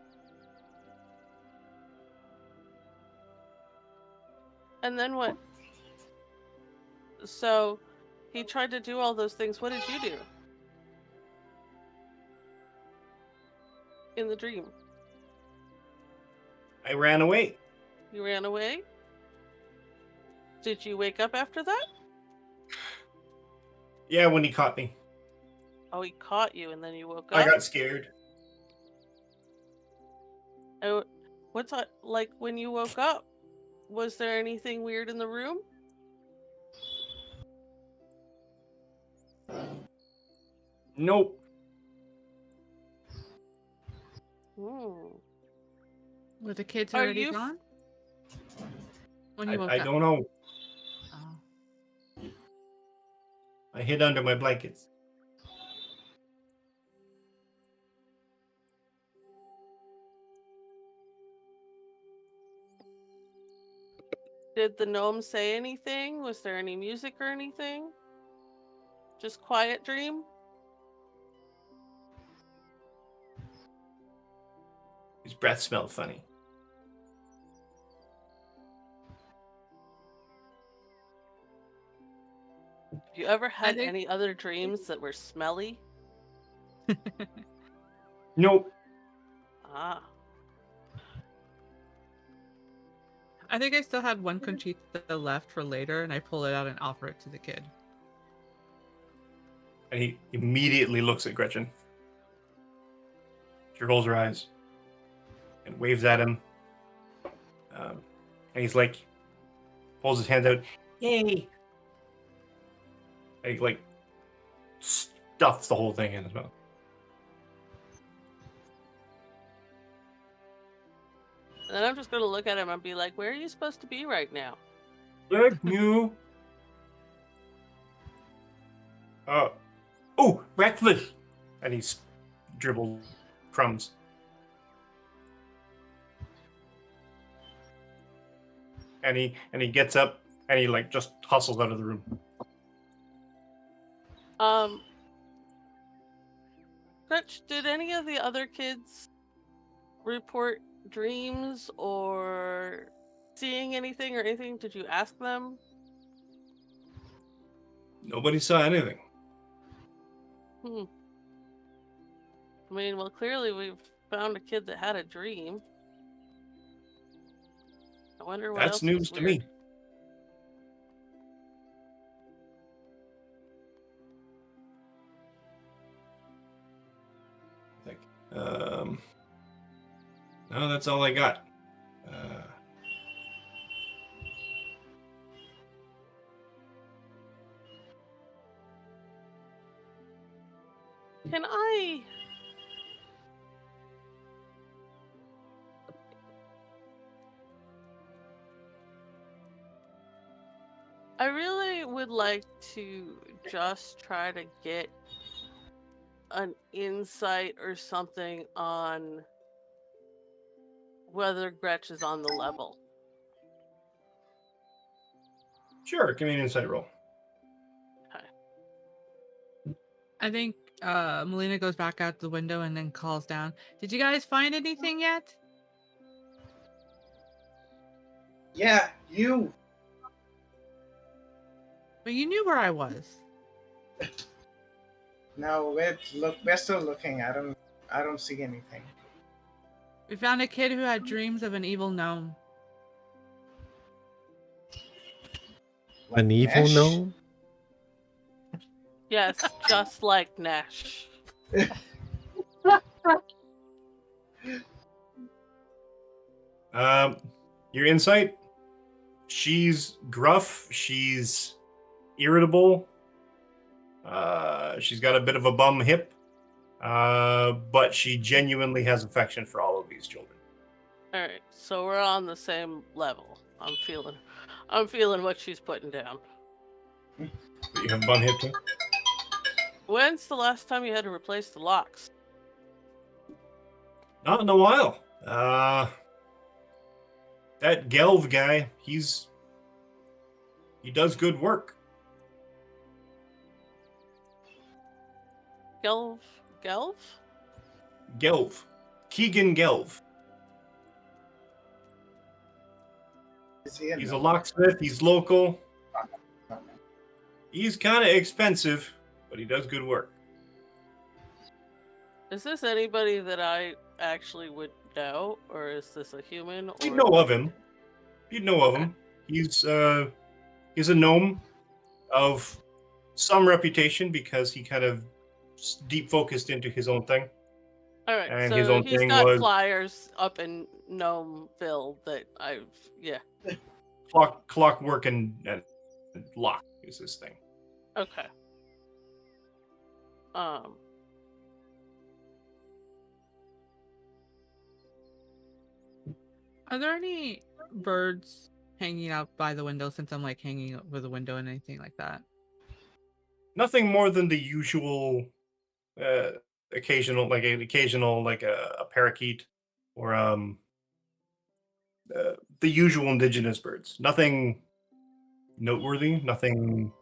And then what? So, he tried to do all those things. What did you do? In the dream? I ran away. You ran away? Did you wake up after that? Yeah, when he caught me. Oh, he caught you and then you woke up? I got scared. Oh, what's that, like when you woke up? Was there anything weird in the room? Nope. Hmm. Were the kids Are already you gone? When you woke I up? don't know. Oh. I hid under my blankets. Did the gnome say anything? Was there any music or anything? Just quiet dream? His breath smelled funny. Have you ever had think- any other dreams that were smelly? Nope. Ah. I think I still had one conchita left for later, and I pull it out and offer it to the kid. And he immediately looks at Gretchen. She rolls her eyes and waves at him. And he's like, pulls his hands out. Yay! And he like stuffs the whole thing in his mouth. And then I'm just gonna look at him and be like, where are you supposed to be right now? Like you. Oh, breakfast! And he's dribbled crumbs. And he gets up and he like just hustles out of the room. Gretch, did any of the other kids report dreams or seeing anything or anything? Did you ask them? Nobody saw anything. I mean, well, clearly we've found a kid that had a dream. I wonder what That's else news was to weird. me. Like, no, that's all I got. Can I... I really would like to just try to get an insight or something on whether Gretch is on the level. Sure, give me an insight roll. I think Melina goes back out the window and then calls down. Did you guys find anything yet? Yeah, you. But you knew where I was. No, we're still looking. I don't see anything. We found a kid who had dreams of an evil gnome. An evil Nash? gnome? Yes, just like Nash. Your insight? She's gruff. She's irritable. She's got a bit of a bum hip. But she genuinely has affection for all of these children. Alright, so we're on the same level. I'm feeling what she's putting down. You have one hit point. When's the last time you had to replace the locks? Not in a while. That Gelv guy, he does good work. Gelv? Gelv. Keegan Gelv. Is he He's a locksmith. He's local. He's kind of expensive, but he does good work. Is this anybody that I actually would know, or is this a human? Or... You'd know of him. You'd know of him. He's a gnome of some reputation because he kind of deep focused into his own thing. All right, And so his own he's thing got was- flyers up in Gnomeville that yeah. Clockwork and lock is his thing. Okay. Are there any birds hanging out by the window since I'm like hanging over the window and anything like that? Nothing more than the usual occasional like a parakeet or the usual indigenous birds. Nothing noteworthy, nothing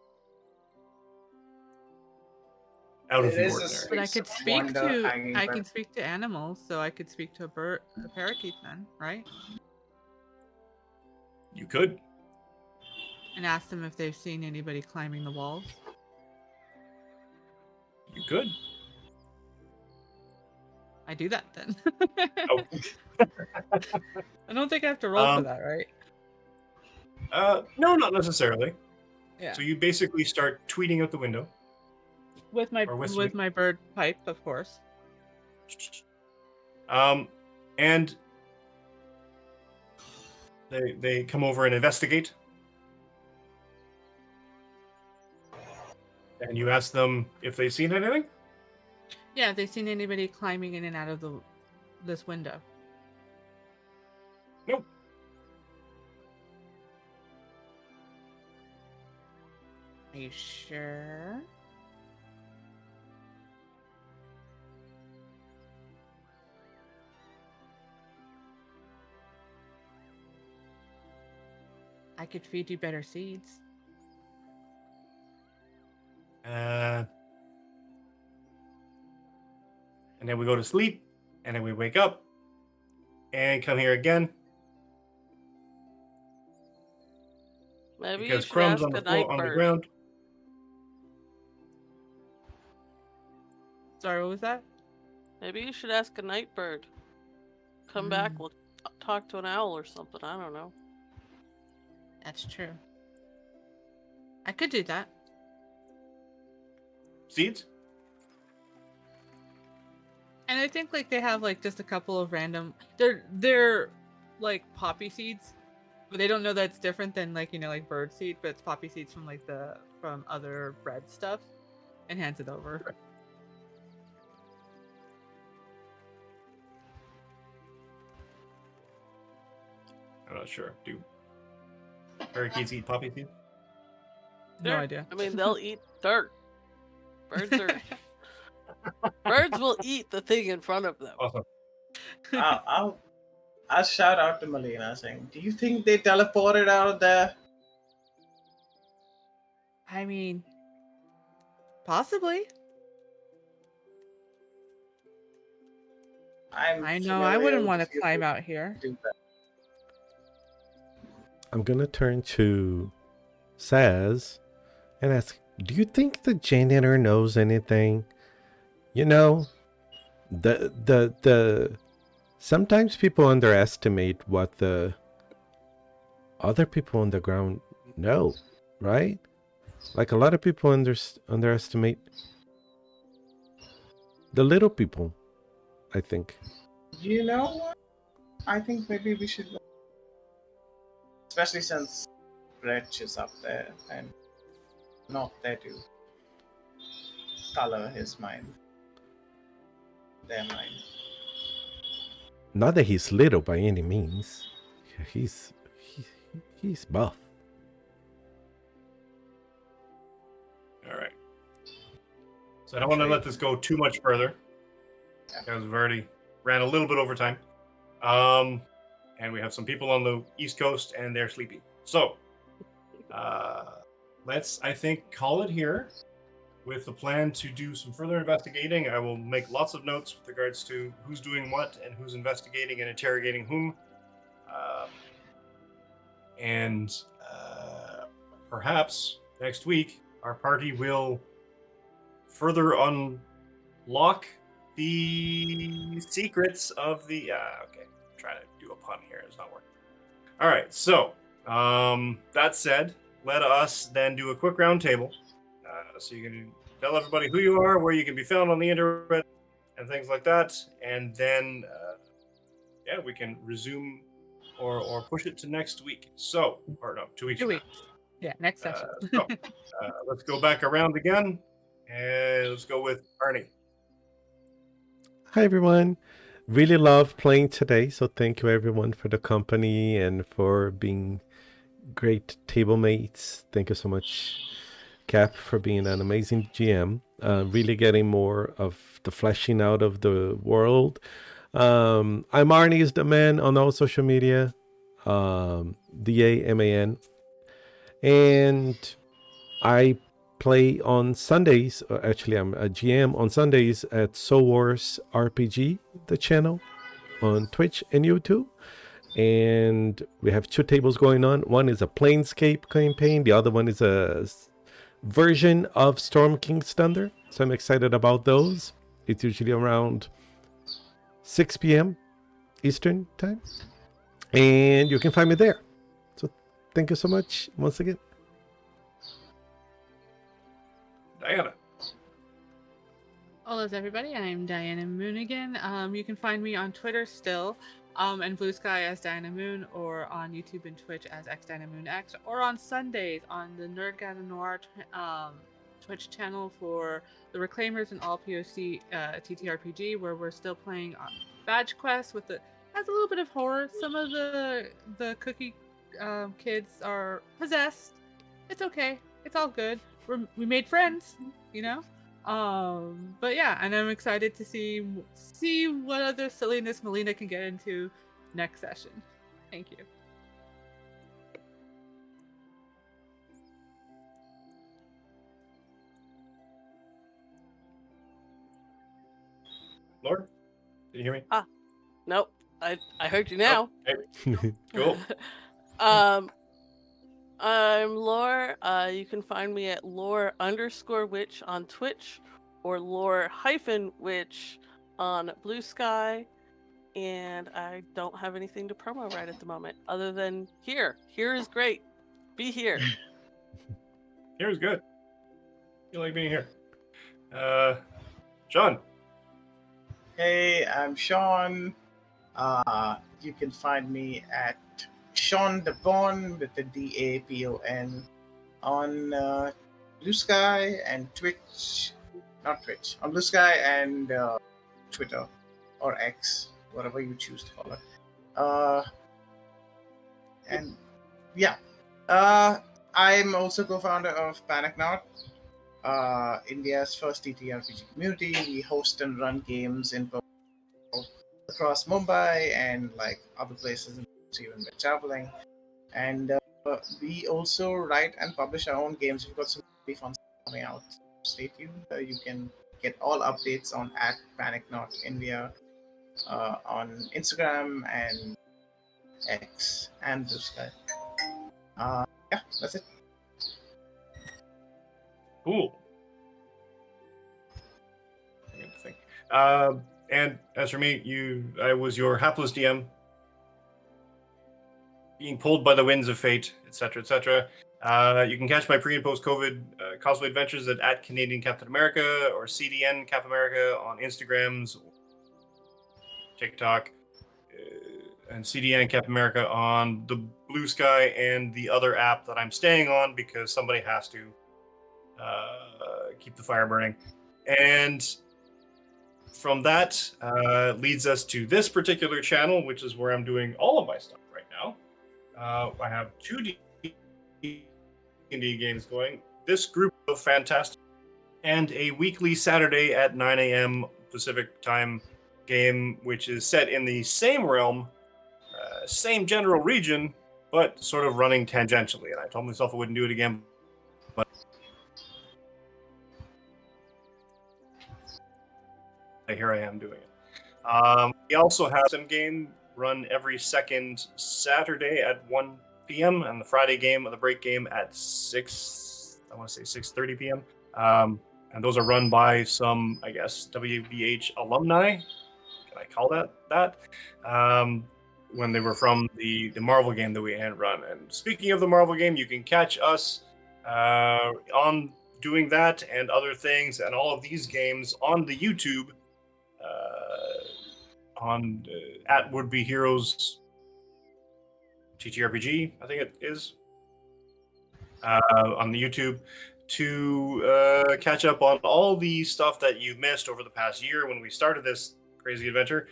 out of It the is a ordinary. But I Streets could of speak Wonder to hanging I bird. can speak to animals, so I could speak to a parakeet then, right? You could. And ask them if they've seen anybody climbing the walls. You could. I do that then. Oh. I don't think I have to roll for Um, that, right? No, not necessarily. Yeah. So you basically start tweeting out the window. With my or whistling. with my bird pipe, of course. And they come over and investigate. And you ask them if they've seen anything? Yeah, have they seen anybody climbing in and out of this window? Nope. Are you sure? I could feed you better seeds. And then we go to sleep, and then we wake up, and come here again. Maybe Because you should crumbs ask on a the floor, on the nightbird. ground. Sorry, what was that? Maybe you should ask a nightbird. Come back, we'll talk to an owl or something. I don't know. That's true. I could do that. Seeds? And I think like they have like just a couple of random they're like poppy seeds. But they don't know that it's different than like, like bird seed, but it's poppy seeds from like from other bread stuff, and hands it over. I'm not sure. Do parakeets eat poppy seeds? No Dirt. idea. I mean, they'll eat dirt. Birds are. Birds will eat the thing in front of them. Awesome. I'll shout out to Melina saying, "Do you think they teleported out of there?" I mean, possibly. I know I wouldn't want to climb out here. I'm gonna turn to Saz and ask, do you think the janitor knows anything? You know, the sometimes people underestimate what the other people on the ground know, right? Like a lot of people underestimate the little people, I think. You know what? I think maybe we should, especially since Gretch is up there and not there to color his mind, their mind. Not that he's little by any means. He's buff. So I don't want to let this go too much further. Because we've already ran a little bit over time. And we have some people on the East Coast and they're sleepy. So let's, I think, call it here with the plan to do some further investigating. I will make lots of notes with regards to who's doing what and who's investigating and interrogating whom. And perhaps next week, our party will further unlock the secrets of the... okay, I'm trying to do a pun here. It's not working. All right, so that said, let us then do a quick round table. So you can tell everybody who you are, where you can be found on the internet, and things like that. And then, yeah, we can resume or push it to next week. So, or no, 2 weeks. 2 weeks. Yeah, next session. So, let's go back around again, and let's go with Arnie. Hi everyone. Really love playing today, so thank you everyone for the company and for being great table mates. Thank you so much, Cap, for being an amazing GM. Really getting more of the fleshing out of the world. I'm Arnie is the man on all social media, DAMAN, and I play on Sundays. Actually, I'm a GM on Sundays at Soul Wars RPG, the channel on Twitch and YouTube. And we have 2 tables going on. One is a Planescape campaign. The other one is a version of Storm King's Thunder. So I'm excited about those. It's usually around 6 p.m. Eastern time. And you can find me there. So thank you so much once again. Diana. Hello, everybody. I'm Diana Moon again. You can find me on Twitter still, and Blue Sky as Diana Moon, or on YouTube and Twitch as XDianaMoonX, or on Sundays on the Nerd Gather Noir Twitch channel for the Reclaimers and All POC TTRPG, where we're still playing Badge Quest with has a little bit of horror. Some of the cookie kids are possessed. It's okay. It's all good. We made friends, you know. But yeah, and I'm excited to see what other silliness Melina can get into next session. Thank you. Laura, did you hear me? Nope. I heard you now. Okay. Cool. I'm Lore. You can find me at lore_witch on Twitch or lore-witch on Blue Sky. And I don't have anything to promo right at the moment other than here. Here is great. Be here. Here is good. You like being here. Sean. Hey, I'm Sean. You can find me at Sean Dapon with the DAPON on Blue Sky and Twitch. Not Twitch. On Blue Sky and Twitter or X, whatever you choose to call it. And yeah. I'm also co-founder of Panic Not, India's first TTRPG community. We host and run games in across Mumbai and like other places, even we're traveling. And we also write and publish our own games. We've got some really fun stuff coming out. Stay tuned. You can get all updates on @PanicNotIndia on Instagram and X and Blue Sky. Yeah, that's it. Cool. Think. And as for me, I was your hapless DM, being pulled by the winds of fate, etc., etc. You can catch my pre- and post-COVID cosplay adventures at Canadian Captain America or CDN Cap America on Instagrams, TikTok, and CDN Cap America on the Blue Sky and the other app that I'm staying on because somebody has to keep the fire burning. And from that leads us to this particular channel, which is where I'm doing all of my stuff right now. I have 2 D&D games going. This group of fantastic and a weekly Saturday at 9 a.m. Pacific time game, which is set in the same realm, same general region, but sort of running tangentially. And I told myself I wouldn't do it again, but here I am doing it. We also have some game run every second Saturday at 1 p.m. and the Friday game, the break game at 6:30 p.m. And those are run by some, I guess, WBH alumni. Can I call that? When they were from the Marvel game that we had run. And speaking of the Marvel game, you can catch us on doing that and other things and all of these games on the YouTube on at Would Be Heroes TTRPG, I think it is, on the YouTube to catch up on all the stuff that you've missed over the past year when we started this crazy adventure.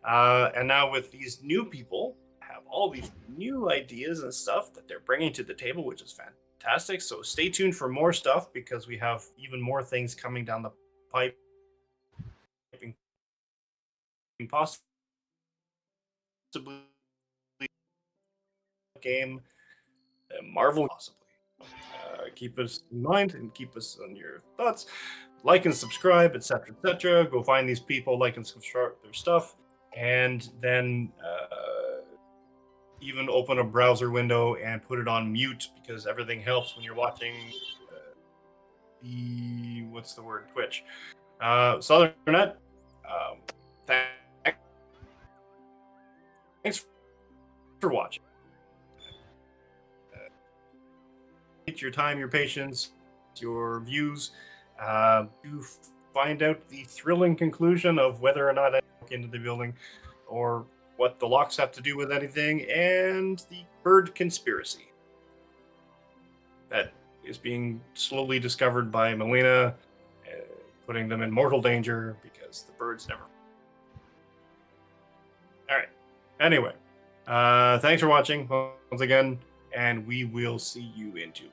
And now with these new people, have all these new ideas and stuff that they're bringing to the table, which is fantastic. So stay tuned for more stuff because we have even more things coming down the pipe, possibly game, Marvel, possibly. Keep us in mind and keep us on your thoughts. Like and subscribe, etc., etc. Go find these people, like and subscribe their stuff, and then even open a browser window and put it on mute because everything helps when you're watching Twitch. Southern Internet. Thanks for watching. Your time, your patience, your views to find out the thrilling conclusion of whether or not I walk into the building or what the locks have to do with anything, and the bird conspiracy that is being slowly discovered by Melina, putting them in mortal danger because the birds never. All right. Anyway, thanks for watching once again, and we will see you in 2.